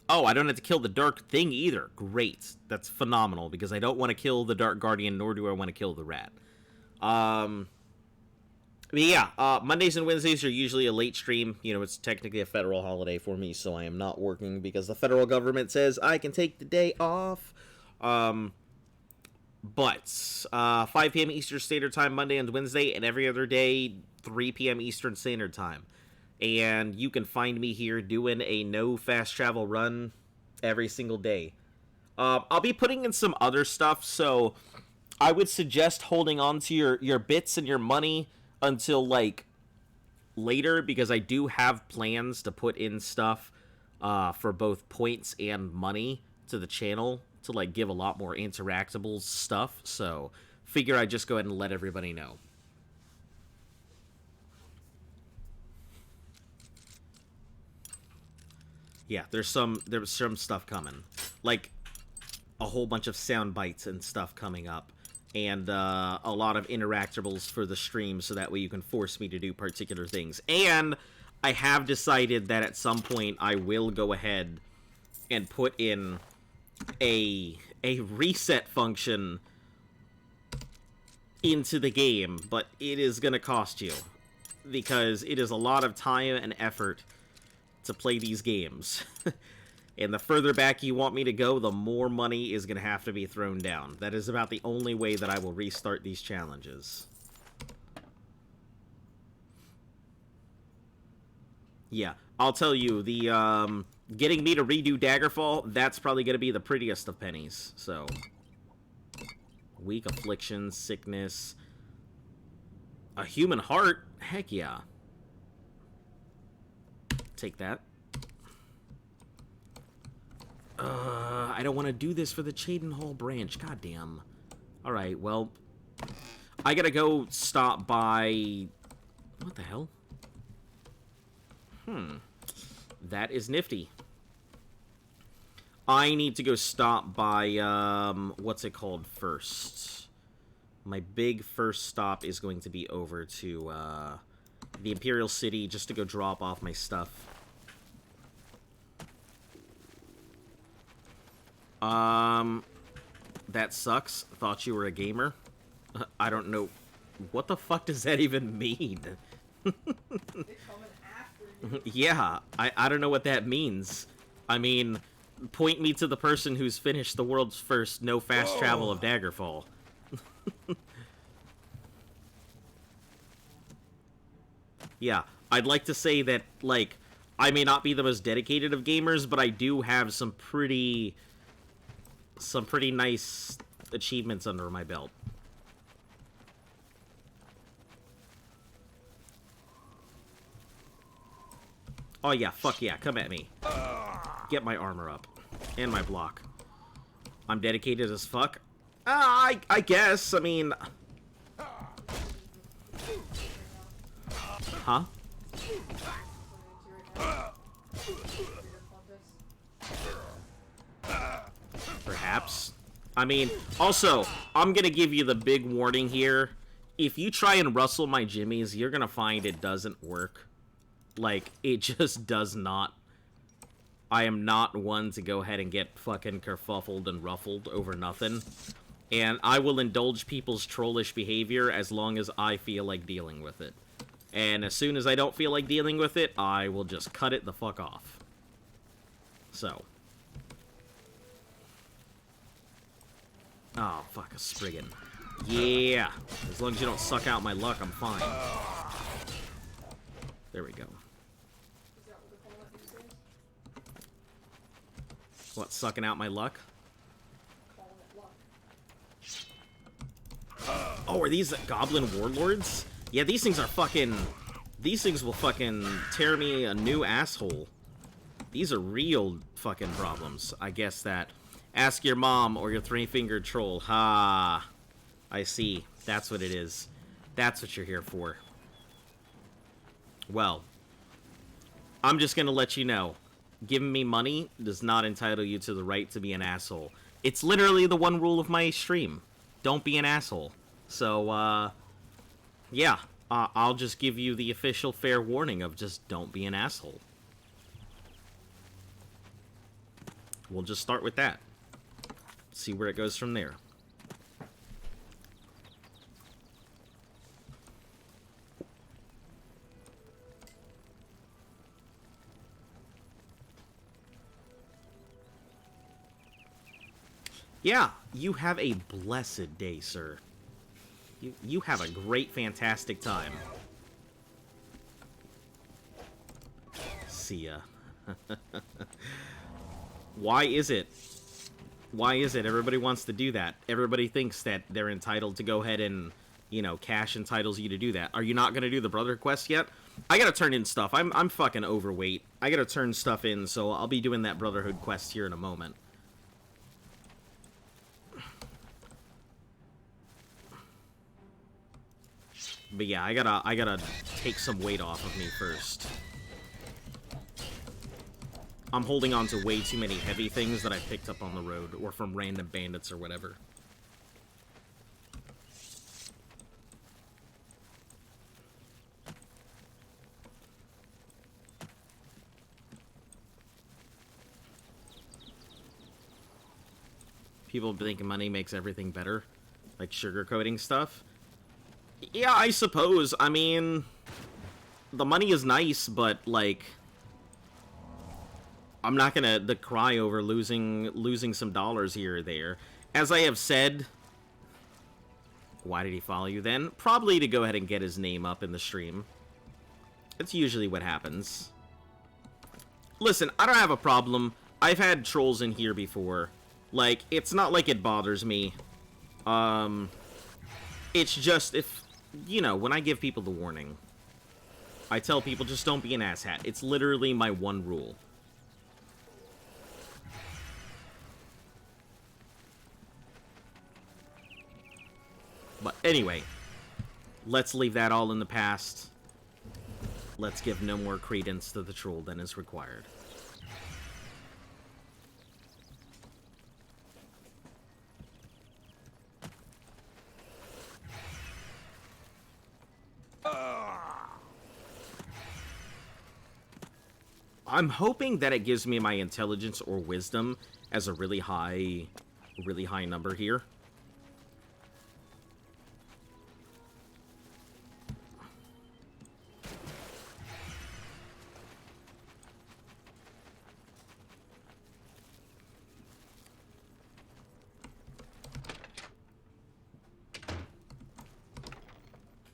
Oh, I don't have to kill the Dark Thing either. Great. That's phenomenal, because I don't want to kill the Dark Guardian, nor do I want to kill the Rat. But yeah, Mondays and Wednesdays are usually a late stream. You know, it's technically a federal holiday for me, so I am not working because the federal government says I can take the day off. But 5 p.m. Eastern Standard Time, Monday and Wednesday, and every other day, 3 p.m. Eastern Standard Time. And you can find me here doing a no fast travel run every single day. I'll be putting in some other stuff, so I would suggest holding on to your bits and your money until, like, later, because I do have plans to put in stuff for both points and money to the channel to, like, give a lot more interactable stuff, so figure I'd just go ahead and let everybody know. Yeah, there's some stuff coming, like a whole bunch of sound bites and stuff coming up, and a lot of interactables for the stream, so that way you can force me to do particular things. And I have decided that at some point I will go ahead and put in a reset function into the game, but it is gonna cost you, because it is a lot of time and effort to play these games. And the further back you want me to go, the more money is gonna have to be thrown down. That is about the only way that I will restart these challenges. Yeah, I'll tell you, the getting me to redo Daggerfall, that's probably gonna be the prettiest of pennies. So, weak affliction, sickness, a human heart, heck yeah. Take that. I don't want to do this for the Cheydinhall branch. Goddamn. Alright, well, I gotta go stop by... What the hell? That is nifty. I need to go stop by, what's it called first? My big first stop is going to be over to, the Imperial City, just to go drop off my stuff. That sucks. Thought you were a gamer. I don't know. What the fuck does that even mean? Yeah, I don't know what that means. I mean, point me to the person who's finished the world's first no fast travel of Daggerfall. Yeah, I'd like to say that, like, I may not be the most dedicated of gamers, but I do have some pretty nice achievements under my belt. Oh yeah, fuck yeah, come at me. Get my armor up. And my block. I'm dedicated as fuck? I guess, I mean... Huh? Perhaps. I mean, also, I'm gonna give you the big warning here. If you try and rustle my jimmies, you're gonna find it doesn't work. Like, it just does not. I am not one to go ahead and get fucking kerfuffled and ruffled over nothing. And I will indulge people's trollish behavior as long as I feel like dealing with it. And as soon as I don't feel like dealing with it, I will just cut it the fuck off. So. Oh, fuck, a Spriggan. Yeah! As long as you don't suck out my luck, I'm fine. There we go. What, sucking out my luck? Oh, are these goblin warlords? Yeah, these things are fucking... These things will fucking tear me a new asshole. These are real fucking problems. I guess that. Ask your mom or your three-fingered troll. Ha! I see. That's what it is. That's what you're here for. Well, I'm just gonna let you know. Giving me money does not entitle you to the right to be an asshole. It's literally the one rule of my stream. Don't be an asshole. So, yeah. I'll just give you the official fair warning of just don't be an asshole. We'll just start with that. See where it goes from there. Yeah, you have a blessed day, sir. You have a great, fantastic time. See ya. Why is it? Why is it everybody wants to do that? Everybody thinks that they're entitled to go ahead and, you know, cash entitles you to do that. Are you not going to do the Brotherhood quest yet? I gotta turn in stuff. I'm fucking overweight. I gotta turn stuff in, so I'll be doing that Brotherhood quest here in a moment. But yeah, I gotta take some weight off of me first. I'm holding on to way too many heavy things that I picked up on the road, or from random bandits or whatever. People think money makes everything better, like sugarcoating stuff. Yeah, I suppose. I mean, the money is nice, but, like, I'm not gonna decry over losing some dollars here or there. As I have said, why did he follow you then? Probably to go ahead and get his name up in the stream. It's usually what happens. Listen, I don't have a problem. I've had trolls in here before. Like, it's not like it bothers me. It's just if, you know, when I give people the warning, I tell people just don't be an asshat. It's literally my one rule. But anyway, let's leave that all in the past. Let's give no more credence to the troll than is required. I'm hoping that it gives me my intelligence or wisdom as a really high number here.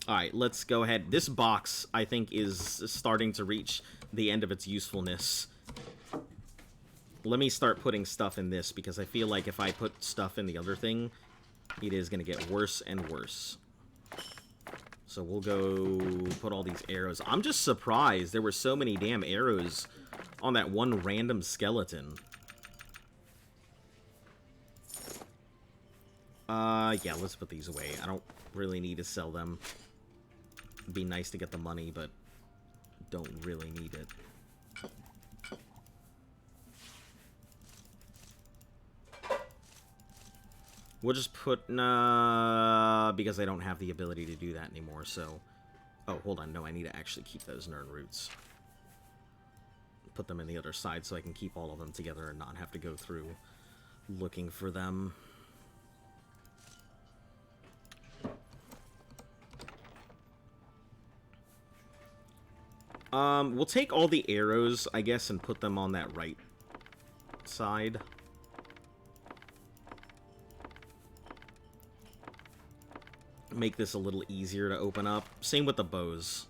Alright, let's go ahead. This box, I think, is starting to reach the end of its usefulness. Let me start putting stuff in this, because I feel like if I put stuff in the other thing, it is going to get worse and worse. So we'll go put all these arrows. I'm just surprised there were so many damn arrows on that one random skeleton. Yeah, let's put these away. I don't really need to sell them. It'd be nice to get the money, but don't really need it. We'll just put, because I don't have the ability to do that anymore, so... Oh, hold on, no, I need to actually keep those nerd roots. Put them in the other side so I can keep all of them together and not have to go through looking for them. We'll take all the arrows, I guess, and put them on that right side. Make this a little easier to open up. Same with the bows.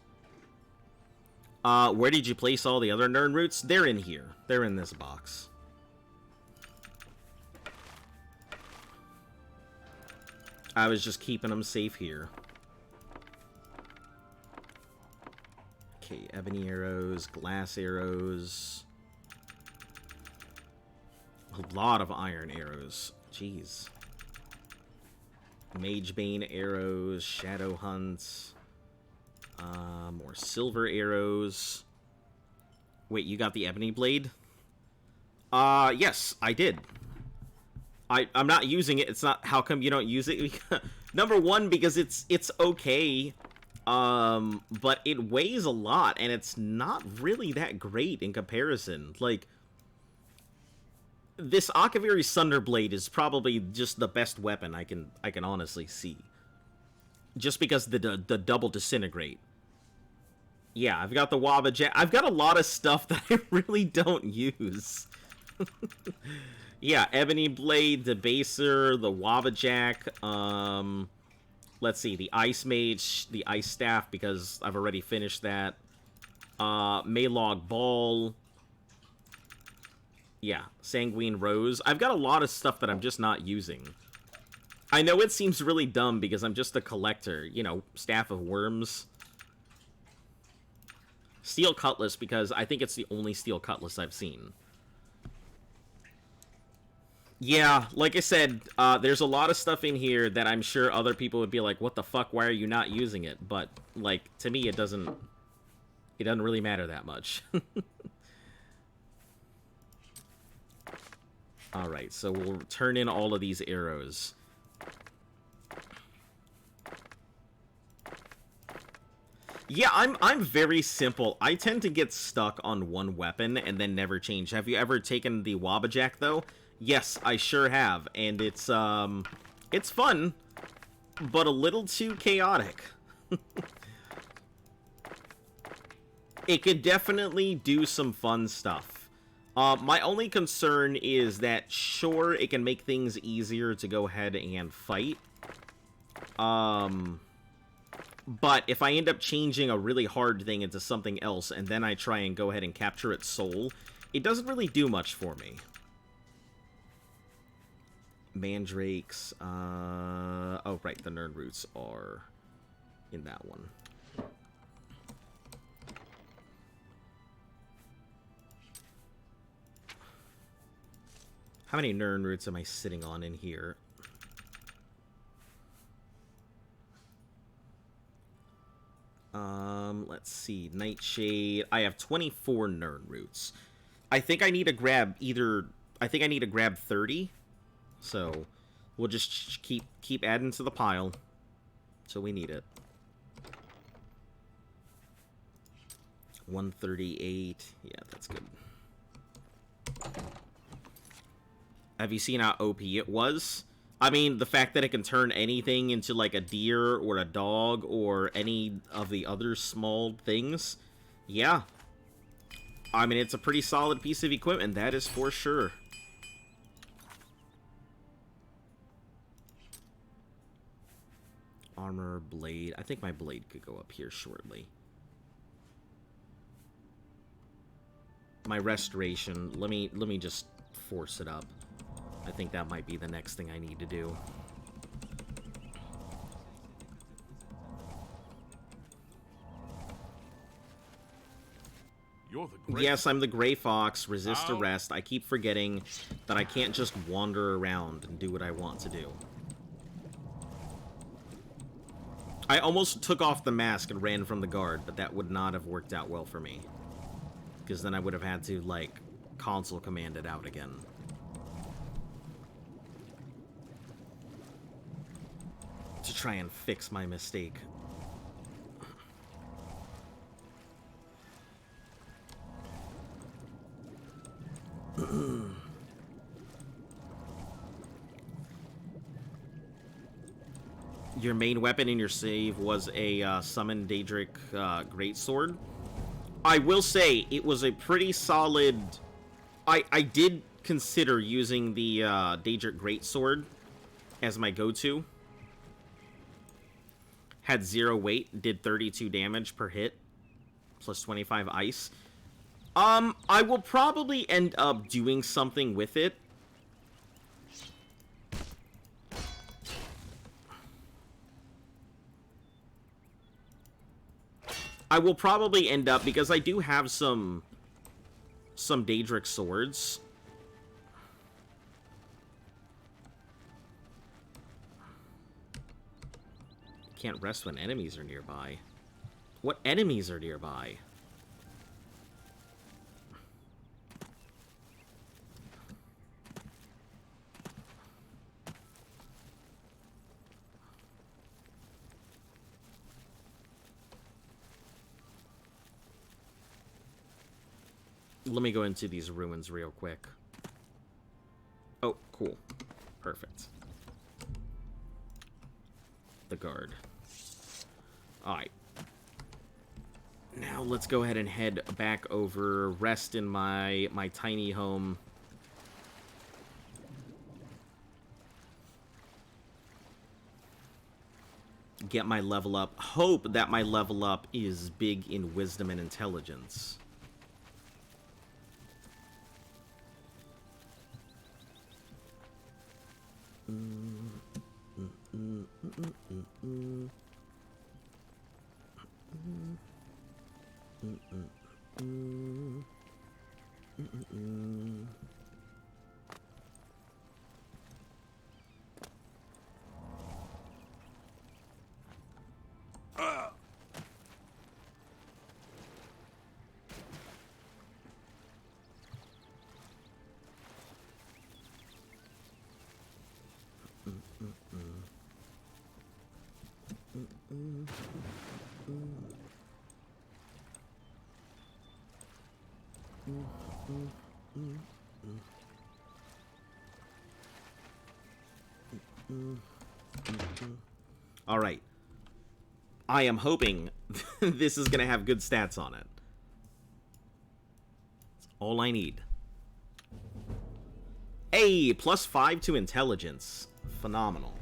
Where did you place all the other nerd roots? They're in here. They're in this box. I was just keeping them safe here. Okay, ebony arrows, glass arrows. A lot of iron arrows. Jeez. Magebane arrows, shadow hunts. More silver arrows. Wait, you got the ebony blade? Yes, I did. I'm not using it. It's not... How come you don't use it? Number one, because it's okay. But it weighs a lot, and it's not really that great in comparison. Like, this Akaviri Sunderblade is probably just the best weapon I can honestly see. Just because the double disintegrate. Yeah, I've got the Wabajack. I've got a lot of stuff that I really don't use. Yeah, Ebony Blade, Debaser, the Wabajack, let's see, the Ice Mage, the Ice Staff, because I've already finished that. Maylog Ball. Yeah, Sanguine Rose. I've got a lot of stuff that I'm just not using. I know it seems really dumb because I'm just a collector. You know, Staff of Worms. Steel Cutlass, because I think it's the only Steel Cutlass I've seen. Yeah, like I said, there's a lot of stuff in here that I'm sure other people would be like, what the fuck, why are you not using it? But, like, to me, it doesn't really matter that much. Alright, so we'll turn in all of these arrows. Yeah, I'm very simple. I tend to get stuck on one weapon and then never change. Have you ever taken the Wabajack, though? Yes, I sure have, and it's fun, but a little too chaotic. It could definitely do some fun stuff. My only concern is that, sure, it can make things easier to go ahead and fight. But if I end up changing a really hard thing into something else, and then I try and go ahead and capture its soul, it doesn't really do much for me. Mandrakes, oh, right, the Nern Roots are in that one. How many Nern Roots am I sitting on in here? Let's see, Nightshade. I have 24 Nern Roots. I think I need to grab I think I need to grab 30. So, we'll just keep adding to the pile. So we need it. 138. Yeah, that's good. Have you seen how OP it was? I mean, the fact that it can turn anything into, like, a deer or a dog or any of the other small things. Yeah. I mean, it's a pretty solid piece of equipment, that is for sure. Armor, blade. I think my blade could go up here shortly. My restoration. Let me just force it up. I think that might be the next thing I need to do. You're the Gray Yes, I'm the Gray Fox. Resist arrest. I keep forgetting that I can't just wander around and do what I want to do. I almost took off the mask and ran from the guard, but that would not have worked out well for me. Because then I would have had to, like, console command it out again. To try and fix my mistake. Your main weapon in your save was a summoned Daedric Greatsword. I will say, it was a pretty solid... I did consider using the Daedric Greatsword as my go-to. Had 0 weight, did 32 damage per hit, plus 25 ice. I will probably end up doing something with it. I will probably end up, because I do have some Daedric swords. Can't rest when enemies are nearby. What enemies are nearby? Let me go into these ruins real quick. Oh, cool. Perfect. The guard. Alright. Now let's go ahead and head back over, rest in my tiny home. Get my level up. Hope that my level up is big in wisdom and intelligence. All right. I am hoping this is going to have good stats on it. That's all I need. Hey, +5 to intelligence. Phenomenal.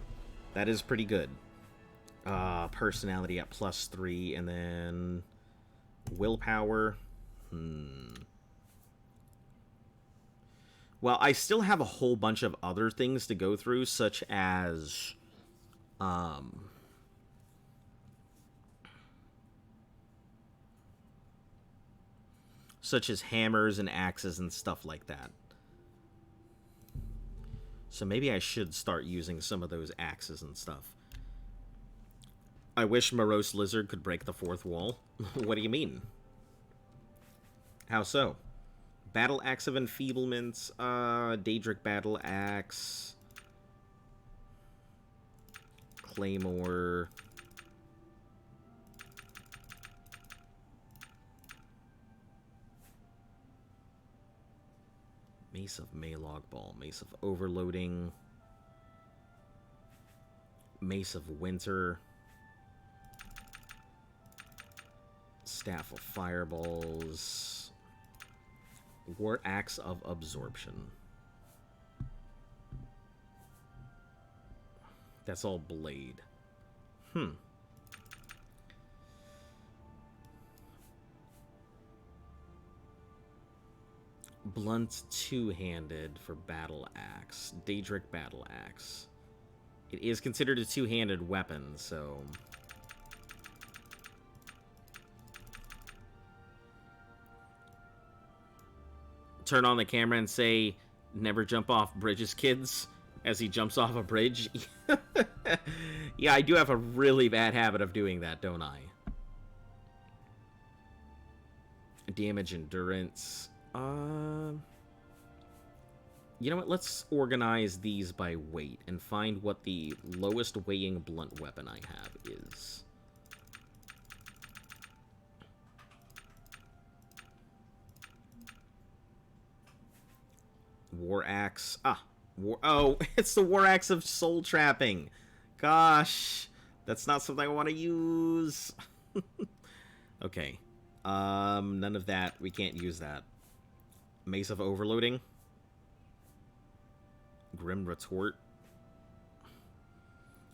That is pretty good. Personality at +3, and then willpower. Well, I still have a whole bunch of other things to go through, such as hammers and axes and stuff like that. So maybe I should start using some of those axes and stuff. I wish Morose Lizard could break the fourth wall. What do you mean? How so? Battle Axe of Enfeeblement, Daedric Battle Axe, Claymore, Mace of Maylog Ball, Mace of Overloading, Mace of Winter, Staff of Fireballs, War Axe of Absorption. That's all blade. Blunt two-handed for Battle Axe. Daedric Battle Axe. It is considered a two-handed weapon, so... Turn on the camera and say, "Never jump off bridges, kids," as he jumps off a bridge. Yeah, I do have a really bad habit of doing that, don't I? Damage endurance. You know what? Let's organize these by weight and find what the lowest weighing blunt weapon I have is. War Axe. Oh, it's the War Axe of Soul Trapping. Gosh, that's not something I want to use. Okay. None of that. We can't use that. Mace of Overloading. Grim Retort.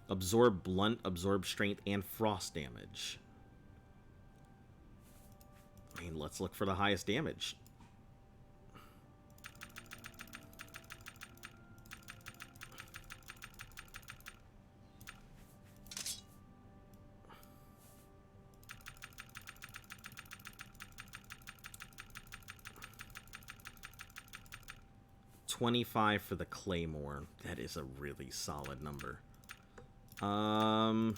Absorb Blunt, Absorb Strength, and Frost Damage. I mean, let's look for the highest damage. $25 for the Claymore. That is a really solid number. We're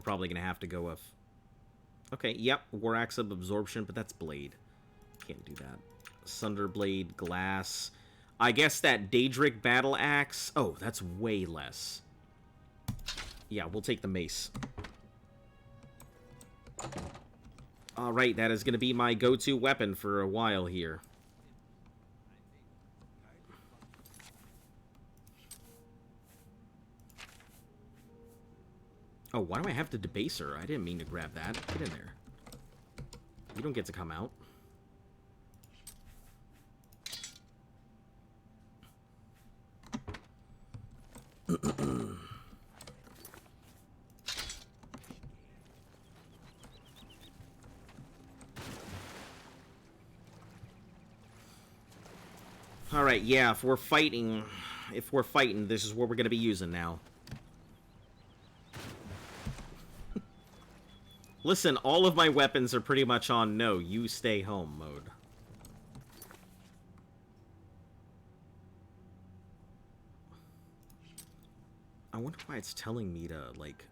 probably gonna have to go with... Okay, yep, War Axe of Absorption, but that's Blade. Can't do that. Sunderblade, Glass. I guess that Daedric Battle Axe... Oh, that's way less. Yeah, we'll take the Mace. Alright, that is going to be my go-to weapon for a while here. Oh, why do I have the debaser? I didn't mean to grab that. Get in there. You don't get to come out. Alright, yeah, if we're fighting, this is what we're going to be using now. Listen, all of my weapons are pretty much on no, you stay home mode. I wonder why it's telling me to, like,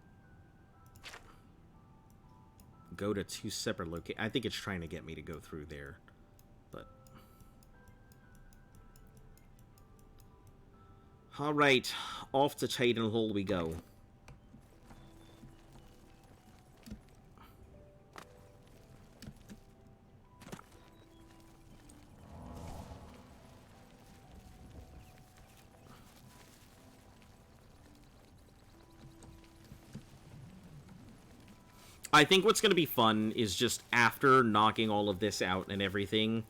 go to 2 separate locations. I think it's trying to get me to go through there, but... Alright, off to Titanhole we go. I think what's going to be fun is just after knocking all of this out and everything,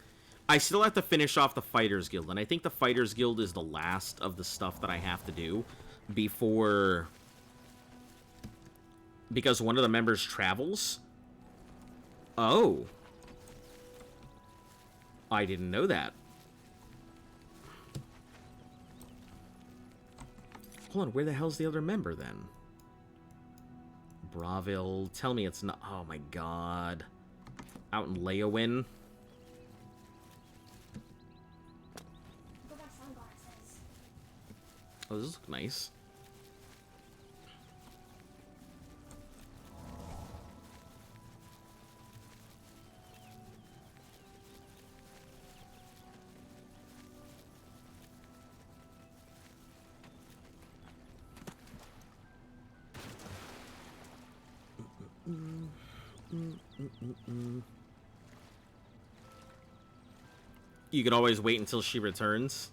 I still have to finish off the Fighters Guild, and I think the Fighters Guild is the last of the stuff that I have to do before... Because one of the members travels? Oh. I didn't know that. Hold on, where the hell's the other member, then? Braville. Tell me it's not... Oh, my God. Out in Leowin. Oh, those look nice. You could always wait until she returns.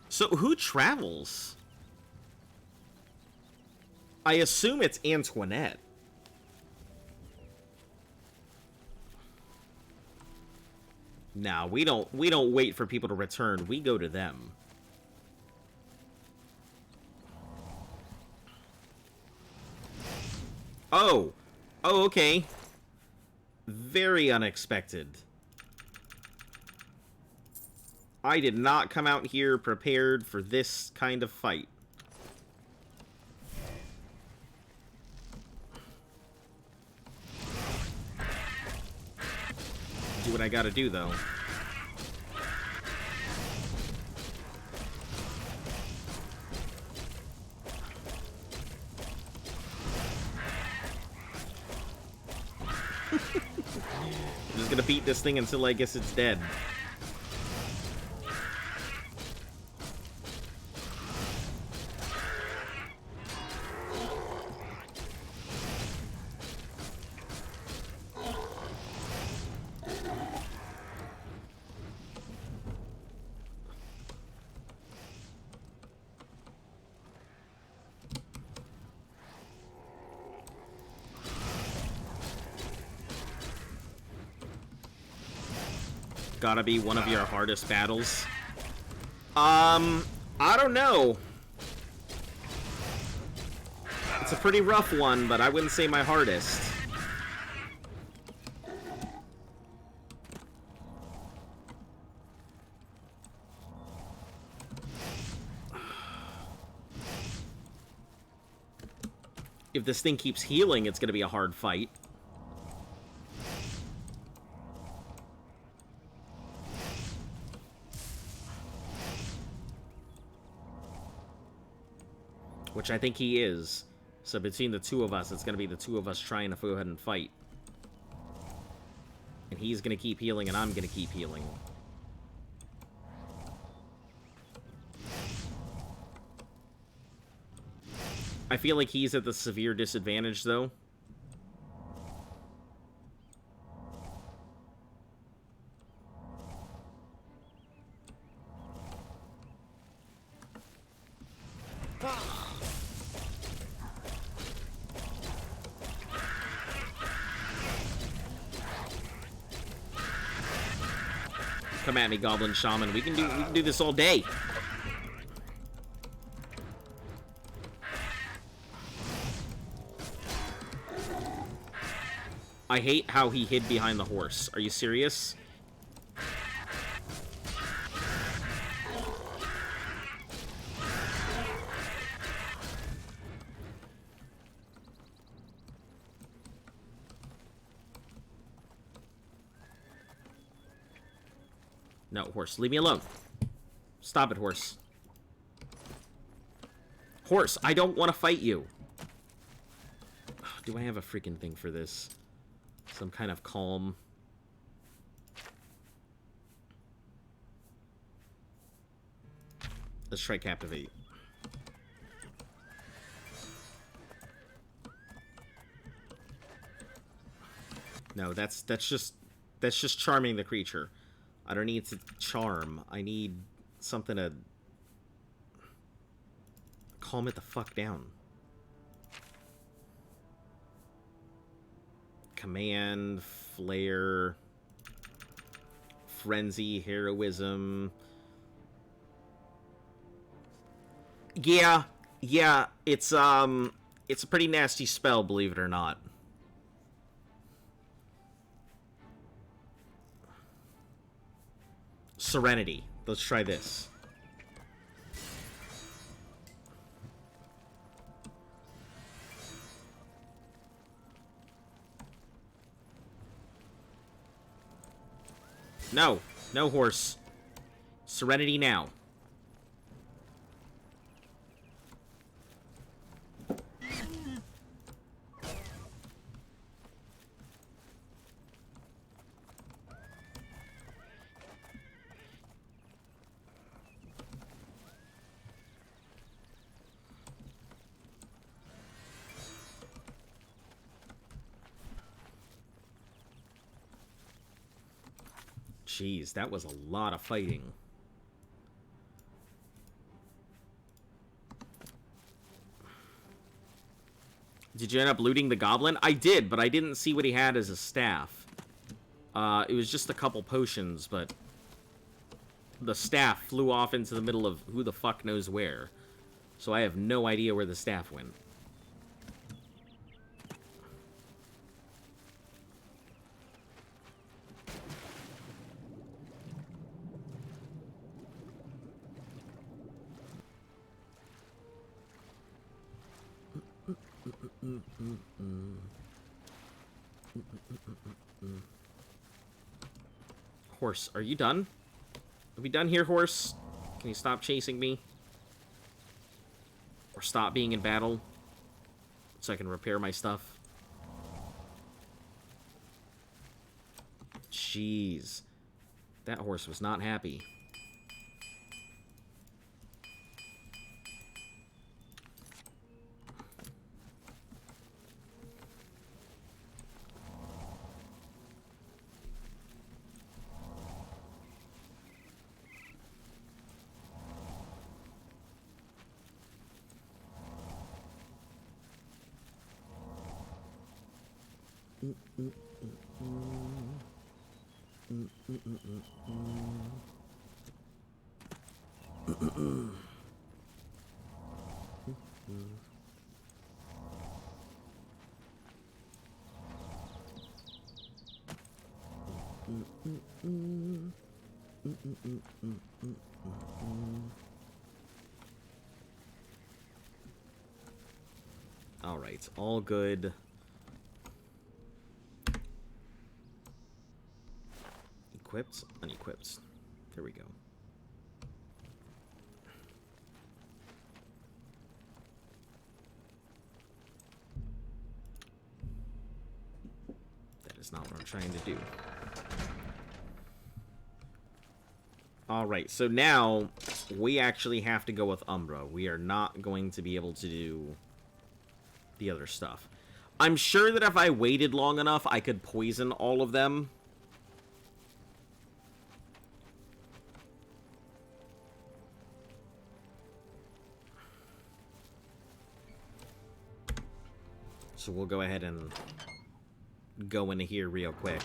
So, who travels? I assume it's Antoinette. Nah, we don't wait for people to return. We go to them. Oh. Oh, okay. Very unexpected. I did not come out here prepared for this kind of fight. Do what I gotta do, though. I'm just gonna beat this thing until I guess it's dead. Gotta be one of your hardest battles. I don't know. It's a pretty rough one, but I wouldn't say my hardest. If this thing keeps healing, it's gonna be a hard fight. Which I think he is. So between the two of us, it's going to be the two of us trying to go ahead and fight. And he's going to keep healing, and I'm going to keep healing. I feel like he's at the severe disadvantage, though. Come at me, Goblin Shaman. We can do this all day. I hate how he hid behind the horse. Are you serious? No, horse, leave me alone. Stop it, horse. Horse, I don't want to fight you. Do I have a freaking thing for this? Some kind of calm. Let's try Captivate. No, that's just charming the creature. I don't need to charm. I need something to calm it the fuck down. Command, Flare, Frenzy, Heroism. Yeah, it's a pretty nasty spell, believe it or not. Serenity. Let's try this. No. No, horse. Serenity now. Jeez, that was a lot of fighting. Did you end up looting the goblin? I did, but I didn't see what he had as a staff. It was just a couple potions, but the staff flew off into the middle of who the fuck knows where. So I have no idea where the staff went. Horse, are you done? Are we done here, horse? Can you stop chasing me? Or stop being in battle? So I can repair my stuff? Jeez. That horse was not happy. All right, all good. Equipped, unequipped. There we go. That is not what I'm trying to do. Alright, so now we actually have to go with Umbra. We are not going to be able to do the other stuff. I'm sure that if I waited long enough, I could poison all of them. So we'll go ahead and go into here real quick.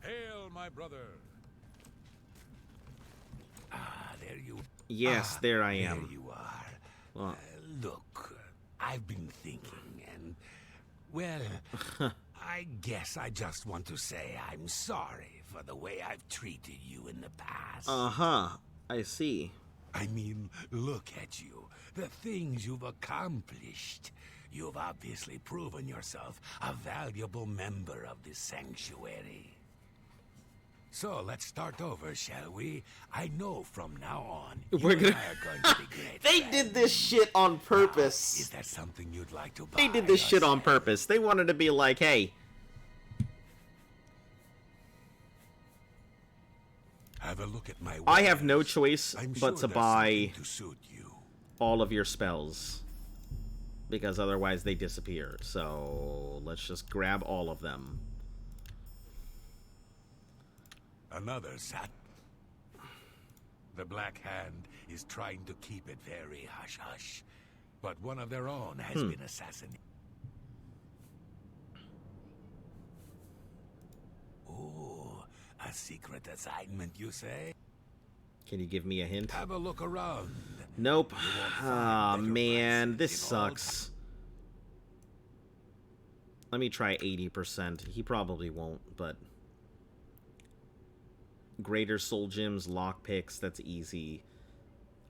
Hail, my brother. Ah, there you Yes, there I am. There you are. Well, Look, I've been thinking, and, well, I guess I just want to say I'm sorry for the way I've treated you in the past. uh-huh. I see. I mean, look at you. The things you've accomplished. You've obviously proven yourself a valuable member of this sanctuary. So let's start over, shall we? I know from now on, We're you and gonna- I are going to be great They friends. did this shit on purpose. Now, is that something you'd like to buy? They did this shit on yourself? purpose. They wanted to be like, hey, Have a look at my I have no wares. choice I'm but sure to there's buy something to suit you. all of your spells. Because otherwise they disappear. So let's just grab all of them. Another sat. The Black Hand is trying to keep it very hush-hush, but one of their own has been assassinated. Oh, a secret assignment, you say? Can you give me a hint? Have a look around. Nope. You won't find Ah, better man, this prices in all sucks. Let me try 80%. He probably won't, but... Greater Soul Gems, Lockpicks, that's easy.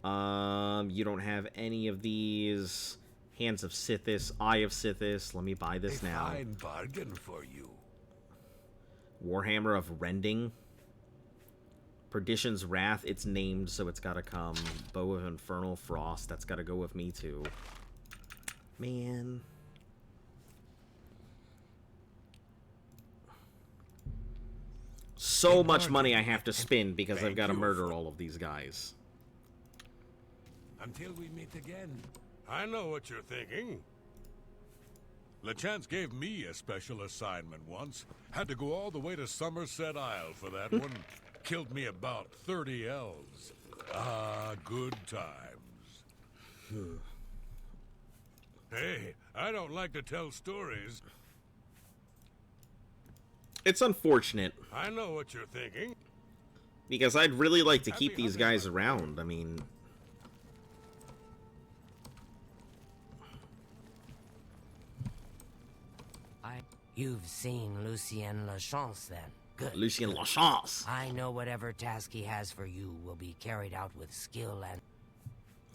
You don't have any of these. Hands of Sithis, Eye of Sithis. Let me buy this a now. fine bargain for you. Warhammer of Rending. Perdition's Wrath, it's named, so it's gotta come. Bow of Infernal Frost, that's gotta go with me too. Man. So much money I have to spend because I've Thank got to you murder for- all of these guys. Until we meet again. I know what you're thinking. LeChance gave me a special assignment once. Had to go all the way to Somerset Isle for that one. Killed me about 30 elves. Ah, good times. Hey, I don't like to tell stories. It's unfortunate, I know what you're thinking. because I'd really like to keep Happy these hunting, guys my around. I mean... You've seen Lucien Lachance, then. Good. Lucien Lachance! I know whatever task he has for you will be carried out with skill and...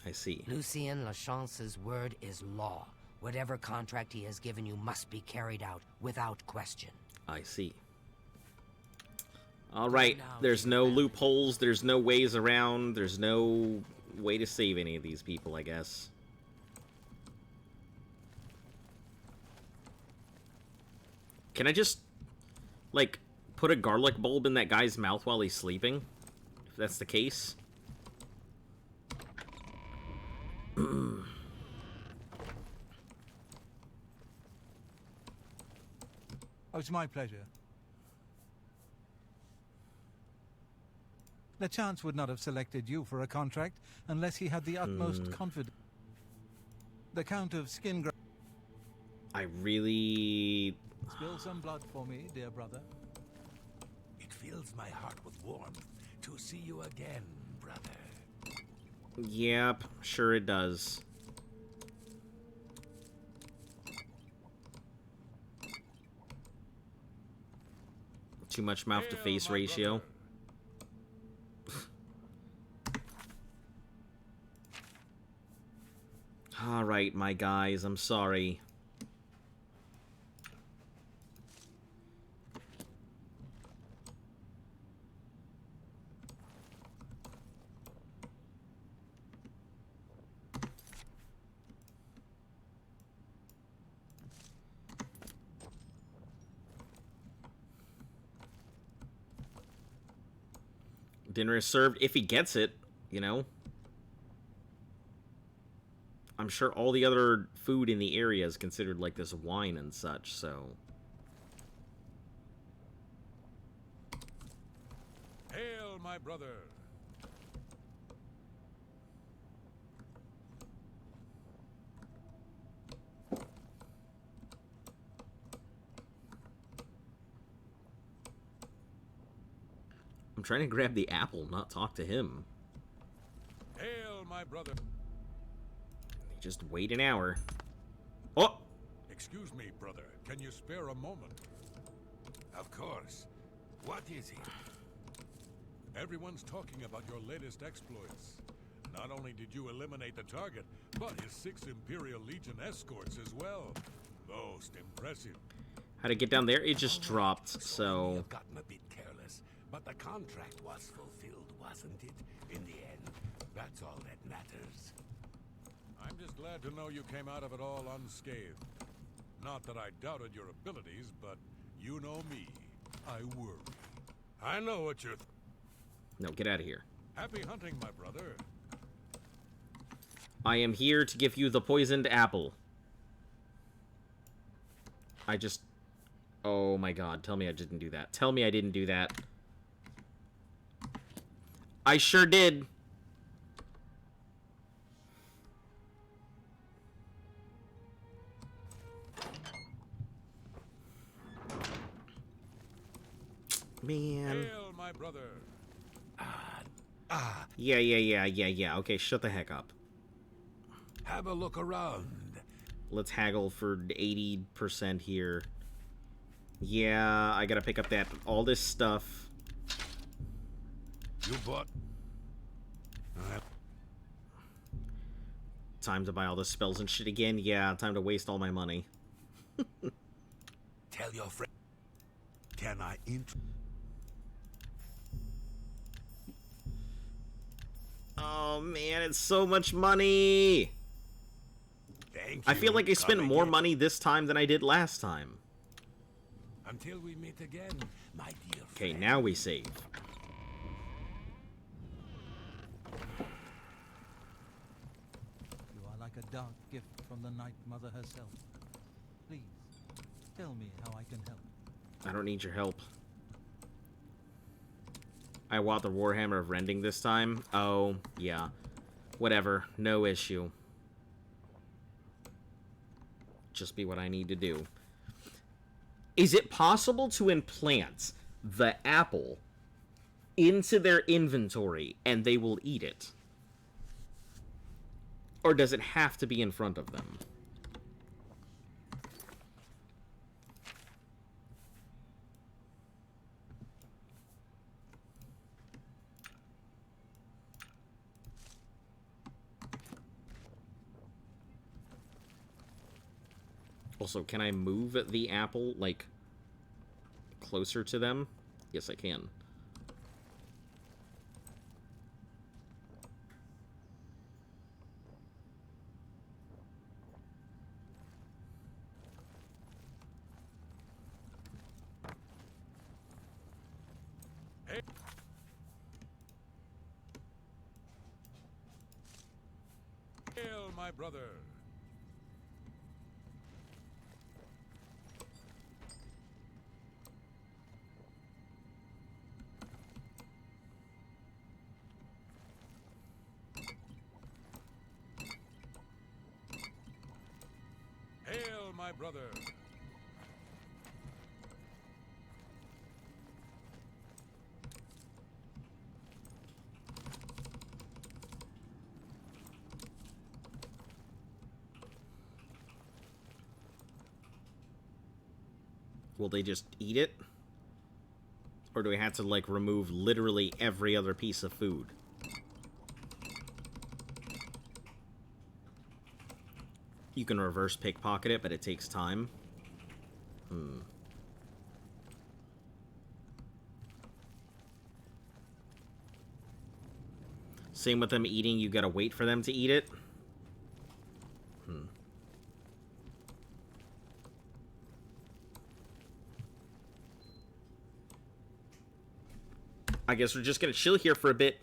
I see. Lucien Lachance's word is law. Whatever contract he has given you must be carried out without question. I see. Alright, Now, there's you no have- loopholes, there's no ways around, there's no way to save any of these people, I guess. Can I just, like, put a garlic bulb in that guy's mouth while he's sleeping? If that's the case. Oh, it's my pleasure. LeChance would not have selected you for a contract unless he had the utmost confidence. The Count of Skingra... I really... Spill some blood for me, dear brother. It fills my heart with warmth to see you again, brother. Yep, sure it does. Too much mouth to face my ratio. Alright, my guys, I'm sorry. Dinner is served if he gets it, you know? I'm sure all the other food in the area is considered like this wine and such, so... Hail, my brother. I'm trying to grab the apple, not talk to him. Hail, my brother. Just wait an hour. Oh! Excuse me, brother. Can you spare a moment? Of course. What is it? Everyone's talking about your latest exploits. Not only did you eliminate the target, but his 6 Imperial Legion escorts as well. Most impressive. How to get down there? It just dropped, so... You've gotten a bit careless, but the contract was fulfilled, wasn't it? In the end, that's all that matters. I'm just glad to know you came out of it all unscathed. Not that I doubted your abilities, but you know me. I worry. I know what you're... No, get out of here. Happy hunting, my brother. I am here to give you the poisoned apple. I just... Oh my god, tell me I didn't do that. Tell me I didn't do that. I sure did. Man. Hail, my brother. Yeah. Okay, shut the heck up. Have a look around. Let's haggle for 80% here. Yeah, I gotta pick up all this stuff. You bought... Time to buy all the spells and shit again. Yeah, time to waste all my money. Tell your friend... Can I Oh man, it's so much money! Thank you. I feel like I spent more money this time than I did last time. Until we meet again, my dear Okay, friend. now we save. You are like a dark gift from the Night Mother herself. Please, tell me how I can help. I don't need your help. I want the Warhammer of Rending this time. Oh, yeah. Whatever. No issue. Just be what I need to do. Is it possible to implant the apple into their inventory and they will eat it? Or does it have to be in front of them? Also, can I move the apple, like, closer to them? Yes, I can. Hey. Hail, my brother. Hail, my brother. Will they just eat it? Or do we have to, like, remove literally every other piece of food? You can reverse pickpocket it, but it takes time. Same with them eating, you gotta wait for them to eat it. I guess we're just gonna chill here for a bit.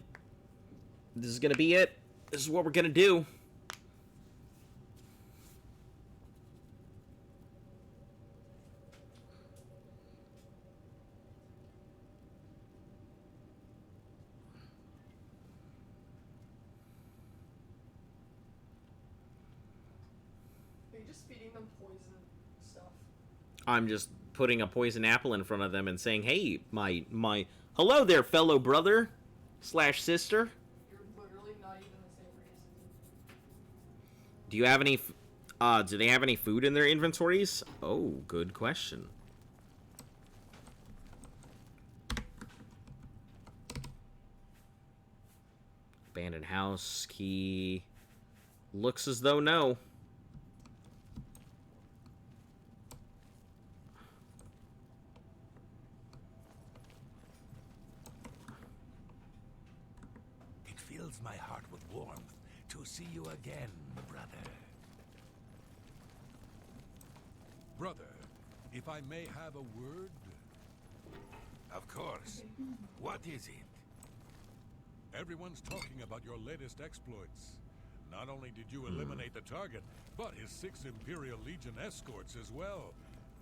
This is gonna be it. This is what we're gonna do. Are you just feeding them poison stuff? I'm just putting a poison apple in front of them and saying, "Hey, my hello there, fellow brother slash sister. You're literally not even the same race as me. Do you have any? Do they have any food in their inventories? Oh, good question. Abandoned house key. Looks as though no. It fills my heart with warmth to see you again, brother. Brother, if I may have a word? Of course. What is it? Everyone's talking about your latest exploits. Not only did you eliminate the target, but his 6 Imperial Legion escorts as well.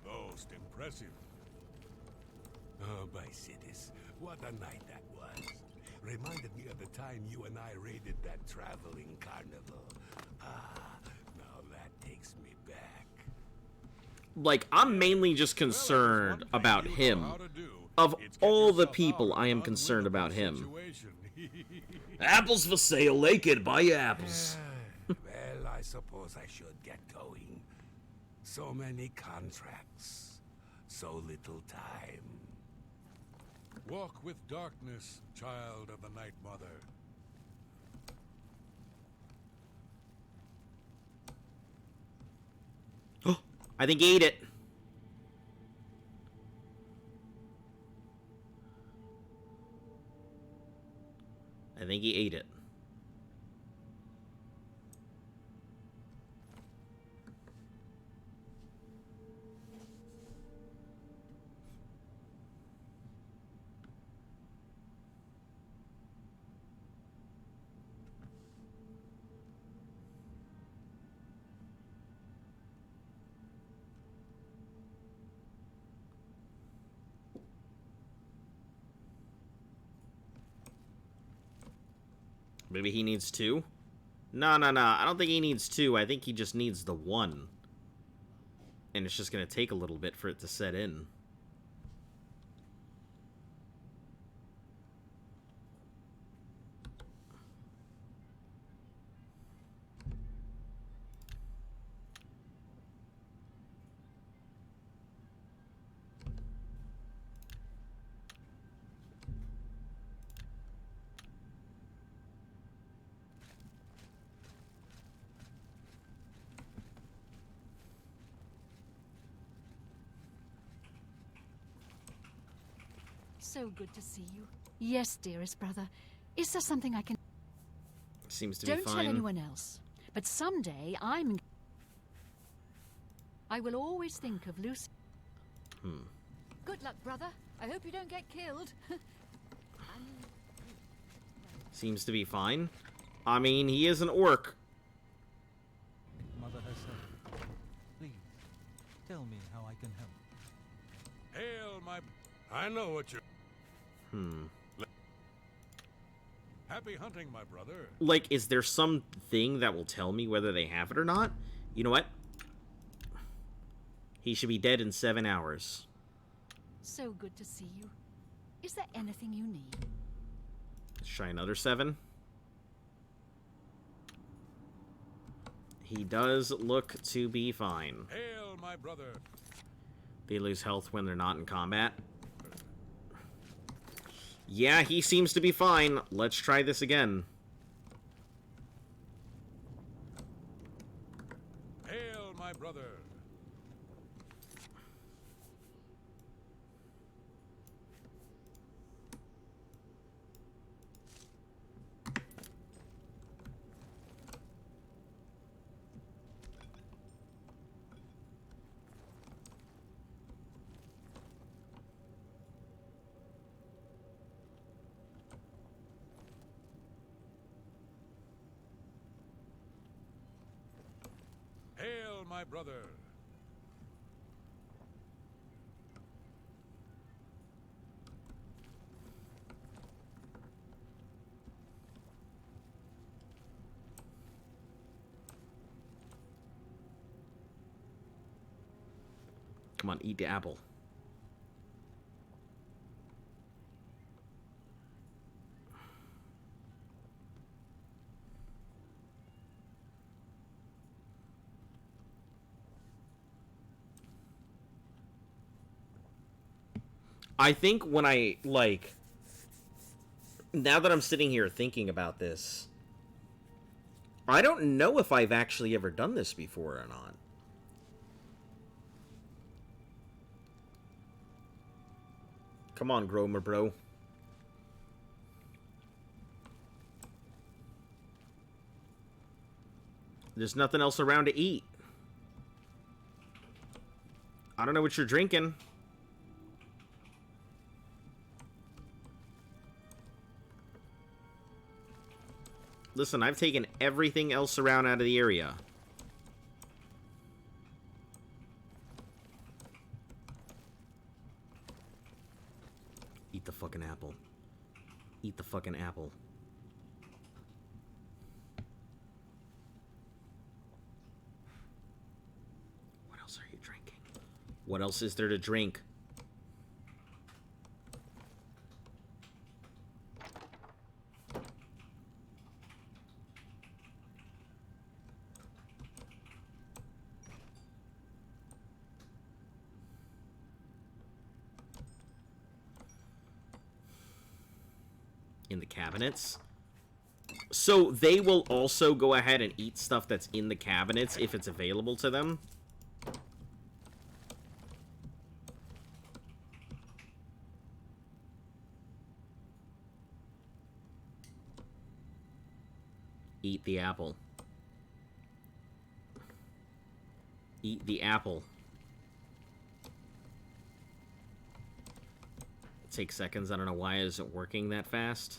Most impressive. Oh, my cities, what a night that was. Reminded me of the time you and I raided that traveling carnival. Ah, now that takes me back. Like, I'm mainly just concerned about him. Of all the people, I am concerned about him. Apples for sale, Lakehead, buy your apples. Well, I suppose I should get going. So many contracts, so little time. Walk with darkness, child of the Night Mother. I think he ate it. I think he ate it. Maybe he needs 2? No. I don't think he needs 2. I think he just needs the 1. And it's just going to take a little bit for it to set in. So good to see you. Yes, dearest brother. Is there something I can... Seems to be fine. Don't tell anyone else. But someday I will always think of Lucy. Good luck, brother. I hope you don't get killed. Seems to be fine. I mean, he is an orc. Mother herself. Please, tell me how I can help. Hail, my... I know what you're... Happy hunting, my brother. Like, is there something that will tell me whether they have it or not? You know what? He should be dead in 7 hours. So good to see you. Is there anything you need? Let's try another 7. He does look to be fine. Hail, my brother. They lose health when they're not in combat. Yeah, he seems to be fine. Let's try this again. Hail, my brother. Hail, my brother. Come on, eat the apple. I think when I, like... Now that I'm sitting here thinking about this, I don't know if I've actually ever done this before or not. Come on, Gromer, bro. There's nothing else around to eat. I don't know what you're drinking. Listen, I've taken everything else around out of the area. Eat the fucking apple. Eat the fucking apple. What else are you drinking? What else is there to drink? In the cabinets. So they will also go ahead and eat stuff that's in the cabinets if it's available to them. Eat the apple. Eat the apple. Take seconds. I don't know why it isn't working that fast.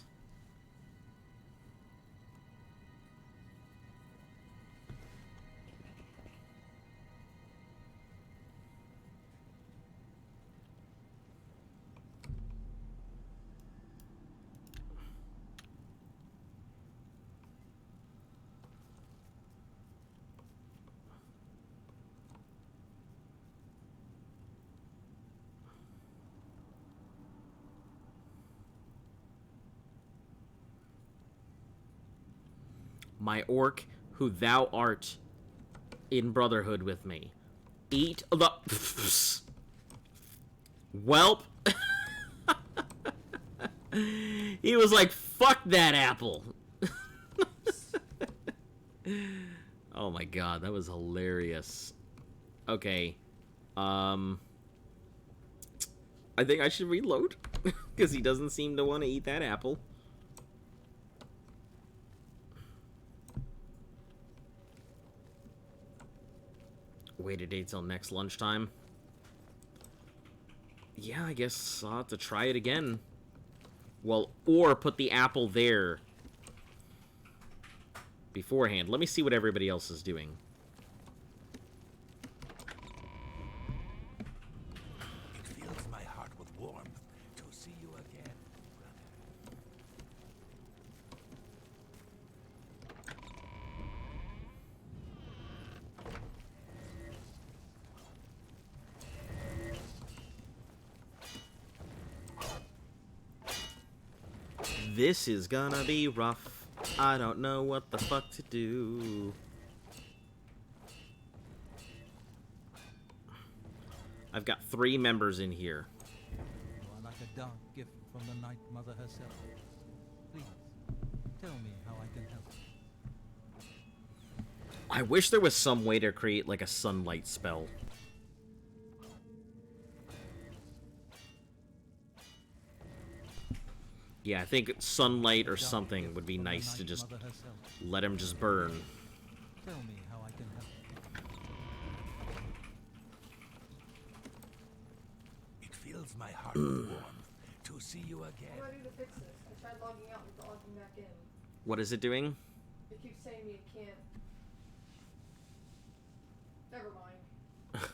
My orc, who thou art in brotherhood with me. Eat the... Welp. He was like, fuck that apple. Oh my god, that was hilarious. Okay. I think I should reload. Because he doesn't seem to want to eat that apple. Wait a day till next lunchtime. Yeah, I guess I'll have to try it again. Well, or put the apple there beforehand. Let me see what everybody else is doing. It fills my heart with warmth to see you again, This is gonna be rough. I don't know what the fuck to do. I've got 3 members in here. You are like a dark gift from the Night Mother herself. Please, tell me how I can help. I wish there was some way to create like a sunlight spell. Yeah, I think sunlight or something would be nice to just let him just burn. Tell me how I can help. It fills my heart with warmth to see you again. What do I do to fix this? I tried logging out and logging back in. What is it doing? It keeps saying me it can't. Never mind.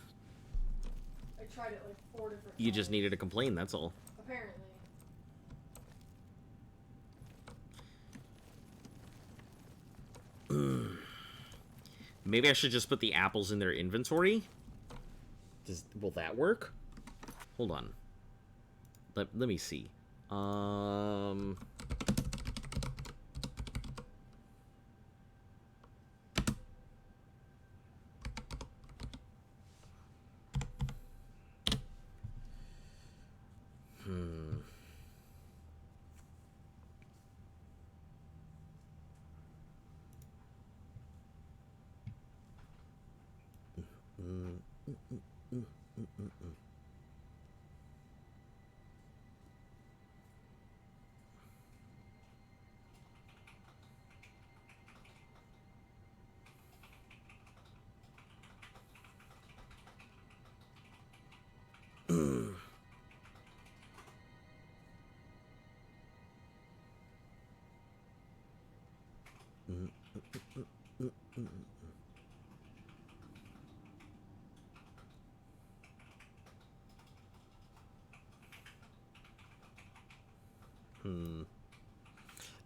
I tried it like 4 different times. You just needed to complain, that's all. Apparently. Maybe I should just put the apples in their inventory? Will that work? Hold on. Let me see.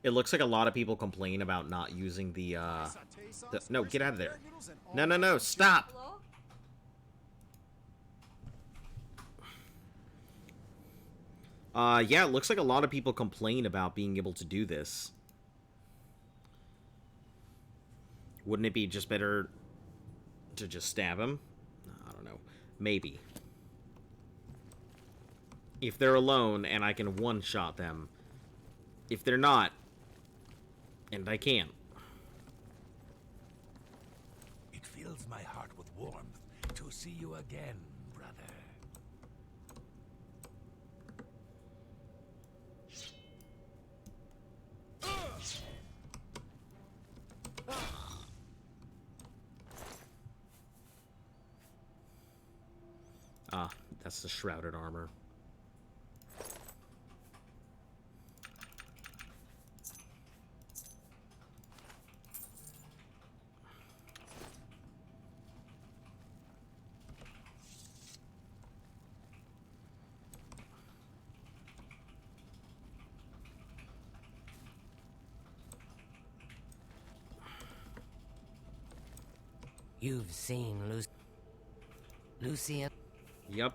It looks like a lot of people complain about not using the no, get out of there. No, no, no, stop! Yeah, it looks like a lot of people complain about being able to do this. Wouldn't it be just better to just stab him? I don't know. Maybe. If they're alone and I can one-shot them. If they're not, and I can't. It fills my heart with warmth to see you again, brother. Ah, that's the shrouded armor. You've seen Lucian? Yep.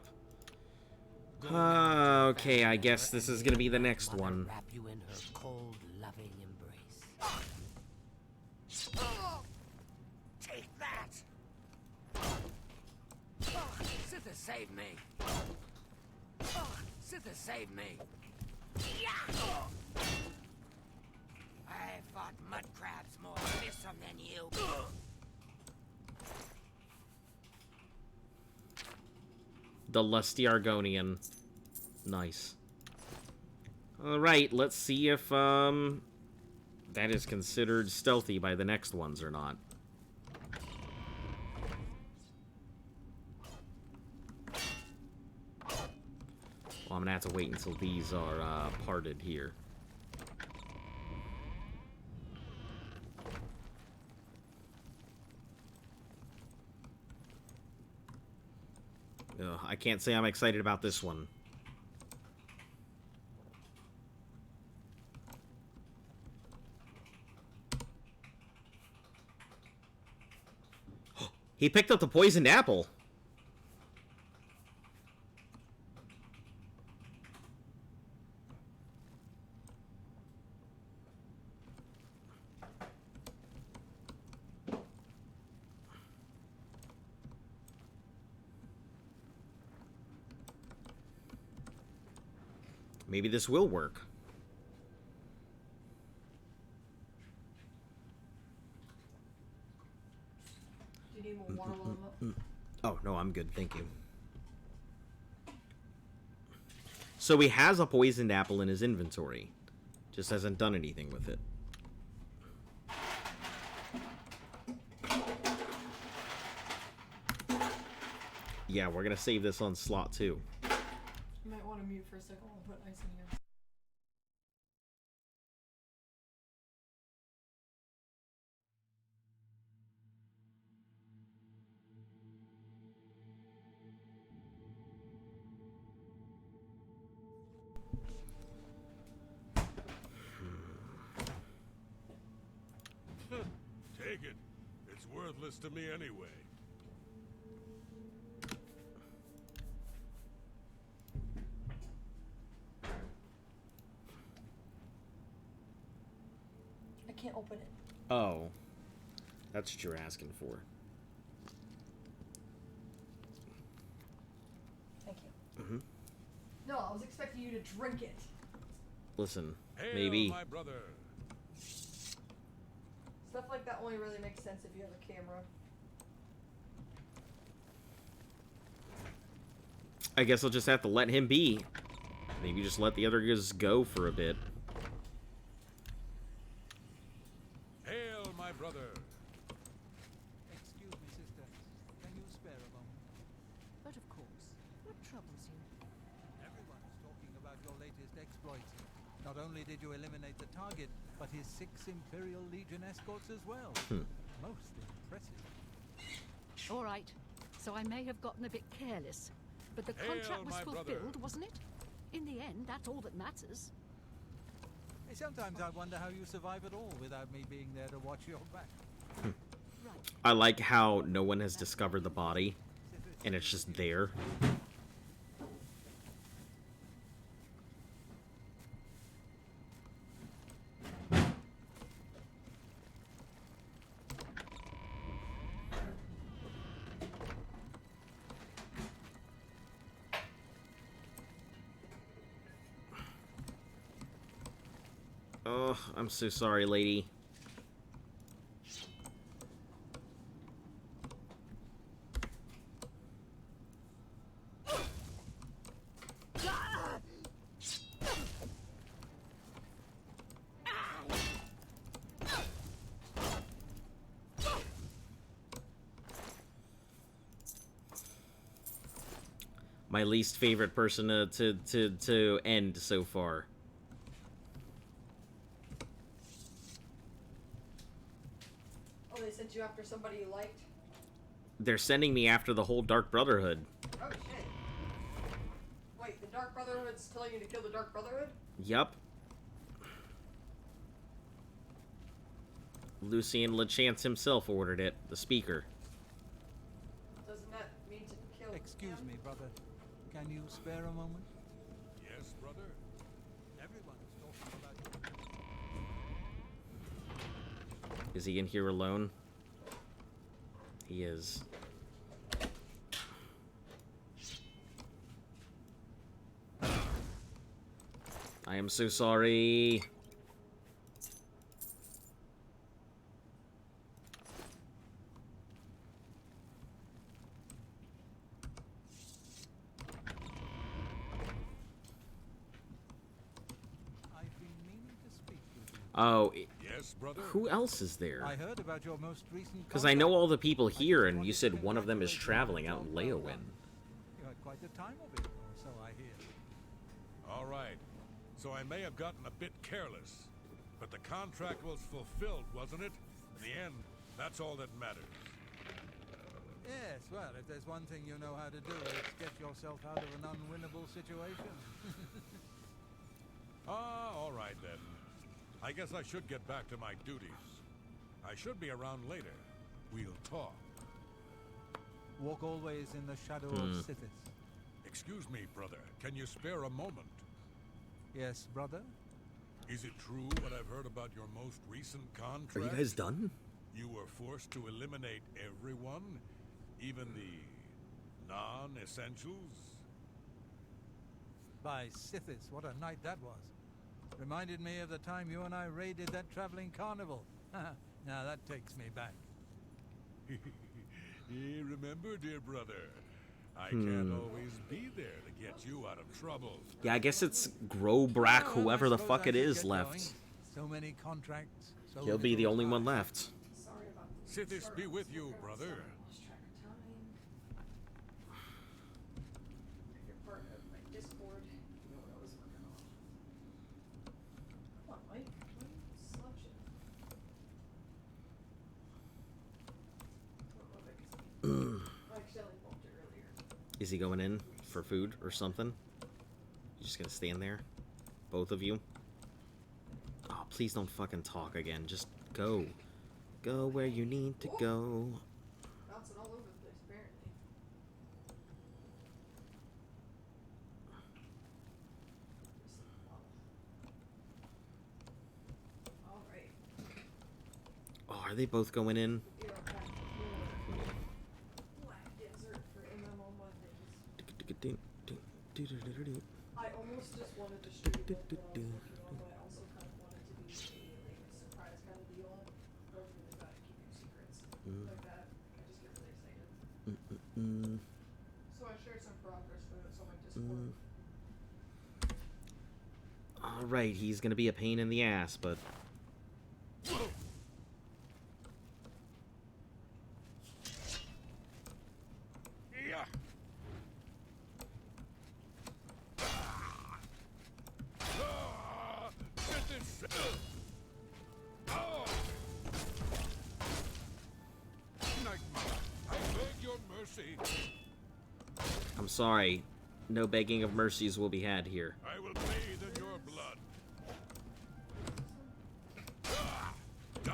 Okay, I guess this is gonna be the next one. Wrap you in her cold, loving embrace. Take that! Sitha, save me! Sitha, save me! I fought mud crabs more fearsome than you. The lusty Argonian. Nice. Alright, let's see if, that is considered stealthy by the next ones or not. Well, I'm gonna have to wait until these are, parted here. Ugh, I can't say I'm excited about this one. He picked up the poisoned apple. Maybe this will work. Do you need more water while I'm up? Oh, no, I'm good, thank you. So he has a poisoned apple in his inventory. Just hasn't done anything with it. Yeah, we're gonna save this on slot 2. You might want to mute for a second while I put ice in here. Take it. It's worthless to me anyway. can't open it. Oh. That's what you're asking for. Thank you. Mm-hmm. No, I was expecting you to drink it. Listen, Hail, maybe... my brother. Stuff like that only really makes sense if you have a camera. I guess I'll just have to let him be. Maybe just let the other guys go for a bit. Hail, my brother. Excuse me, sister. Can you spare a moment? But of course. What troubles you? Everyone's talking about your latest exploits. Not only did you eliminate the target, but his 6 Imperial Legion escorts as well. Most impressive. All right. So I may have gotten a bit careless. But the contract was my fulfilled, brother. wasn't it? In the end, that's all that matters. Sometimes I wonder how you survive at all without me being there to watch your back. Right. I like how no one has discovered the body, and it's just there. Oh, I'm so sorry, lady. My least favorite person to end so far. Oh, they sent you after somebody you liked? They're sending me after the whole Dark Brotherhood. Oh, shit. Wait, the Dark Brotherhood's telling you to kill the Dark Brotherhood? Yup. Lucien LeChance himself ordered it, the speaker. Doesn't that mean to kill Excuse him? me, brother. Can you spare a moment? Yes, brother. Everyone's talking about you. Is he in here alone? He is. I am so sorry. I've been meaning to speak with you. Oh, Yes, brother. who else is there? I heard about your most recent Because I know all the contract. people I just here, and you wanted to said one of them is congratulate you traveling on out in your well Leowin. done. You had quite the time of it, or so I hear. All right. So I may have gotten a bit careless, but the contract was fulfilled, wasn't it? In the end, that's all that matters. Yes, well, if there's one thing you know how to do, it's get yourself out of an unwinnable situation. All right then. I guess I should get back to my duties. I should be around later. We'll talk. Walk always in the shadow of Sithis. Excuse me, brother. Can you spare a moment? Yes, brother? Is it true what I've heard about your most recent contract? Are you guys done? You were forced to eliminate everyone? Even the non-essentials? By Sithis, what a night that was. Reminded me of the time you and I raided that traveling carnival. Now that takes me back. Remember, dear brother, I can't always be there to get you out of trouble. Yeah, I guess it's Grobrak, Well, whoever I the suppose fuck I it should is get left. going. So many contracts. So He'll be the little only one time. left. Sorry about this. Sithis be with you, brother. Lost track of time. You're part of my Discord. You know what I was working on. Come on, Mike. Why are you slouching? I accidentally bumped it earlier. Is he going in for food or something? You just gonna stand there? Both of you? Oh, please don't fucking talk again. Just go. Go where you need to go. Bouncing all over the place, apparently. Alright. are they both going in? Yeah, Black Desert for MMO Mondays. I almost just wanted to show you that I was working on, but I also kind of wanted to be a surprise kind of deal. I was really bad at keeping secrets like that. I just get really excited. So I shared some progress with it on my Discord. Alright, he's gonna be a pain in the ass, but... I'm sorry. No begging of mercies will be had here. I will bathe in your blood. Die!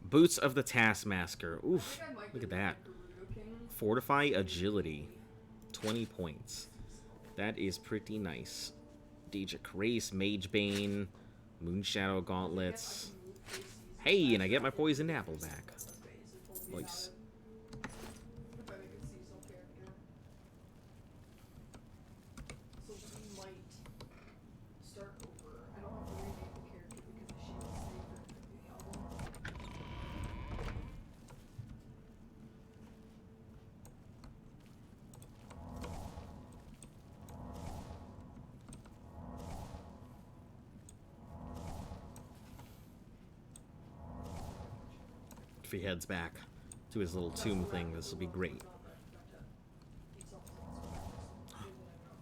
Boots of the Taskmaster. Oof, look at that. Fortify Agility. 20 points. That is pretty nice. Daedric Race, Magebane, Moonshadow Gauntlets. Hey, and I get my Poisoned Apple back. Nice. If he heads back to his little tomb thing, this will be great.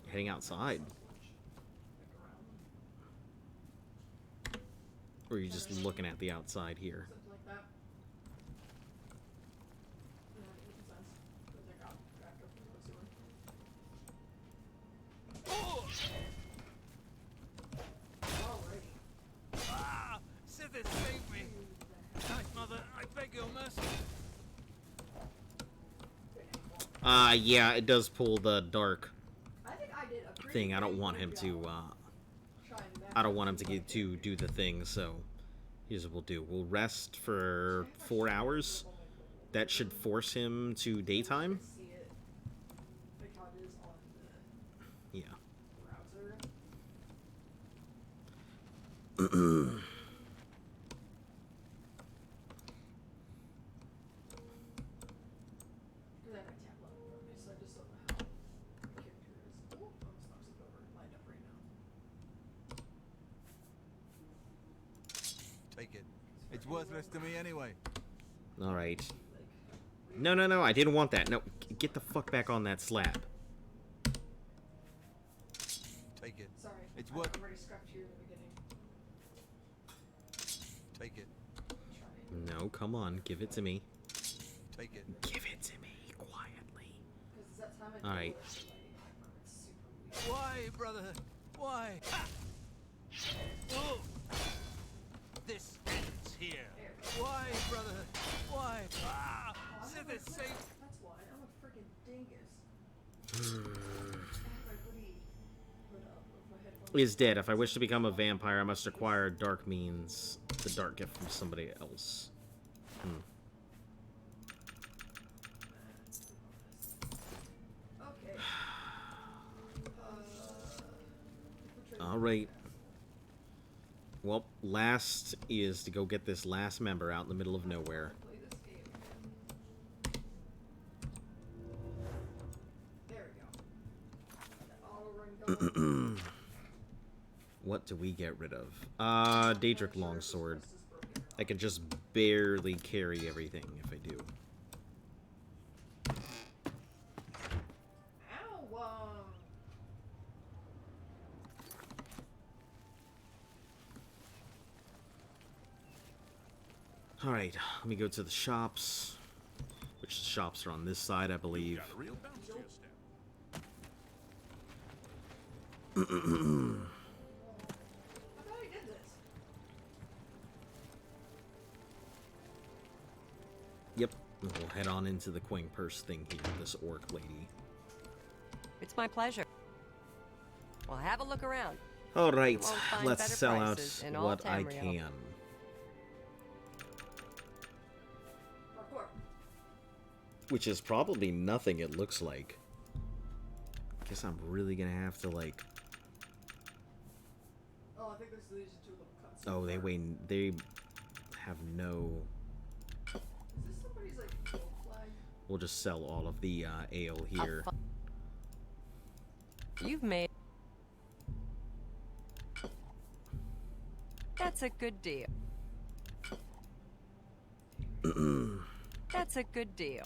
Heading outside. Or are you just looking at the outside here? Sithis, save me! Night Mother, I beg your mercy. Yeah, it does pull the dark I think I did a thing. I don't want him to, I don't want him to get to do the thing, so here's what we'll do. We'll rest for 4 hours. That should force him to daytime. Yeah. Take it. It's worthless to me anyway. Alright. No, no, no, I didn't want that. No, get the fuck back on that slab. Take it. Sorry, it's I already scrapped here in the beginning. Take it. No, come on, give it to me. Take it. Give it to me, quietly. Alright. Why, brother? Why? Oh. This ends here. Why, brother? Why? Ah! Sithis, save. That's why I'm a freaking dingus. Is dead. If I wish to become a vampire, I must acquire dark means. The dark gift from somebody else. Okay. Alright. Well, last is to go get this last member out in the middle of nowhere. What do we get rid of? Daedric Longsword. I can just barely carry everything if I do. Alright, let me go to the shops. Which shops are on this side, I believe. Yep, we'll head on into the Quang Purse thing here, this orc lady. It's my pleasure. Well, have a look around. All right, You won't find let's better sell out prices in all what I Tamriel. can. Parkour. Which is probably nothing, it looks like. Guess I'm really gonna have to, like... Oh, I think this leads you to a little cutscene. Oh, they have no... Is this somebody's, like, gold flag? We'll just sell all of the ale here. You've made... That's a good deal. That's a good deal.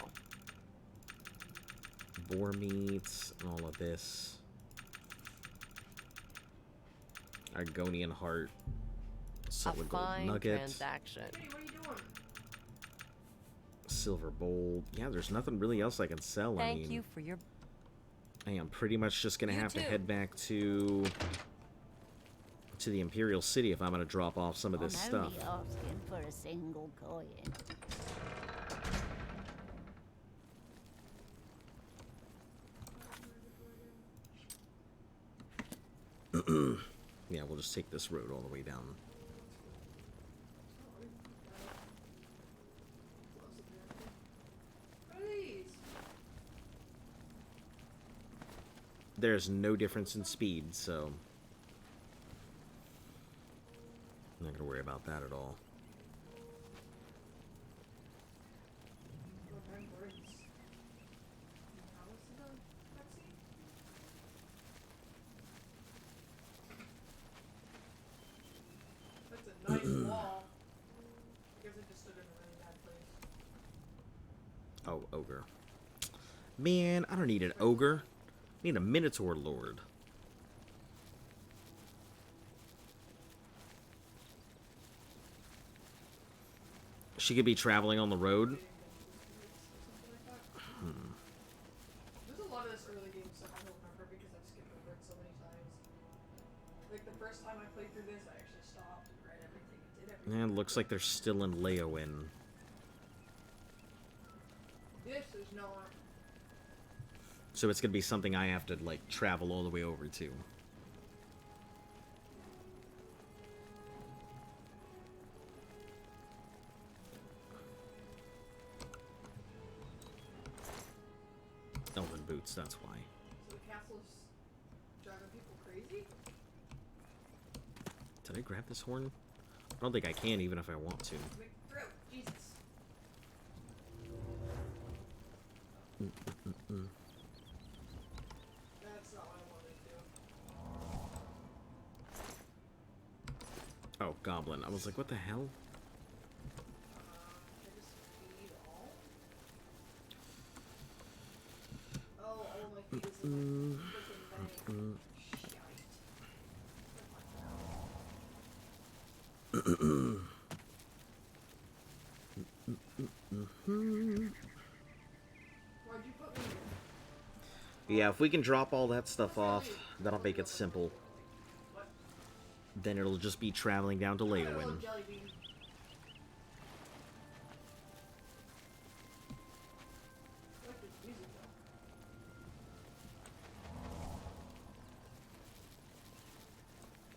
Boar meats and all of this. Argonian heart. Solid A gold fine nugget. transaction. Hey, what are you doing? Silver bowl. Yeah, there's nothing really else I can sell. I Thank mean, you for your... I am pretty much just gonna You have to too. head back to the Imperial City if I'm gonna drop off some of this I'm stuff. only asking for a single coin. Yeah, we'll just take this road all the way down. Please. There's no difference in speed, so I'm not gonna worry about that at all. Remembrance. How was the cutscene? That's a nice wall. I guess I just stood in a really bad place. Oh, ogre. Man, I don't need an ogre. I need a Minotaur Lord. She could be traveling on the road. There's a lot of this early game stuff I don't remember because I've skipped over it so many times. Like the first time I played through this, I actually stopped and read everything and did everything. And it looks like they're still in Leowin. This is not. So it's gonna be something I have to, like, travel all the way over to. Elven boots, that's why. So the castle's driving people crazy? Did I grab this horn? I don't think I can, even if I want to. Like, throat, Jesus. That's not what I wanted to do. Oh, goblin. I was like, what the hell? I just feed all? Oh, all my feet is in my freaking bag. Why'd you put me here? Yeah, if we can drop all that stuff off, that'll make it simple. Then it'll just be traveling down to Leowin. Hello, jelly bean. I like this music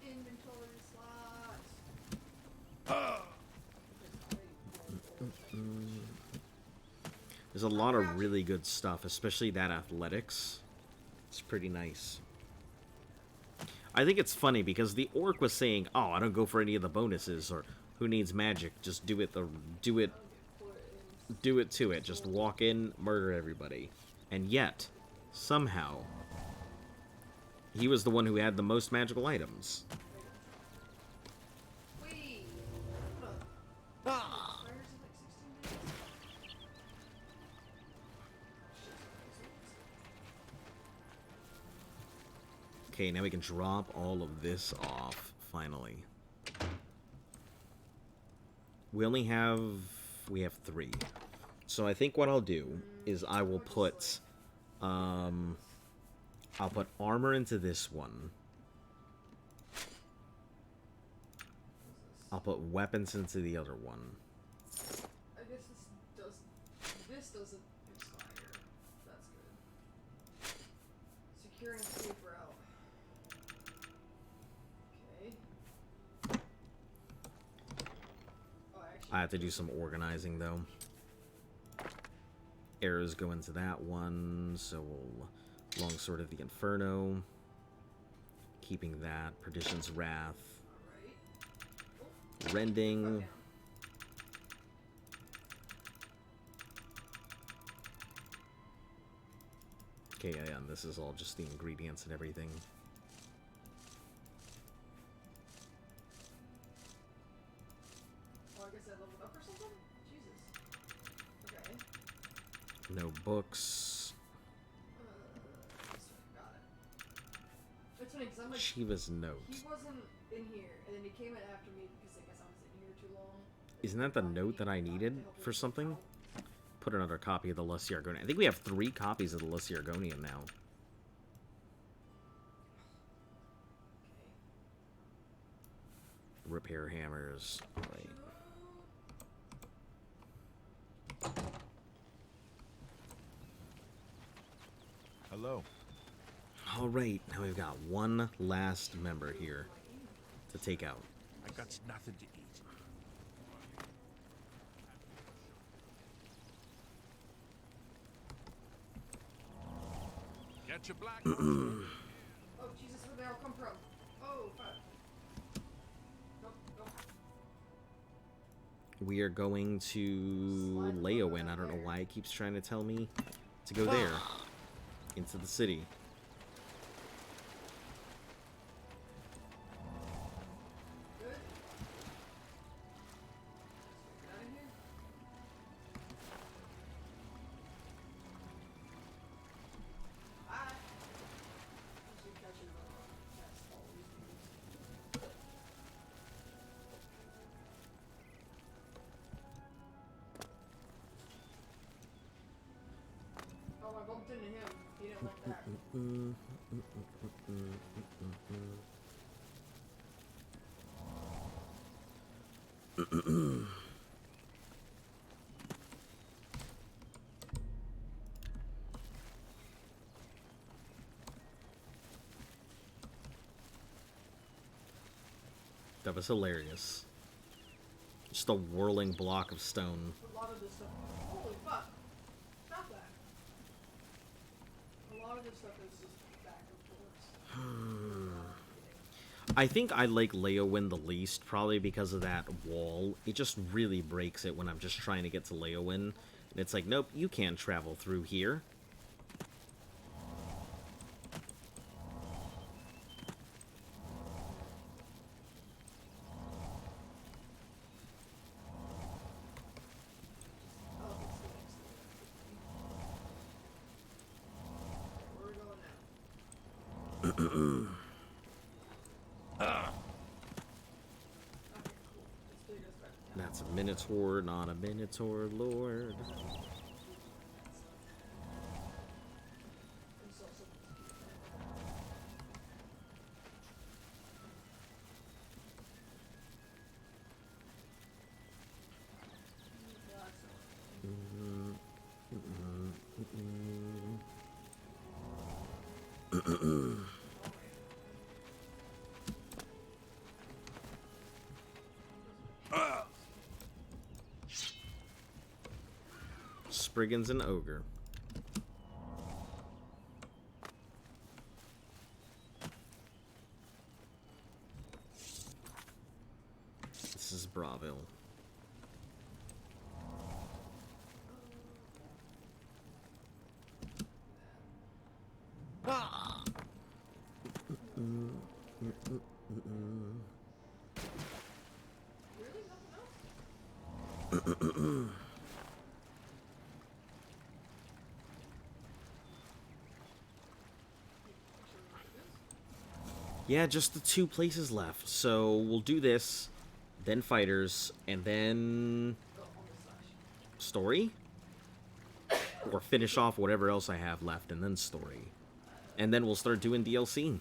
though. Inventory slots. There's a lot of really good stuff, especially that athletics. It's pretty nice. I think it's funny because the orc was saying, "Oh, I don't go for any of the bonuses," or "Who needs magic? Just do it to it. Just walk in, murder everybody." And yet, somehow, he was the one who had the most magical items. Wait. Okay, now we can drop all of this off, finally. We have 3. So I think what I'll do is I will put, I'll put armor into this one. I'll put weapons into the other one. I guess this doesn't expire. That's good. Securing safe route. I have to do some organizing, though. Arrows go into that one, so we'll Longsword of the Inferno. Keeping that. Perdition's Wrath. Rending. Okay, yeah, and this is all just the ingredients and everything. Oh, I guess I leveled up or something? Jesus. Okay. No books. Got it. It's funny, because I'm like... Shiva's note. He wasn't in here, and then he came in after me because I guess I was in here too long. Isn't that the note that I needed for something? Put another copy of the Lusty Argonian. I think we have 3 copies of the Lusty Argonian now. Repair hammers. Alright. Hello. Alright, now we've got one last member here to take out. I got nothing to eat. Get your black. Oh, Jesus, where'd they all come from? Oh, fuck. Nope, nope. We are going to Leowin. I don't know why it keeps trying to tell me to go there. Into the city. Good. Get out of here. Bye. Actually, catching up on past all these things. Oh, I bumped into him. He didn't like that. That was hilarious. Just a whirling block of stone. A lot of this stuff. Holy fuck! Stop that. A lot of this stuff is just back and forth. I think I like Leowin the least, probably because of that wall. It just really breaks it when I'm just trying to get to Leowin. And it's like, nope, you can't travel through here. Where are we going now? Okay, cool. Let's do this back to town. That's a Minotaur, not a Minotaur Lord. And so- Spriggan's an ogre. This is Braville. Really? Nothing else? Yeah, just the 2 places left. So we'll do this, then fighters, and then story? Or finish off whatever else I have left, and then story. And then we'll start doing DLC.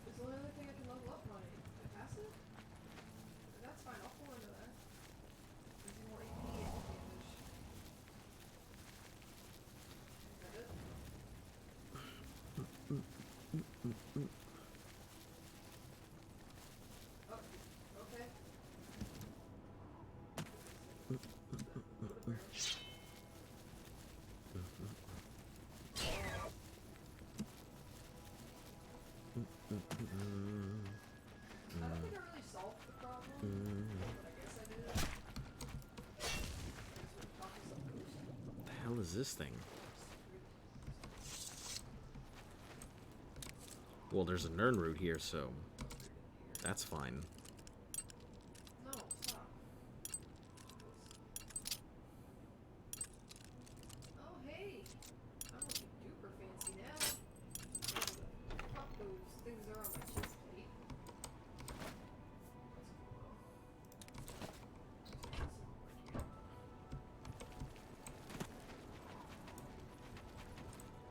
It's the only other thing I can level up on it. Passive? That's fine, I'll pull into that. Gives you more AP and hit damage. Is that it? Oh, okay. I don't think I really solved the problem, but I guess I did. The hell is this thing? Well, there's a Nern route here, so that's fine. No, stop. Oh, hey! I'm looking duper fancy now. Fuck, those things are on my chest plate.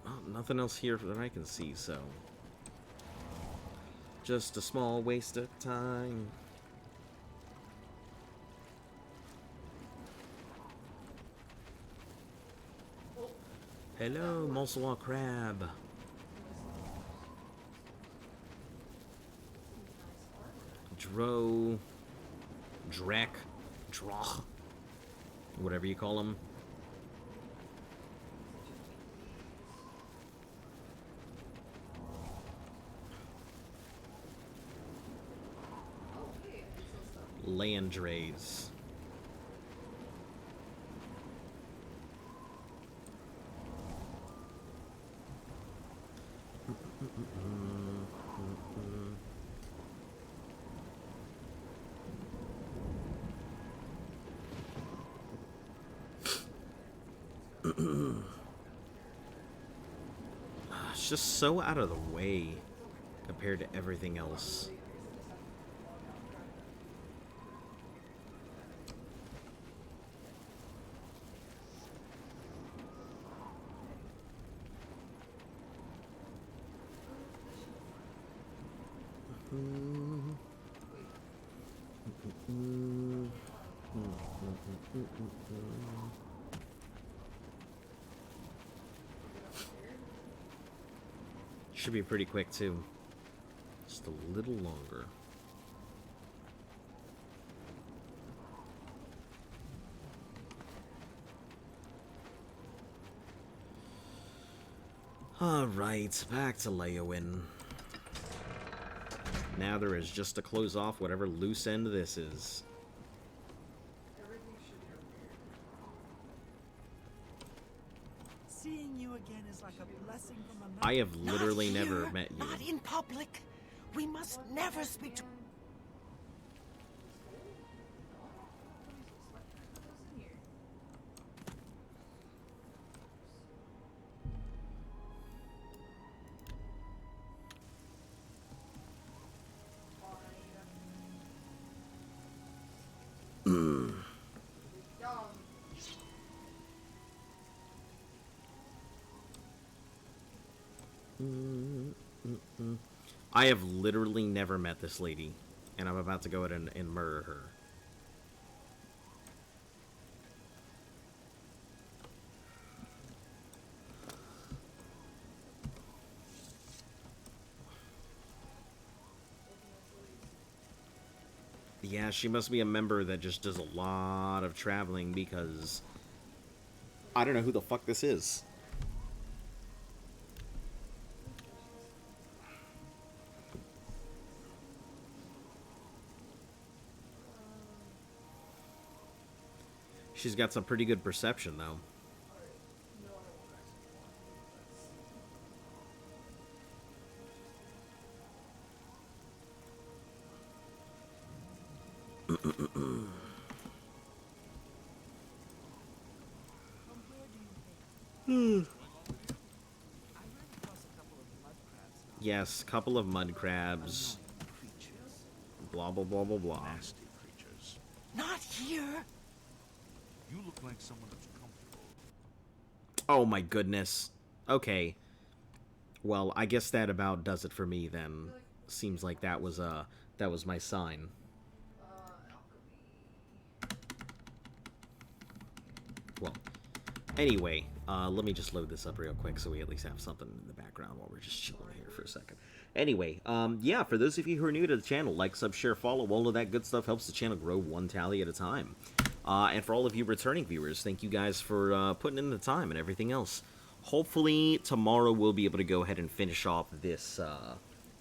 Well, nothing else here that I can see, so just a small waste of time. Hello, Mosselaw Crab. Drek, Droch, whatever you call them. Landrays. It's just so out of the way compared to everything else. Should be pretty quick too. Just a little longer. Alright, back to Leowin. Now there is just to close off whatever loose end this is. Seeing you again is like a blessing from another. I have literally Not never here, met you. Not in public. We must never speak to... I have literally never met this lady, and I'm about to go ahead and murder her. Yeah, she must be a member that just does a lot of traveling because I don't know who the fuck this is. She's got some pretty good perception, though. Yes, couple of mud crabs. Blah, blah, blah, blah, blah. Nasty creatures. Not here! You look like someone that's comfortable. Oh my goodness. Okay. Well, I guess that about does it for me then. Seems like that was my sign. Well, anyway, let me just load this up real quick so we at least have something in the background while we're just chilling here for a second. Anyway, yeah, for those of you who are new to the channel, like, sub, share, follow, all of that good stuff helps the channel grow one tally at a time. And for all of you returning viewers, thank you guys for putting in the time and everything else. Hopefully, tomorrow we'll be able to go ahead and finish off this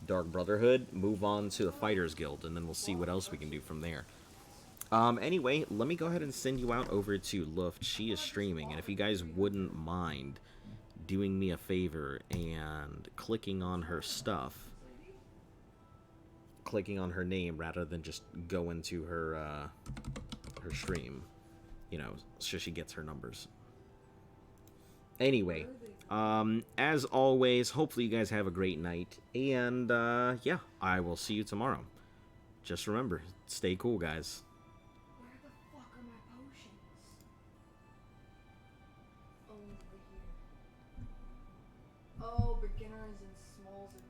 Dark Brotherhood, move on to the Fighters Guild, and then we'll see what else we can do from there. Anyway, let me go ahead and send you out over to Luft. She is streaming, and if you guys wouldn't mind doing me a favor and clicking on her stuff, clicking on her name rather than just go into her her stream, you know, so she gets her numbers. Anyway, as always, hopefully you guys have a great night, and yeah, I will see you tomorrow. Just remember, stay cool, guys. Where the fuck are my potions? Oh, over here. Oh, beginners and smalls and